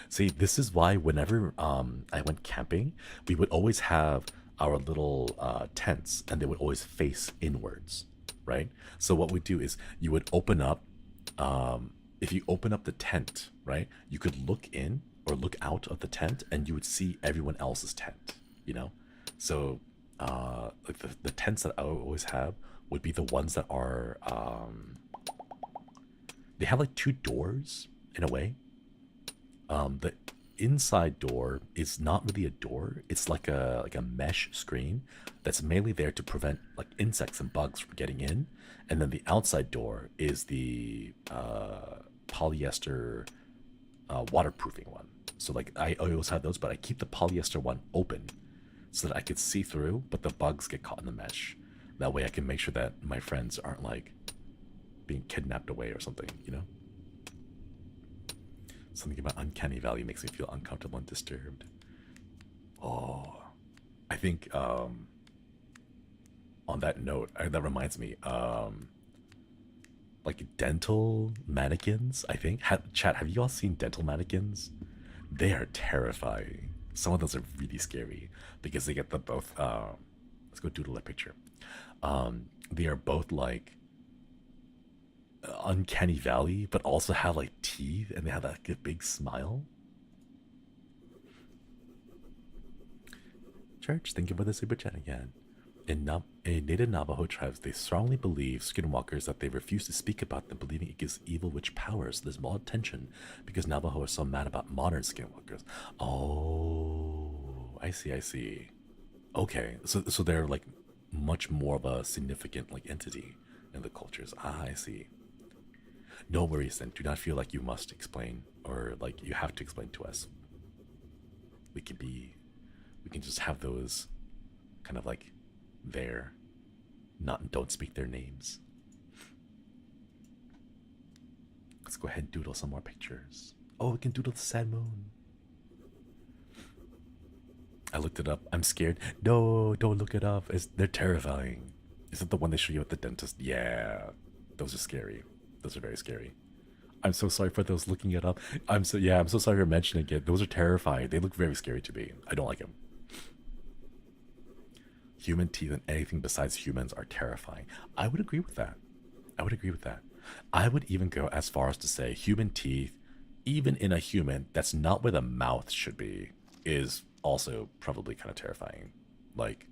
See, this is why whenever I went camping, we would always have our little tents, and they would always face inwards, right? So what we do is you would open up, if you open up the tent, right, you could look in or look out of the tent, and you would see everyone else's tent, you know? So like the tents that I always have would be the ones that are, they have like two doors in a way. The inside door is not really a door. It's like a mesh screen that's mainly there to prevent like insects and bugs from getting in. And then the outside door is the polyester waterproofing one. So like I always have those, but I keep the polyester one open so that I could see through, but the bugs get caught in the mesh. That way I can make sure that my friends aren't like being kidnapped away or something, you know? Something about uncanny valley makes me feel uncomfortable and disturbed. Oh, I think on that note, that reminds me, like dental mannequins, I think. Chat, have you all seen dental mannequins? They are terrifying. Some of those are really scary because they get the both, let's go doodle that picture. They are both like uncanny valley, but also have like teeth, and they have like a big smile. Church, thank you for the super chat again. In native Navajo tribes, they strongly believe skinwalkers that they refuse to speak about them, believing it gives evil witch powers. There's more attention because Navajo are so mad about modern skinwalkers. Oh, I see, I see. Okay, so they're like much more of a significant like entity in the cultures. Ah, I see. No worries then. Do not feel like you must explain or like you have to explain to us. We can just have those kind of like there, don't speak their names. Let's go ahead and doodle some more pictures. Oh, we can doodle the sad moon. I looked it up. I'm scared. No, don't look it up. They're terrifying. Is it the one they show you at the dentist? Yeah, those are scary. Those are very scary. I'm so sorry for those looking it up. I'm so sorry for mentioning it. Those are terrifying. They look very scary to me. I don't like them. Human teeth and anything besides humans are terrifying. I would agree with that. I would agree with that. I would even go as far as to say human teeth, even in a human, that's not where the mouth should be, is also probably kind of terrifying. Like,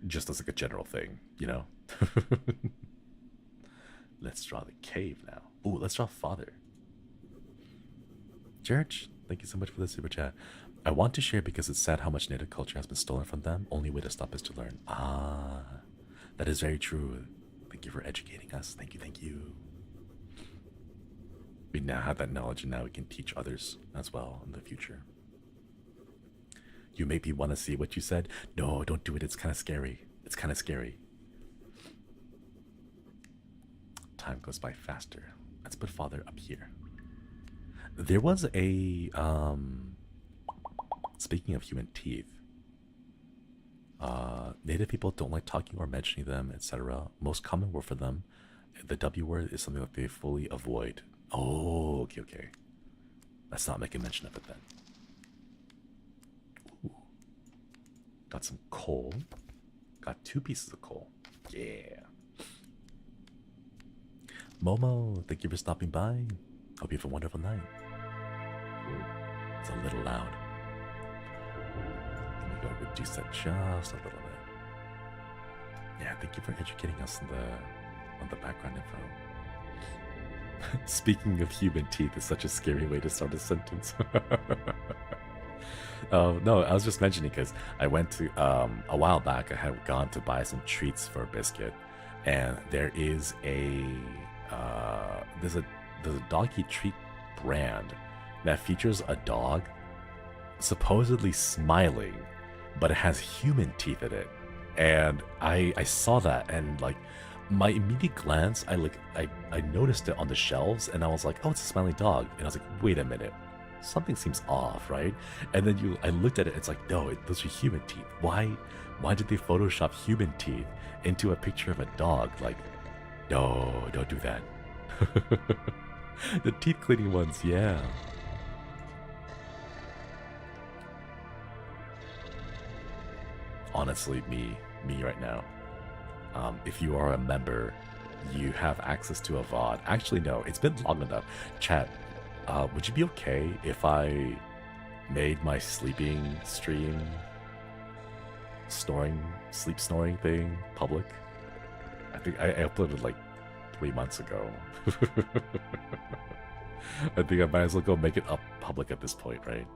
just as like a general thing, you know? Let's draw the cave now. Ooh, let's draw father. Church, thank you so much for the super chat. I want to share because it's sad how much native culture has been stolen from them. Only way to stop is to learn. Ah, that is very true. Thank you for educating us. Thank you, thank you. We now have that knowledge, and now we can teach others as well in the future. You maybe want to see what you said. No, don't do it. It's kind of scary. It's kind of scary. Time goes by faster. Let's put father up here. There was a speaking of human teeth, native people don't like talking or mentioning them, etc. Most common word for them, the W word, is something that they fully avoid. Oh, okay. Let's not make a mention of it then. Got some coal. Got 2 pieces of coal. Yeah. Momo, thank you for stopping by. Hope you have a wonderful night. Ooh, it's a little loud. Let me go reduce that just a little bit. Yeah, thank you for educating us on the background info. Speaking of human teeth is such a scary way to start a sentence. No, I was just mentioning because I went to a while back. I had gone to buy some treats for a biscuit, and there is there's a doggy treat brand that features a dog supposedly smiling, but it has human teeth in it. And I saw that, and like my immediate glance, I noticed it on the shelves, and I was like, oh, it's a smiling dog. And I was like, wait a minute, something seems off, right? And then I looked at it, it's like, no, those are human teeth. Why did they Photoshop human teeth into a picture of a dog? Like, no, don't do that. The teeth cleaning ones, yeah. Honestly, me right now. If you are a member, you have access to a VOD. Actually, no, it's been long enough. Chat, would you be okay if I made my sleeping stream sleep snoring thing public? I think I uploaded like 3 months ago. I think I might as well go make it up public at this point, right?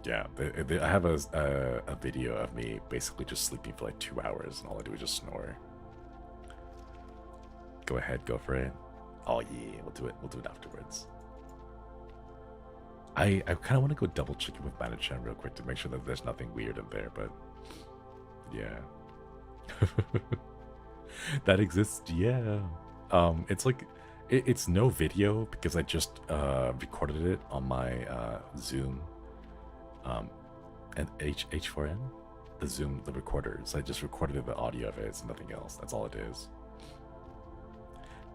Yeah, I have a video of me basically just sleeping for like 2 hours, and all I do is just snore. Go ahead, go for it. Oh yeah, we'll do it. We'll do it afterwards. I kind of want to go double check it with Manachan real quick to make sure that there's nothing weird in there, but yeah. That exists, yeah. It's like it's no video because I just recorded it on my Zoom. And H4n, the Zoom, the recorders. I just recorded the audio of it. It's nothing else. That's all it is.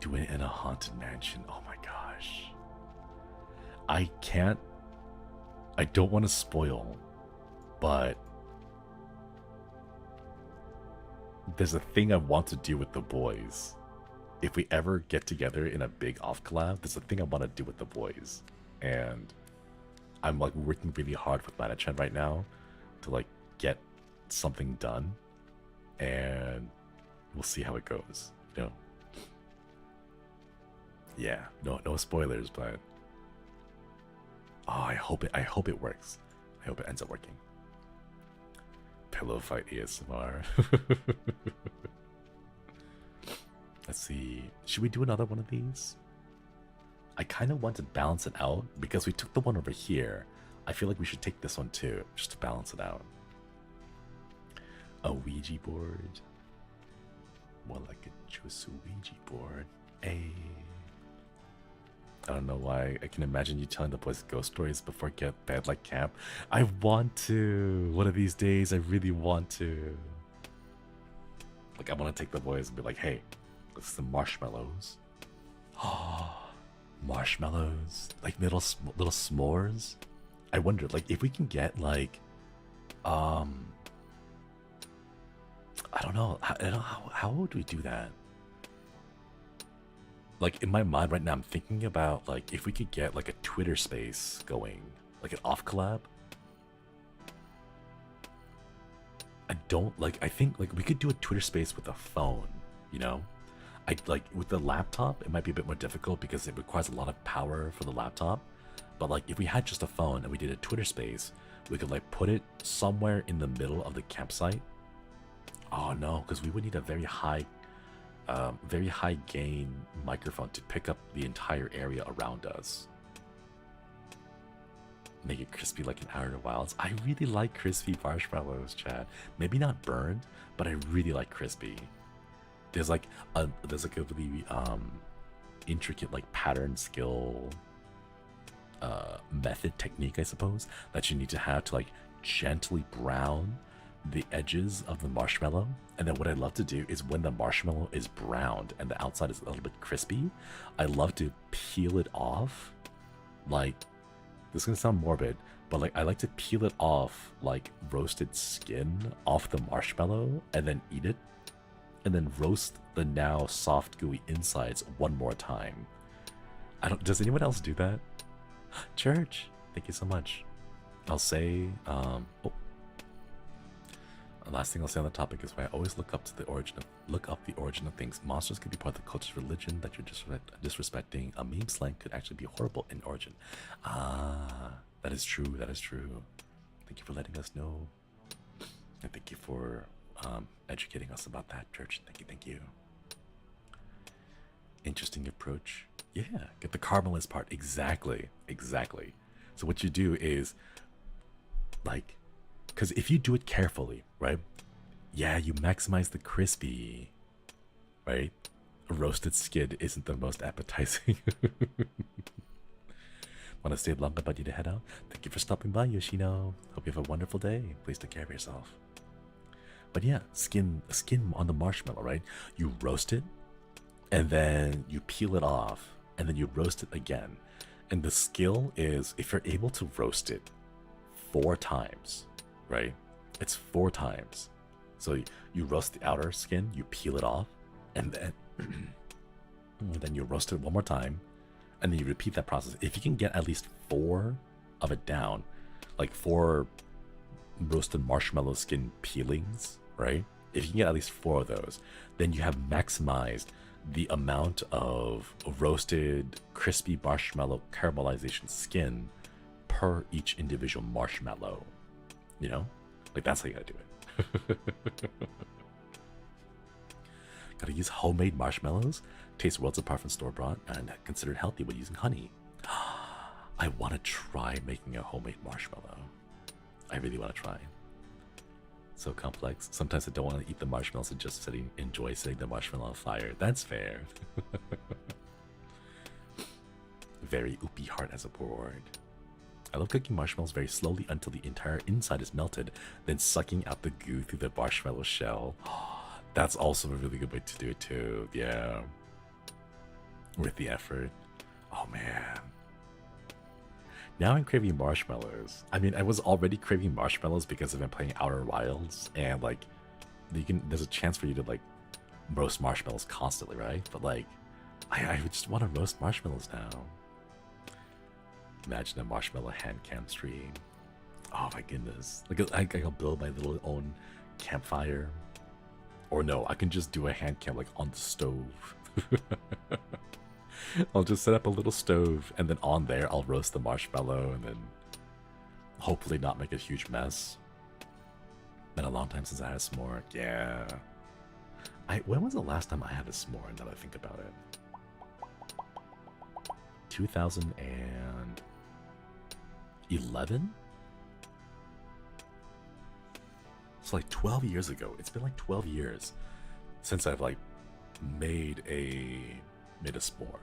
Do it in a haunted mansion. Oh my gosh. I don't want to spoil, but there's a thing I want to do with the boys. If we ever get together in a big off collab, there's a thing I want to do with the boys. And I'm like working really hard with Manachan right now to like get something done, and we'll see how it goes. You know? Yeah, no spoilers, but oh, I hope it works. I hope it ends up working. Pillow fight ASMR. Let's see. Should we do another one of these? I kind of want to balance it out because we took the one over here. I feel like we should take this one too, just to balance it out. A Ouija board. More like a Josuiji board. Hey. I don't know why. I can imagine you telling the boys ghost stories before get bed like camp. I want to. One of these days, I really want to. Like, I want to take the boys and be like, hey, let's some marshmallows. Oh. Marshmallows, like little s'mores. I wonder, like, if we can get like, I don't know, how would we do that? Like in my mind right now, I'm thinking about like if we could get like a Twitter space going, like an off collab. I think like we could do a Twitter space with a phone, you know. I like with the laptop, it might be a bit more difficult because it requires a lot of power for the laptop. But like if we had just a phone and we did a Twitter space, we could like put it somewhere in the middle of the campsite. Oh no, because we would need a very high gain microphone to pick up the entire area around us. Make it crispy like an Outer Wilds. I really like crispy marshmallows, Chad. Maybe not burned, but I really like crispy. There's like a really intricate like pattern skill method technique, I suppose, that you need to have to like gently brown the edges of the marshmallow. And then what I love to do is when the marshmallow is browned and the outside is a little bit crispy, I love to peel it off. Like, this is gonna sound morbid, but like I like to peel it off like roasted skin off the marshmallow and then eat it, and then roast the now soft gooey insides one more time. Does anyone else do that? Church, thank you so much. I'll say, last thing I'll say on the topic is why I always look up the origin of things. Monsters could be part of the culture's religion that you're disrespecting. A meme slang could actually be horrible in origin. Ah, that is true. That is true. Thank you for letting us know, and thank you for educating us about that, Church. Thank you. Thank you. Interesting approach. Yeah, get the caramelized part. Exactly. So what you do is, like, because if you do it carefully, right? Yeah, you maximize the crispy, right? A roasted skin isn't the most appetizing. Want to stay longer, but need to head out? Thank you for stopping by, Yoshino. Hope you have a wonderful day. Please take care of yourself. But yeah, skin on the marshmallow, right? You roast it, and then you peel it off, and then you roast it again. And the skill is, if you're able to roast it 4 times, right? It's 4 times. So you roast the outer skin, you peel it off, and then you roast it one more time, and then you repeat that process. If you can get at least 4 of it down, like 4 roasted marshmallow skin peelings, right? If you can get at least 4 of those, then you have maximized the amount of roasted crispy marshmallow caramelization skin per each individual marshmallow. You know, like that's how you gotta do it. Gotta use homemade marshmallows, taste worlds apart from store-bought, and considered healthy when using honey. I want to try making a homemade marshmallow. I really want to try. So complex. Sometimes I don't want to eat the marshmallows and just enjoy setting the marshmallow on fire. That's fair. Very oopy heart as a board. I love cooking marshmallows very slowly until the entire inside is melted, then sucking out the goo through the marshmallow shell. That's also a really good way to do it too. Yeah. Worth the effort. Oh man. Now I'm craving marshmallows. I mean, I was already craving marshmallows because I've been playing Outer Wilds, and like, there's a chance for you to like roast marshmallows constantly, right? But like, I just want to roast marshmallows now. Imagine a marshmallow hand cam stream. Oh my goodness. Like, I can build my little own campfire. Or no, I can just do a hand cam like on the stove. I'll just set up a little stove, and then on there I'll roast the marshmallow, and then hopefully not make a huge mess. Been a long time since I had a s'more. Yeah. When was the last time I had a s'more, now that I think about it? 2011? It's like 12 years ago. It's been like 12 years since I've like made a s'more.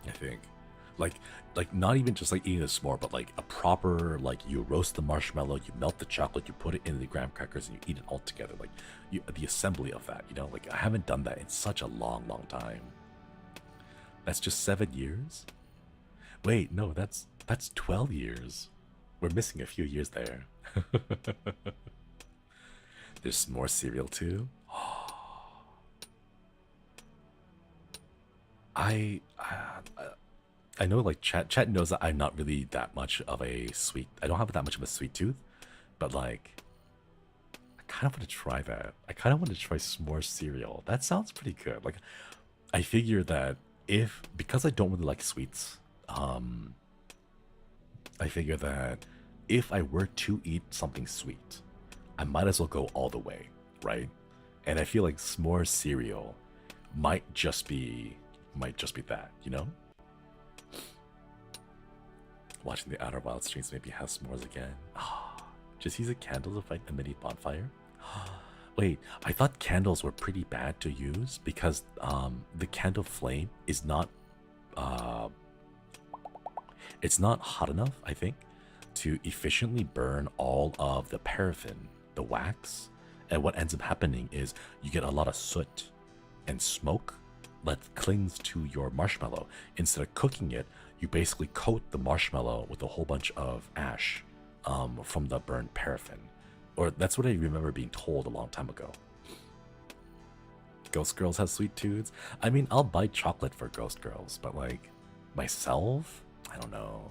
I think. Like not even just like eating a s'more, but like a proper, like you roast the marshmallow, you melt the chocolate, you put it in the graham crackers, and you eat it all together. Like the assembly of that, you know, like I haven't done that in such a long time. That's just 7 years? Wait, no, that's 12 years. We're missing a few years there. There's more cereal too. I know, like chat knows that I'm not really that much of a sweet. I don't have that much of a sweet tooth, but like, I kind of want to try that. I kind of want to try s'more cereal. That sounds pretty good. Like, I figure that because I don't really like sweets, I figure that if I were to eat something sweet, I might as well go all the way, right? And I feel like s'more cereal might just be that, you know? Watching the Outer Wild streams maybe have s'mores again. Just use a candle to fight a mini bonfire? Wait, I thought candles were pretty bad to use because the candle flame is not it's not hot enough, I think, to efficiently burn all of the paraffin, the wax. And what ends up happening is you get a lot of soot and smoke that clings to your marshmallow. Instead of cooking it, you basically coat the marshmallow with a whole bunch of ash from the burned paraffin. Or that's what I remember being told a long time ago. Ghost girls have sweet tooths. I mean, I'll buy chocolate for ghost girls, but like myself, I don't know.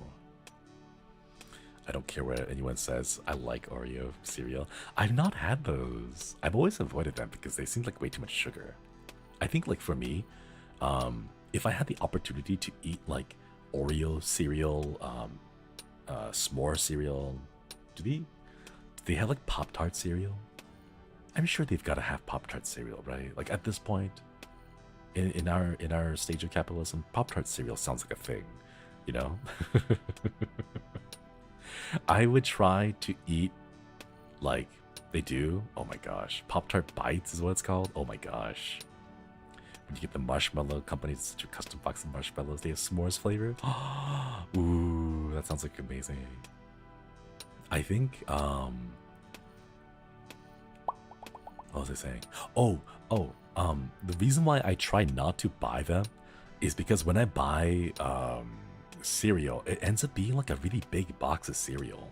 I don't care what anyone says. I like Oreo cereal. I've not had those. I've always avoided them because they seem like way too much sugar. I think like for me, if I had the opportunity to eat like Oreo cereal, s'more cereal, do they have like Pop-Tart cereal? I'm sure they've got to have Pop-Tart cereal, right? Like at this point, in our stage of capitalism, Pop-Tart cereal sounds like a thing, you know? I would try to eat like they do. Oh my gosh. Pop-Tart Bites is what it's called. Oh my gosh. When you get the marshmallow companies, your custom box of marshmallows, they have s'mores flavor. Ooh, that sounds like amazing. I think, what was I saying? The reason why I try not to buy them is because when I buy, cereal, it ends up being like a really big box of cereal,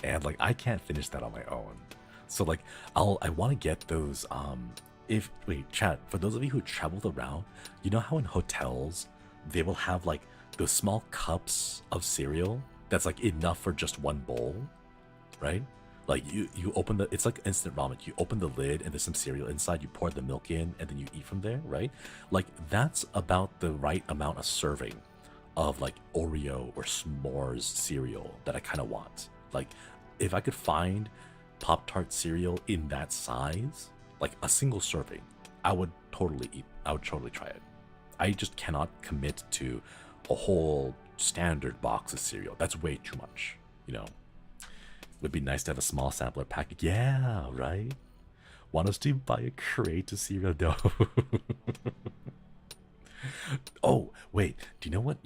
and like I can't finish that on my own. So like I want to get those chat, for those of you who traveled around, you know how in hotels they will have like those small cups of cereal that's like enough for just one bowl, right? Like you open it's like instant ramen. You open the lid and there's some cereal inside, you pour the milk in and then you eat from there, right? Like that's about the right amount of serving of like Oreo or s'mores cereal that I kind of want. Like if I could find Pop-Tart cereal in that size, like a single serving, I would totally try it. I just cannot commit to a whole standard box of cereal. That's way too much, you know. It would be nice to have a small sampler package. Yeah, right? Want us to buy a crate of cereal? No. Oh, wait. Do you know what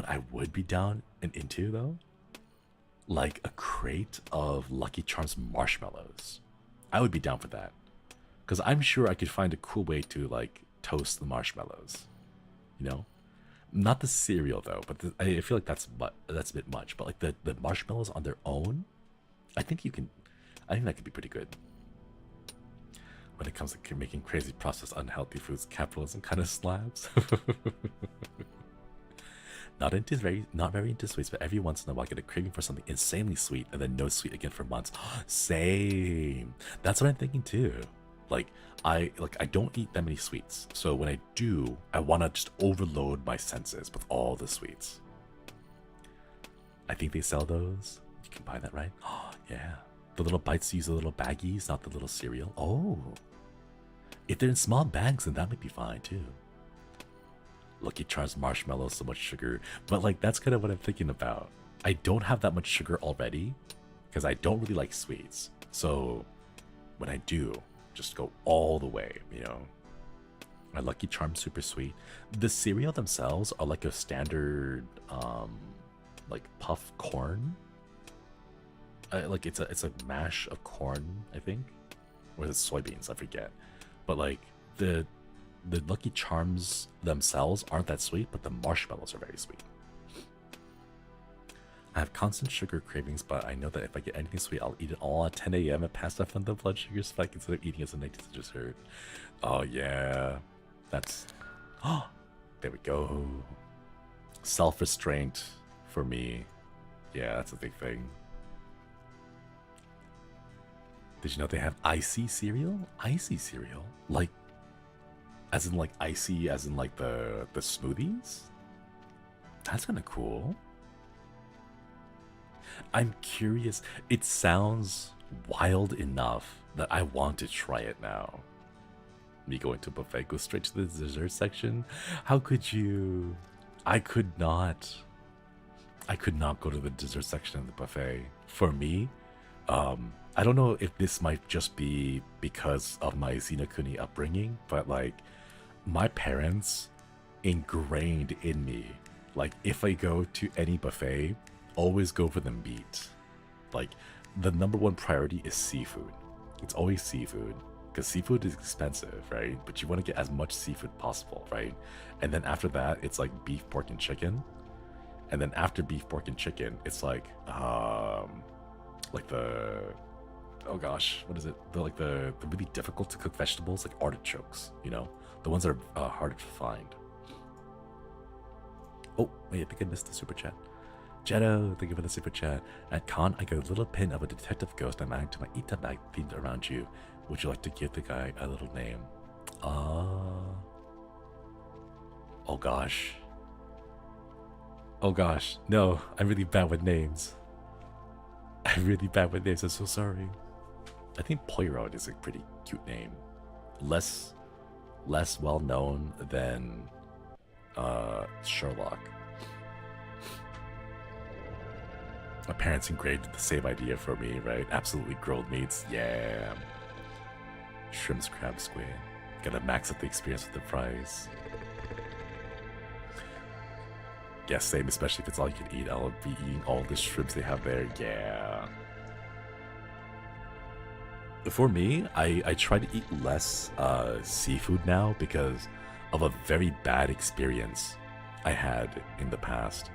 I would be down and into though? Like a crate of Lucky Charms marshmallows. I would be down for that. Because I'm sure I could find a cool way to like toast the marshmallows. You know? Not the cereal though, but I feel like that's a bit much. But like the marshmallows on their own, I think that could be pretty good. When it comes to making crazy processed unhealthy foods, capitalism kind of slaps. Not very into sweets, but every once in a while I get a craving for something insanely sweet and then no sweet again for months. Same. That's what I'm thinking too. Like I don't eat that many sweets. So when I do, I want to just overload my senses with all the sweets. I think they sell those. You can buy that, right? Oh, yeah. The little bites use the little baggies, not the little cereal. Oh. If they're in small bags, then that might be fine too. Lucky Charms marshmallows, so much sugar. But like, that's kind of what I'm thinking about. I don't have that much sugar already because I don't really like sweets. So when I do, just go all the way, you know. My Lucky Charms super sweet. The cereal themselves are like a standard, like puff corn. Like it's a mash of corn, I think, or is it soybeans? I forget. But like the Lucky Charms themselves aren't that sweet, but the marshmallows are very sweet. I have constant sugar cravings, but I know that if I get anything sweet, I'll eat it all at 10 a.m. and pass off on the blood sugar spike instead of eating as a night dessert. Oh yeah, that's... Oh, there we go. Self-restraint for me. Yeah, that's a big thing. Did you know they have icy cereal? Icy cereal? Like, as in like icy, as in like the smoothies? That's kind of cool. I'm curious. It sounds wild enough that I want to try it now. Me going to a buffet, go straight to the dessert section? How could you? I could not go to the dessert section of the buffet. For me, I don't know if this might just be because of my Zenokuni upbringing, but like my parents ingrained in me, like if I go to any buffet, always go for the meat. Like the number one priority is seafood. It's always seafood because seafood is expensive, right? But you want to get as much seafood possible, right? And then after that, it's like beef, pork, and chicken. And then after beef, pork, and chicken, it's like the, oh gosh, what is it? The really difficult to cook vegetables, like artichokes, you know? The ones that are harder to find. Oh, wait, I think I missed the super chat. Jetto, thank you for the super chat. At con, I got a little pin of a detective ghost I'm adding to my Ita bag themed around you. Would you like to give the guy a little name? Oh gosh. Oh gosh. No, I'm really bad with names. I'm really bad with names. I'm so sorry. I think Poirot is a pretty cute name. Less well known than Sherlock. My parents engraved the same idea for me, right? Absolutely grilled meats. Yeah. Shrimps, crab, squid. Gotta max out the experience with the fries. Yeah, same, especially if it's all you can eat. I'll be eating all the shrimps they have there. Yeah. For me, I try to eat less seafood now because of a very bad experience I had in the past.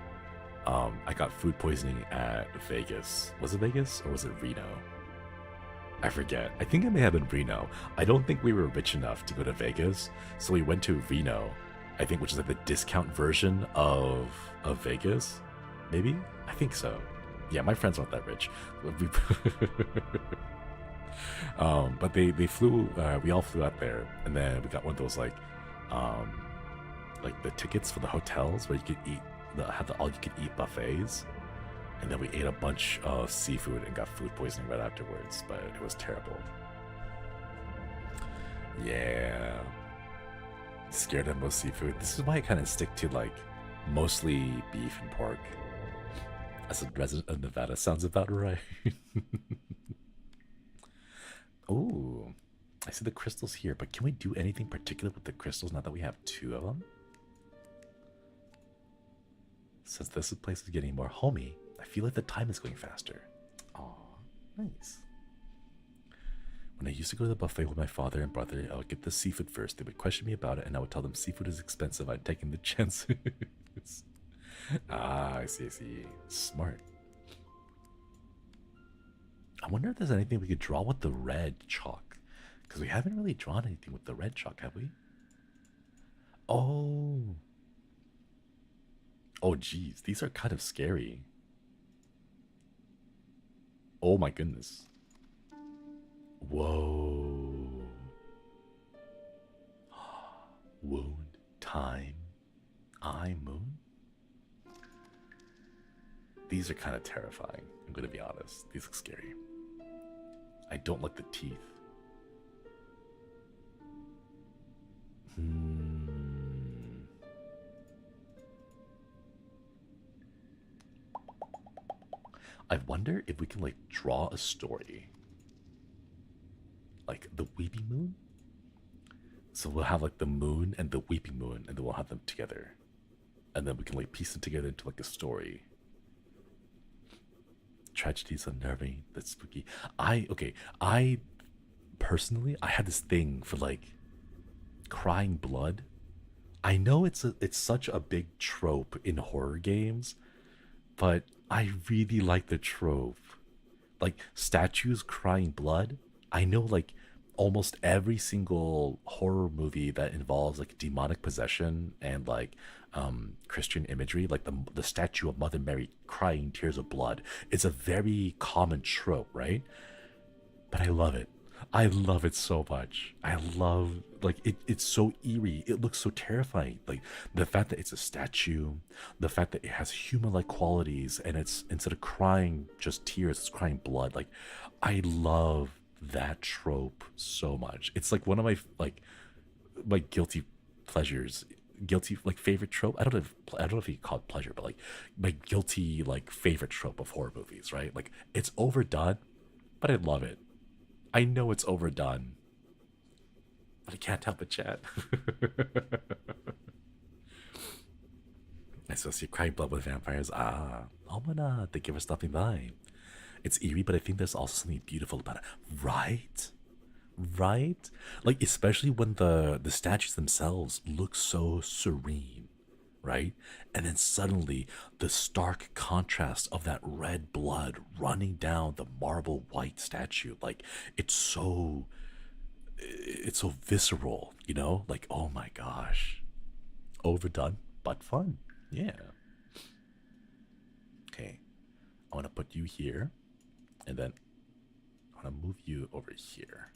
I got food poisoning at Vegas. Was it Vegas or was it Reno? I forget. I think it may have been Reno. I don't think we were rich enough to go to Vegas, so we went to Reno, I think, which is like the discount version of Vegas. Maybe? I think so. Yeah, my friends aren't that rich. But they flew, we all flew out there, and then we got one of those like the tickets for the hotels where you could eat, have the all-you-can-eat buffets, and then we ate a bunch of seafood and got food poisoning right afterwards, but it was terrible. Yeah. Scared of most seafood. This is why I kind of stick to like mostly beef and pork. As a resident of Nevada, sounds about right. Oh, I see the crystals here, but can we do anything particular with the crystals now that we have 2 of them? Since this place is getting more homey, I feel like the time is going faster. Aw, nice. When I used to go to the buffet with my father and brother, I would get the seafood first. They would question me about it, and I would tell them seafood is expensive. I'm taking the chances. I see. Smart. I wonder if there's anything we could draw with the red chalk. Because we haven't really drawn anything with the red chalk, have we? Oh. Oh, geez. These are kind of scary. Oh, my goodness. Whoa. Wound, time, eye, moon. These are kind of terrifying. I'm going to be honest. These look scary. I don't like the teeth. I wonder if we can like draw a story. Like the weeping moon. So we'll have like the moon and the weeping moon, and then we'll have them together. And then we can like piece them together into like a story. Tragedies unnerving, that's spooky. I personally, I had this thing for like crying blood. I know it's such a big trope in horror games, but I really like the trope. Like statues crying blood. I know like almost every single horror movie that involves like demonic possession and like Christian imagery, like the statue of Mother Mary crying tears of blood, it's a very common trope, right? But I love it. I love it so much. I love like it's so eerie. It looks so terrifying. Like the fact that it's a statue, the fact that it has human-like qualities, and it's instead of crying just tears, it's crying blood. Like I love that trope so much. It's like one of my guilty pleasures, guilty like favorite trope. I don't know if you call it pleasure, but like my guilty like favorite trope of horror movies, right? Like it's overdone, but I love it. I know it's overdone, but I can't help but chat. I still see crying blood with vampires. Omana, thank you for stopping by. It's eerie, but I think there's also something beautiful about it. Right? Like, especially when the statues themselves look so serene, right? And then suddenly the stark contrast of that red blood running down the marble white statue, like it's so visceral, you know? Like, oh my gosh. Overdone, but fun. Yeah. Okay. I want to put you here, and then I want to move you over here.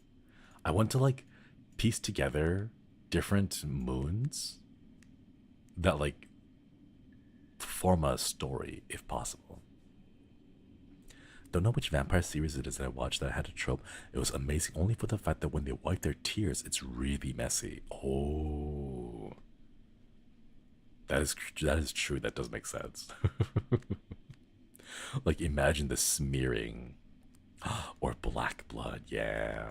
I want to like piece together different moons that like form a story if possible. Don't know which vampire series it is that I watched that had a trope. It was amazing only for the fact that when they wipe their tears, it's really messy. Oh, that is true. That does make sense. Like imagine the smearing or black blood. Yeah.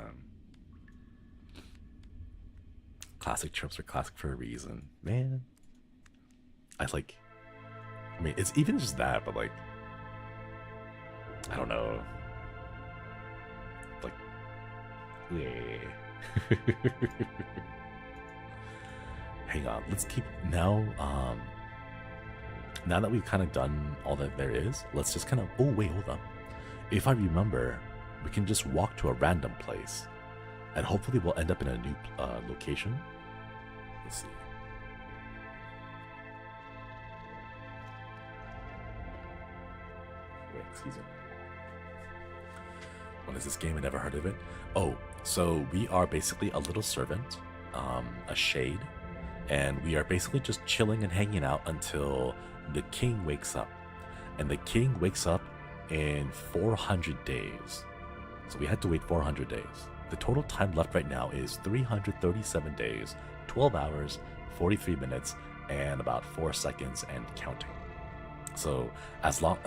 Classic tropes are classic for a reason, man. I mean, it's even just that, but like, I don't know. Like, yeah. Hang on, let's keep now. Now that we've kind of done all that there is, let's just kind of. Oh wait, hold up. If I remember, we can just walk to a random place, and hopefully we'll end up in a new location. Let's see. Wait, excuse me. What is this game? I never heard of it. Oh, so we are basically a little servant, a shade, and we are basically just chilling and hanging out until the king wakes up. And the king wakes up in 400 days. So we had to wait 400 days. The total time left right now is 337 days, 12 hours, 43 minutes, and about 4 seconds and counting. So as long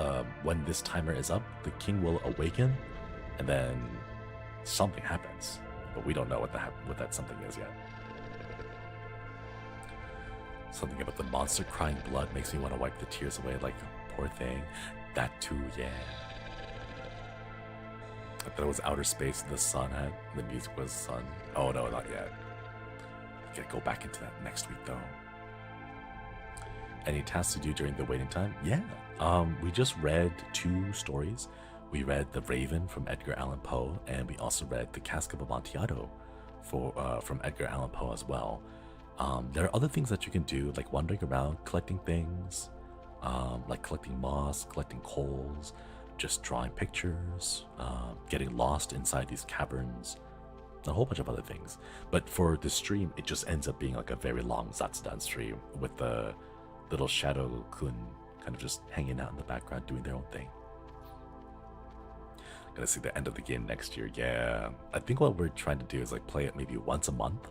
when this timer is up, the king will awaken, and then something happens, but we don't know what that something is yet. Something about the monster crying blood makes me want to wipe the tears away. Like, poor thing. That too, yeah. I thought it was outer space and the sun had, the music was sun. Oh no, not yet. Gotta go back into that next week though. Any tasks to do during the waiting time? Yeah. We just read 2 stories. We read The Raven from Edgar Allan Poe, and we also read The Cask of Amontillado from Edgar Allan Poe as well. There are other things that you can do, like wandering around, collecting things, like collecting moss, collecting coals, just drawing pictures, getting lost inside these caverns, a whole bunch of other things. But for the stream, it just ends up being like a very long Zatsudan stream with the little Shadow Kun kind of just hanging out in the background doing their own thing. Gotta see the end of the game next year. Yeah, I think what we're trying to do is like play it maybe once a month,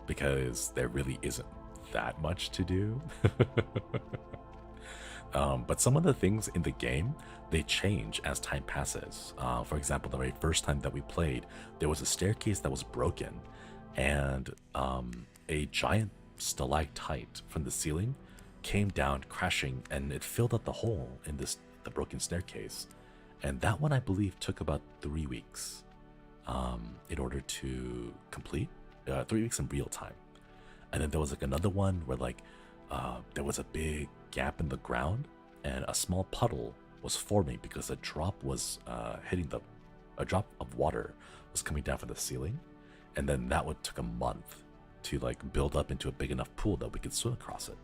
because there really isn't that much to do. But some of the things in the game, they change as time passes. For example, the very first time that we played, there was a staircase that was broken, and a giant stalactite from the ceiling came down crashing, and it filled up the hole in the broken staircase. And that one, I believe, took about 3 weeks in order to complete. 3 weeks in real time. And then there was like another one where like there was a big gap in the ground, and a small puddle was forming because a drop was a drop of water was coming down from the ceiling, and then that one took a month to like build up into a big enough pool that we could swim across it.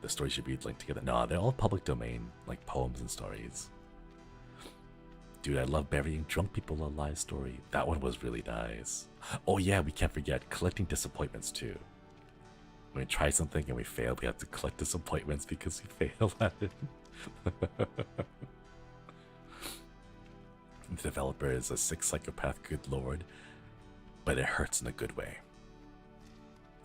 The stories should be linked together. No, they're all public domain, like poems and stories. Dude, I love burying drunk people alive story. That one was really nice. Oh yeah, we can't forget collecting disappointments too. When we try something and we fail, we have to collect disappointments because we failed at it. The developer is a sick psychopath, good lord, but it hurts in a good way.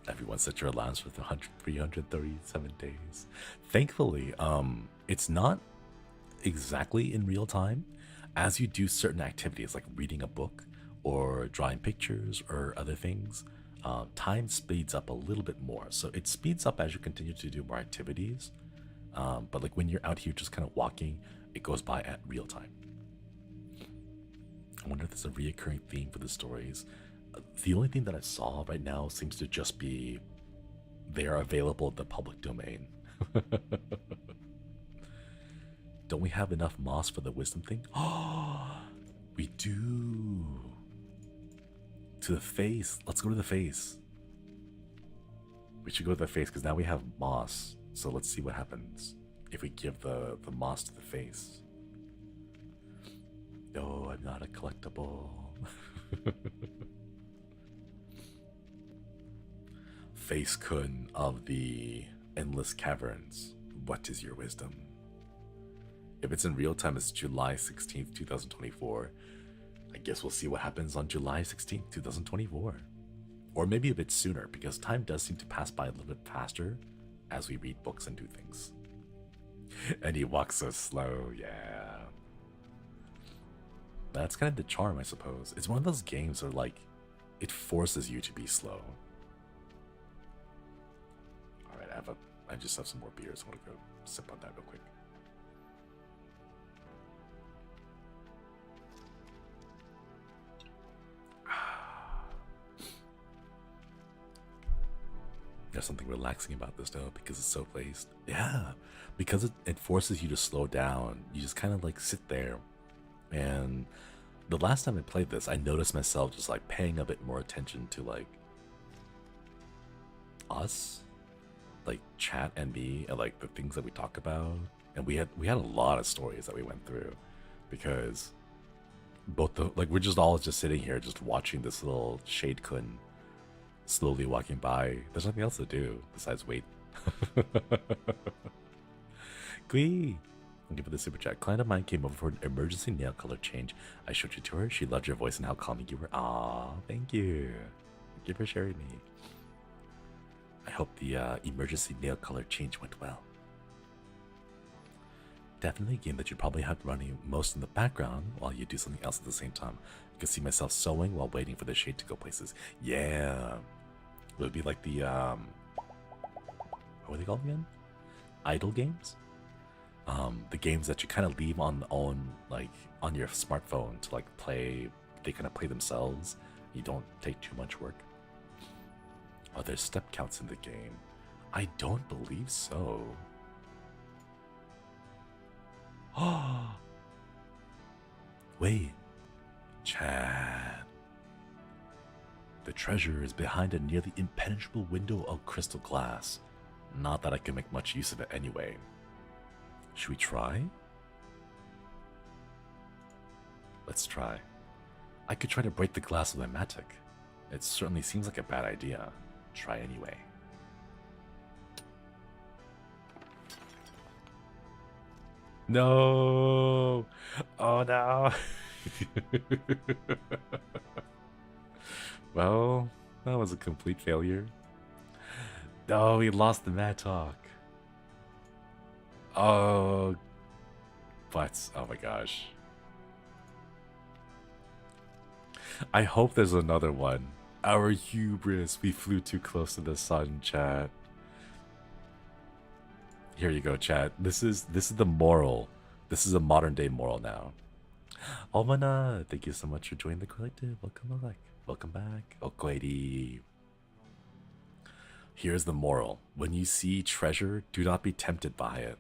Everyone set your allowance for 337 days. Thankfully, it's not exactly in real time. As you do certain activities like reading a book or drawing pictures or other things, time speeds up a little bit more. So it speeds up as you continue to do more activities. But like when you're out here just kind of walking, it goes by at real time. I wonder if there's a reoccurring theme for the stories. The only thing that I saw right now seems to just be they are available in the public domain. Don't we have enough moss for the wisdom thing? Oh, we do. To the face. Let's go to the face. We should go to the face because now we have moss. So let's see what happens if we give the moss to the face. No, I'm not a collectible. Face Kun of the Endless Caverns. What is your wisdom? If it's in real time, it's July 16th, 2024. I guess we'll see what happens on July 16th, 2024. Or maybe a bit sooner, because time does seem to pass by a little bit faster as we read books and do things. And he walks so slow, yeah. That's kind of the charm, I suppose. It's one of those games where, like, it forces you to be slow. Alright, I just have some more beers. I want to go sip on that real quick. There's something relaxing about this though, because it's so placed. Yeah, because it forces you to slow down. You just kind of like sit there. And the last time I played this, I noticed myself just like paying a bit more attention to like us, like chat and me, and like the things that we talk about. And we had a lot of stories that we went through, because both the like we're just all just sitting here just watching this little Shade Kun slowly walking by. There's nothing else to do besides wait. Gui! Thank you for the super chat. Client of mine came over for an emergency nail color change. I showed you to her. She loved your voice and how calming you were. Aw, thank you. Thank you for sharing me. I hope the emergency nail color change went well. Definitely a game that you probably have running most in the background while you do something else at the same time. I can see myself sewing while waiting for the shade to go places. Yeah. It would be like the, what were they called again? Idle games? The games that you kind of leave on like, on your smartphone to, like, play. They kind of play themselves. You don't take too much work. Are there step counts in the game? I don't believe so. Oh. Wait. Chad. The treasure is behind a nearly impenetrable window of crystal glass. Not that I can make much use of it anyway. Should we try? Let's try. I could try to break the glass with my matic. It certainly seems like a bad idea. Try anyway. No! Oh no! Well, that was a complete failure. No, we lost the mattock. Oh, but oh my gosh. I hope there's another one. Our hubris, we flew too close to the sun, chat. Here you go, chat. This is the moral. This is a modern day moral now. Omana, thank you so much for joining the collective. Welcome back. Welcome back. Okoedi. Here's the moral. When you see treasure, do not be tempted by it.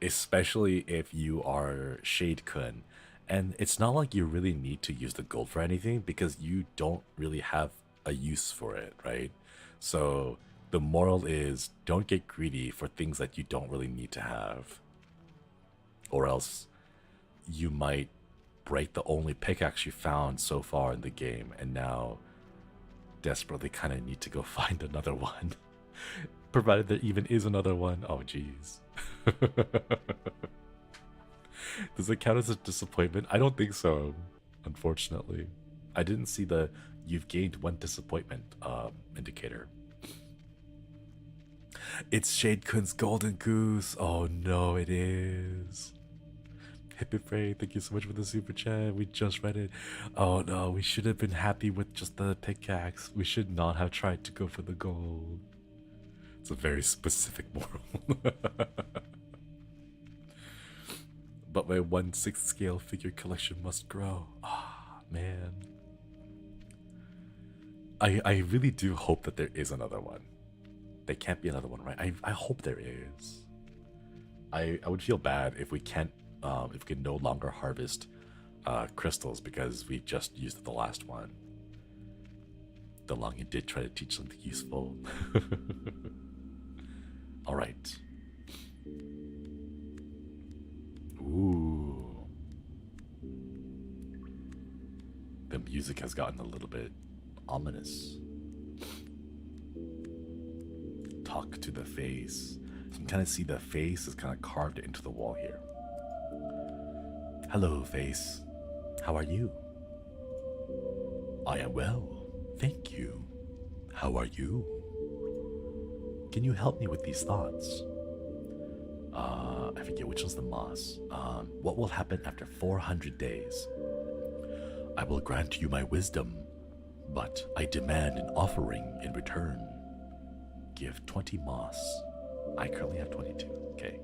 Especially if you are Shade Kun. And it's not like you really need to use the gold for anything, because you don't really have a use for it, right? So the moral is, don't get greedy for things that you don't really need to have. Or else you might break the only pickaxe you found so far in the game, and now desperately kind of need to go find another one. Provided there even is another one. Oh, jeez. Does it count as a disappointment? I don't think so, unfortunately. I didn't see the you've gained 1 disappointment indicator. It's Shade Kun's Golden Goose. Oh no, it is. Hippifrey, thank you so much for the super chat. We just read it. Oh no, we should have been happy with just the pickaxe. We should not have tried to go for the gold. It's a very specific moral. But my 1/6 scale figure collection must grow. Ah, man. I really do hope that there is another one. There can't be another one, right? I hope there is. I would feel bad if we can't, if we can no longer harvest crystals because we just used the last one. The longing did try to teach something useful. All right. Ooh. The music has gotten a little bit ominous. Talk to the face. You can kind of see the face is kind of carved into the wall here. Hello, face. How are you? I am well, thank you. How are you? Can you help me with these thoughts? I forget which one's the moss. What will happen after 400 days? I will grant you my wisdom, but I demand an offering in return. Give 20 moss. I currently have 22. Okay.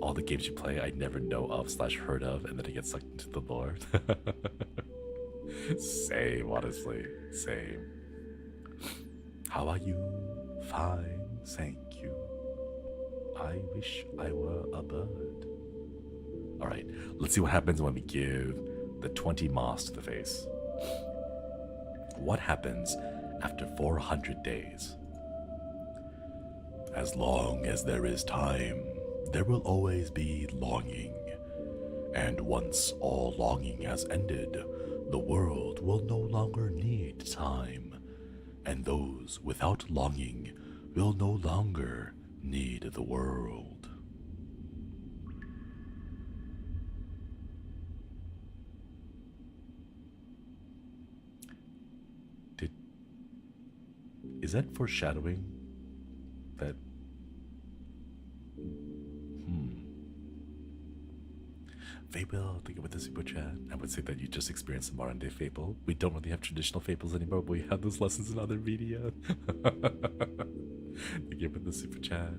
All the games you play I never know of / heard of, and then I get sucked into the lore. Same, honestly. Same. How are you? Fine, thank you. I wish I were a bird. Alright, let's see what happens when we give the 20 moss to the face. What happens after 400 days? As long as there is time, there will always be longing. And once all longing has ended, the world will no longer need time. And those without longing will no longer need the world. Is that foreshadowing that? Fable, thank you for the super chat. I would say that you just experienced a modern day Fable. We don't really have traditional Fables anymore, but we have those lessons in other media. Thank you for the super chat.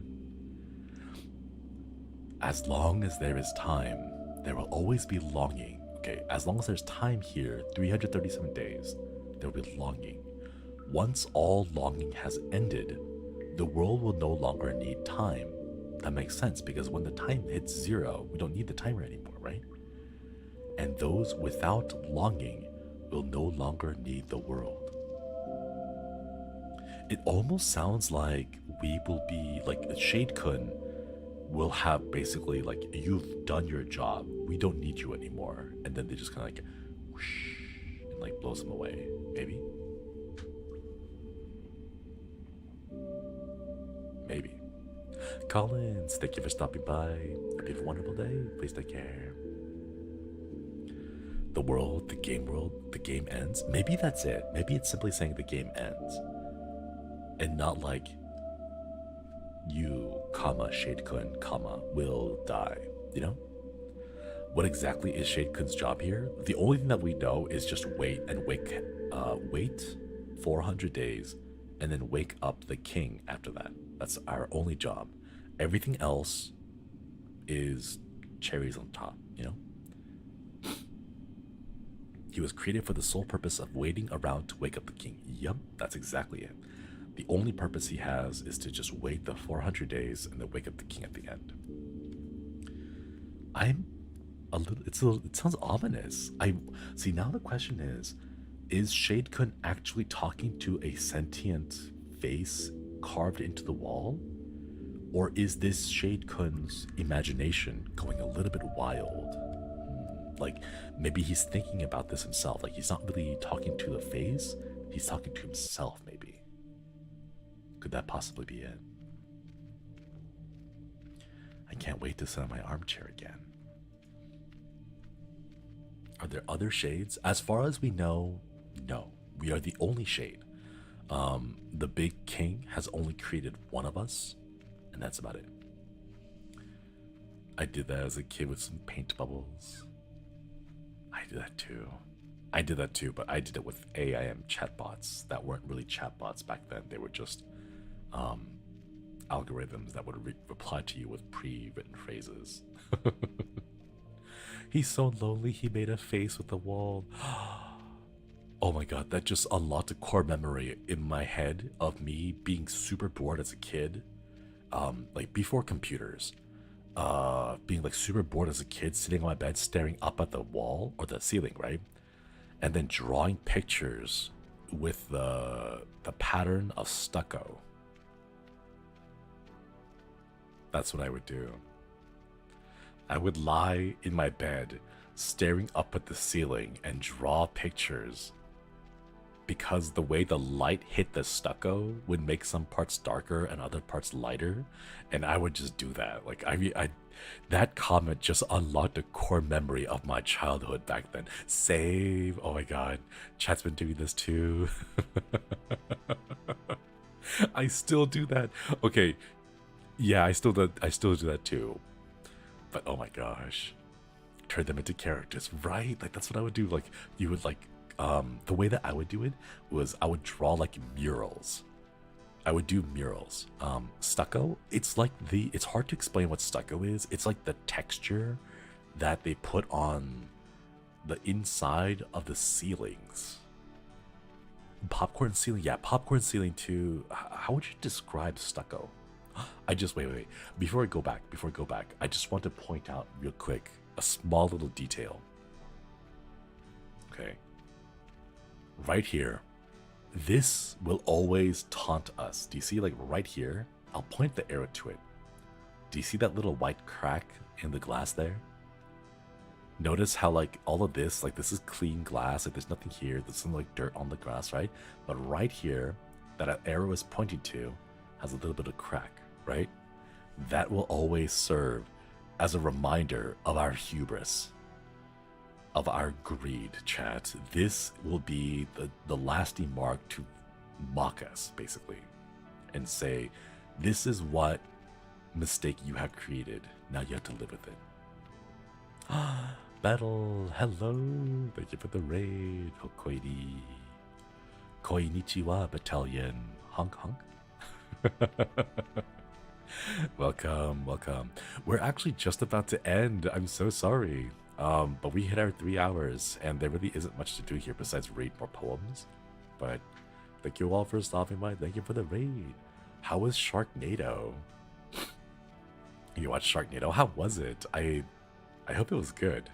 As long as there is time, there will always be longing. Okay, as long as there's time here, 337 days, there will be longing. Once all longing has ended, the world will no longer need time. That makes sense, because when the time hits 0, we don't need the timer anymore, right? And those without longing will no longer need the world. It almost sounds like we will be, like, Shade-kun will have basically, like, you've done your job, we don't need you anymore. And then they just kind of like, whoosh, and like blows them away, maybe? Maybe. Collins, thank you for stopping by. Hope you have a wonderful day. Please take care. The world, the game ends. Maybe that's it. Maybe it's simply saying the game ends. And not like you, Shade-kun, will die. You know? What exactly is Shade-kun's job here? The only thing that we know is just wait 400 days and then wake up the king after that. That's our only job. Everything else is cherries on top, you know? He was created for the sole purpose of waiting around to wake up the king. Yup, that's exactly it. The only purpose he has is to just wait the 400 days and then wake up the king at the end. It sounds ominous. See, now the question is Shade-kun actually talking to a sentient face carved into the wall? Or is this Shade-kun's imagination going a little bit wild? Like, maybe he's thinking about this himself. Like, he's not really talking to the face, he's talking to himself, maybe. Could that possibly be it? I can't wait to sit on my armchair again. Are there other shades? As far as we know, no. We are the only shade. The big king has only created one of us, and that's about it. I did that as a kid with some paint bubbles. I did that too, but I did it with AIM chatbots that weren't really chatbots back then. They were just algorithms that would reply to you with pre-written phrases. He's so lonely he made a face with the wall. Oh my god, that just unlocked a core memory in my head of me being super bored as a kid. Like before computers. Being like super bored as a kid, sitting on my bed, staring up at the wall or the ceiling, right? And then drawing pictures with the pattern of stucco. That's what I would do. I would lie in my bed, staring up at the ceiling and draw pictures, because the way the light hit the stucco would make some parts darker and other parts lighter, and I would just do that. Like I that comment just unlocked a core memory of my childhood back then. Save. Oh my god, chat's been doing this too. I still do that. Okay, yeah, I still do that too. But oh my gosh, turn them into characters, right? Like that's what I would do. Like you would like. The way that I would do it was I would draw like murals. I would do murals. Stucco, it's hard to explain what stucco is. It's like the texture that they put on the inside of the ceilings. Popcorn ceiling, yeah, popcorn ceiling too. How would you describe stucco? Wait. Before I go back, I just want to point out real quick a small little detail. Okay. Right here, this will always taunt us. Do you see, like right here? I'll point the arrow to it. Do you see that little white crack in the glass there? Notice how like all of this, like this is clean glass, like there's nothing here, there's some like dirt on the glass, right? But right here, that arrow is pointing to has a little bit of crack, right? That will always serve as a reminder of our hubris, of our greed, chat. This will be the lasting mark to mock us, basically, and say, this is what mistake you have created. Now you have to live with it. Bettel, hello. Thank you for the raid. Hokoiri. Koinichiwa Battalion. Honk honk. Welcome. We're actually just about to end. I'm so sorry. But we hit our 3 hours, and there really isn't much to do here besides read more poems. But thank you all for stopping by. Thank you for the raid. How was Sharknado? You watched Sharknado? How was it? I hope it was good.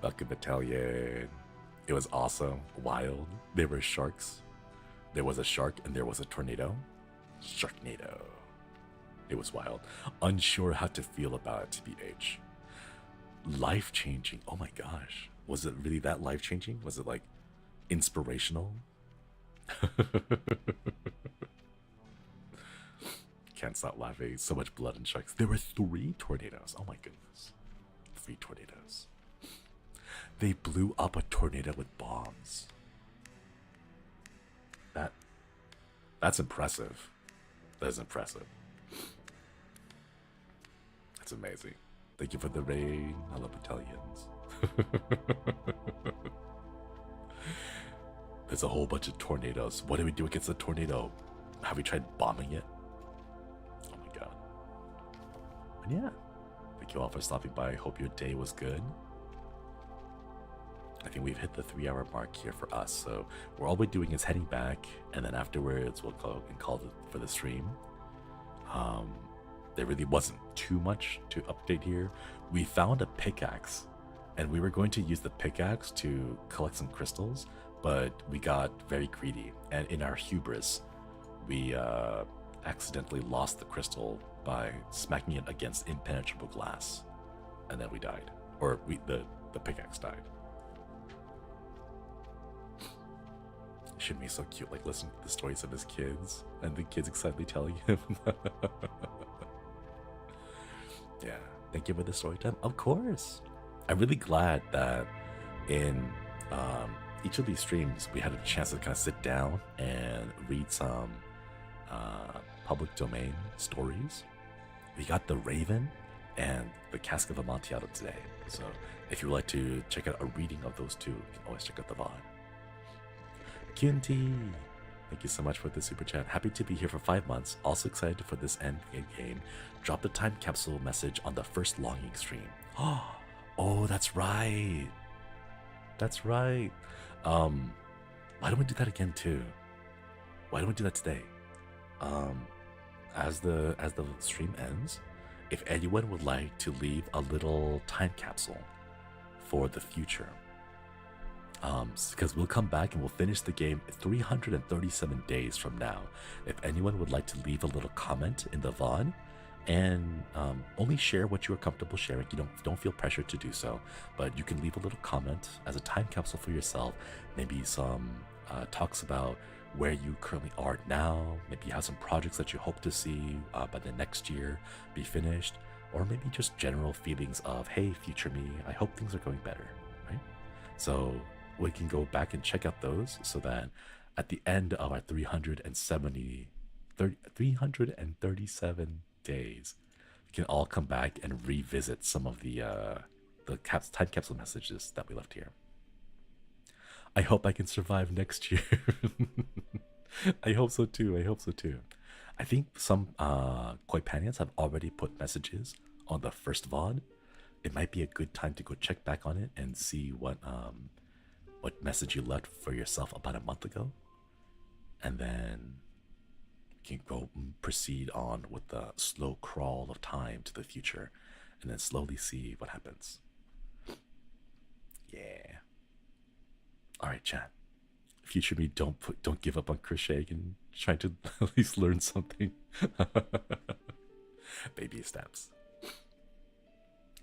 Welcome, Battalion. It was awesome. Wild. There were sharks. There was a shark and there was a tornado. Sharknado. It was wild. Unsure how to feel about it, TBH. Life-changing. Oh my gosh. Was it really that life-changing? Was it like inspirational? Can't stop laughing. So much blood and sharks. There were 3 tornadoes. Oh my goodness. 3 tornadoes. They blew up a tornado with bombs. That's impressive. That is impressive. That's amazing. Thank you for the raid. I love battalions. There's a whole bunch of tornadoes. What do we do against a tornado? Have we tried bombing it? Oh my god. And yeah. Thank you all for stopping by. Hope your day was good. I think we've hit the 3-hour mark here for us. So all we're doing is heading back, and then afterwards we'll go and call it for the stream. There really wasn't too much to update here. We found a pickaxe, and we were going to use the pickaxe to collect some crystals, but we got very greedy, and in our hubris, we accidentally lost the crystal by smacking it against impenetrable glass, and then we died. Or the pickaxe died. Shinri's so cute, like listening to the stories of his kids, and the kids excitedly telling him. Yeah, thank you for the story time. Of course. I'm really glad that in each of these streams we had a chance to kind of sit down and read some public domain stories. We got The Raven and The Cask of Amontillado today. So if you would like to check out a reading of those two, you can always check out the VOD. QNT, thank you so much for the super chat. Happy to be here for 5 months. Also excited for this end game. Drop the time capsule message on the first longing stream. Oh, that's right. That's right. Why don't we do that again too? Why don't we do that today? As the stream ends, if anyone would like to leave a little time capsule for the future, because we'll come back and we'll finish the game 337 days from now. If anyone would like to leave a little comment in the VOD and only share what you are comfortable sharing, you don't feel pressured to do so, but you can leave a little comment as a time capsule for yourself. Maybe some talks about where you currently are now. Maybe you have some projects that you hope to see by the next year be finished, or maybe just general feelings of, hey, future me, I hope things are going better, right? So we can go back and check out those so that at the end of our 337 days, we can all come back and revisit some of the time capsule messages that we left here. I hope I can survive next year. I hope so too. I think some Koipanians have already put messages on the first VOD. It might be a good time to go check back on it and see what message you left for yourself about a month ago, and then you can go proceed on with the slow crawl of time to the future, and then slowly see what happens. Yeah. All right, chat. Future me, don't give up on crochet and try to at least learn something. Baby steps.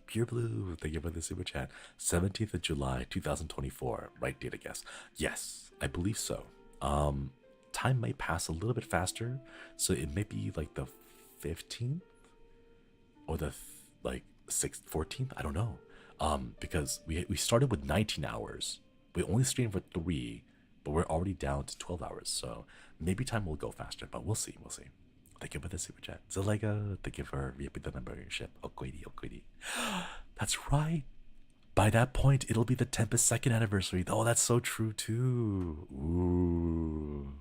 Pure Blue, thank you for the super chat. 17th of July, 2024. Right date, I guess. Yes, I believe so. Time might pass a little bit faster, so it may be like the 15th or the 6th, 14th. I don't know. Because we started with 19 hours. We only streamed for 3, but we're already down to 12 hours. So maybe time will go faster, but we'll see. Thank you for the super chat. Zilega, thank you for reaping the membership. Okoidi. That's right. By that point, it'll be the TEMPUS 2nd anniversary. Oh, that's so true too. Ooh,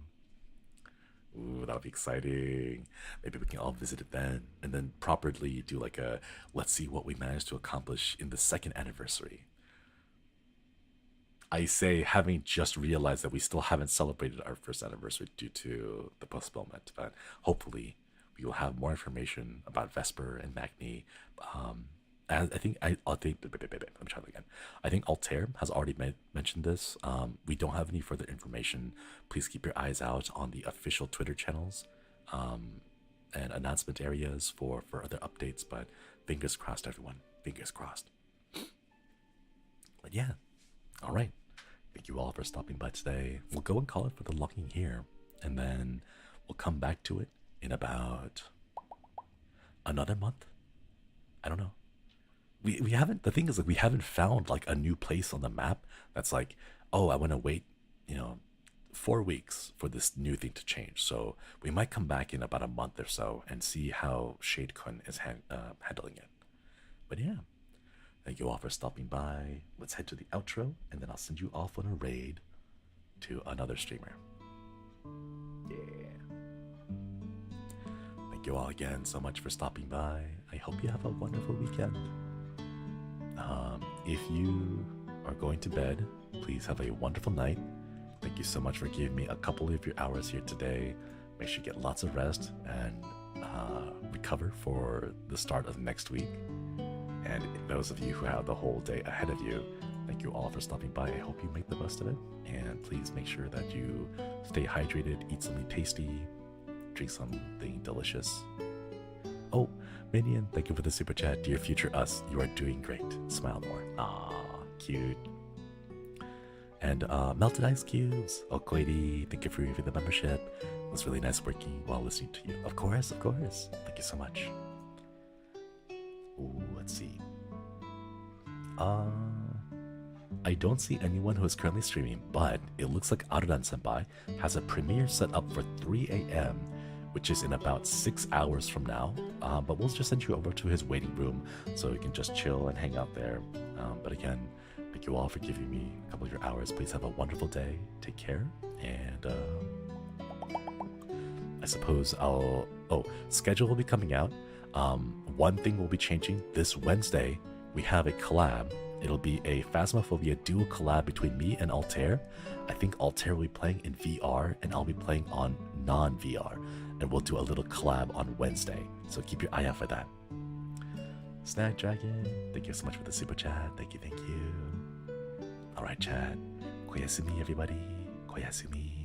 that'll be exciting. Maybe we can all visit it then, and then properly do like a let's see what we managed to accomplish in the 2nd anniversary. I say, having just realized that we still haven't celebrated our 1st anniversary due to the postponement, but hopefully we will have more information about Vesper and Magni. I think Altair has already mentioned this. We don't have any further information. Please keep your eyes out on the official Twitter channels and announcement areas for other updates. But fingers crossed, everyone. Fingers crossed. But yeah, all right. Thank you all for stopping by today. We'll go and call it for the logging here, and then we'll come back to it in about another month. I don't know. We haven't. The thing is, like, we haven't found like a new place on the map that's like, oh, I want to wait, 4 weeks for this new thing to change. So we might come back in about a month or so and see how Shade-kun is handling it. But yeah. Thank you all for stopping by. Let's head to the outro, and then I'll send you off on a raid to another streamer. Yeah. Thank you all again so much for stopping by. I hope you have a wonderful weekend. If you are going to bed, please have a wonderful night. Thank you so much for giving me a couple of your hours here today. Make sure you get lots of rest and recover for the start of next week. And those of you who have the whole day ahead of you, thank you all for stopping by. I hope you make the best of it. And please make sure that you stay hydrated, eat something tasty, drink something delicious. Oh, Minion, thank you for the super chat. Dear future us, you are doing great. Smile more. Aw, cute. And Melted Ice Cubes. Okoidi, thank you for the membership. It was really nice working while listening to you. Of course. Thank you so much. Ooh, let's see. I don't see anyone who is currently streaming, but it looks like Arudan-senpai has a premiere set up for 3 a.m., which is in about 6 hours from now. But we'll just send you over to his waiting room so you can just chill and hang out there. But again, thank you all for giving me a couple of your hours. Please have a wonderful day. Take care. And I suppose schedule will be coming out. One thing will be changing this Wednesday. We have a collab, It'll be a Phasmophobia dual collab between me and Altair. I think Altair will be playing in VR and I'll be playing on non-VR. And we'll do a little collab on Wednesday. So keep your eye out for that. Snack Dragon, thank you so much for the super chat. Thank you. Alright, chat. Koyasumi, everybody. Koyasumi.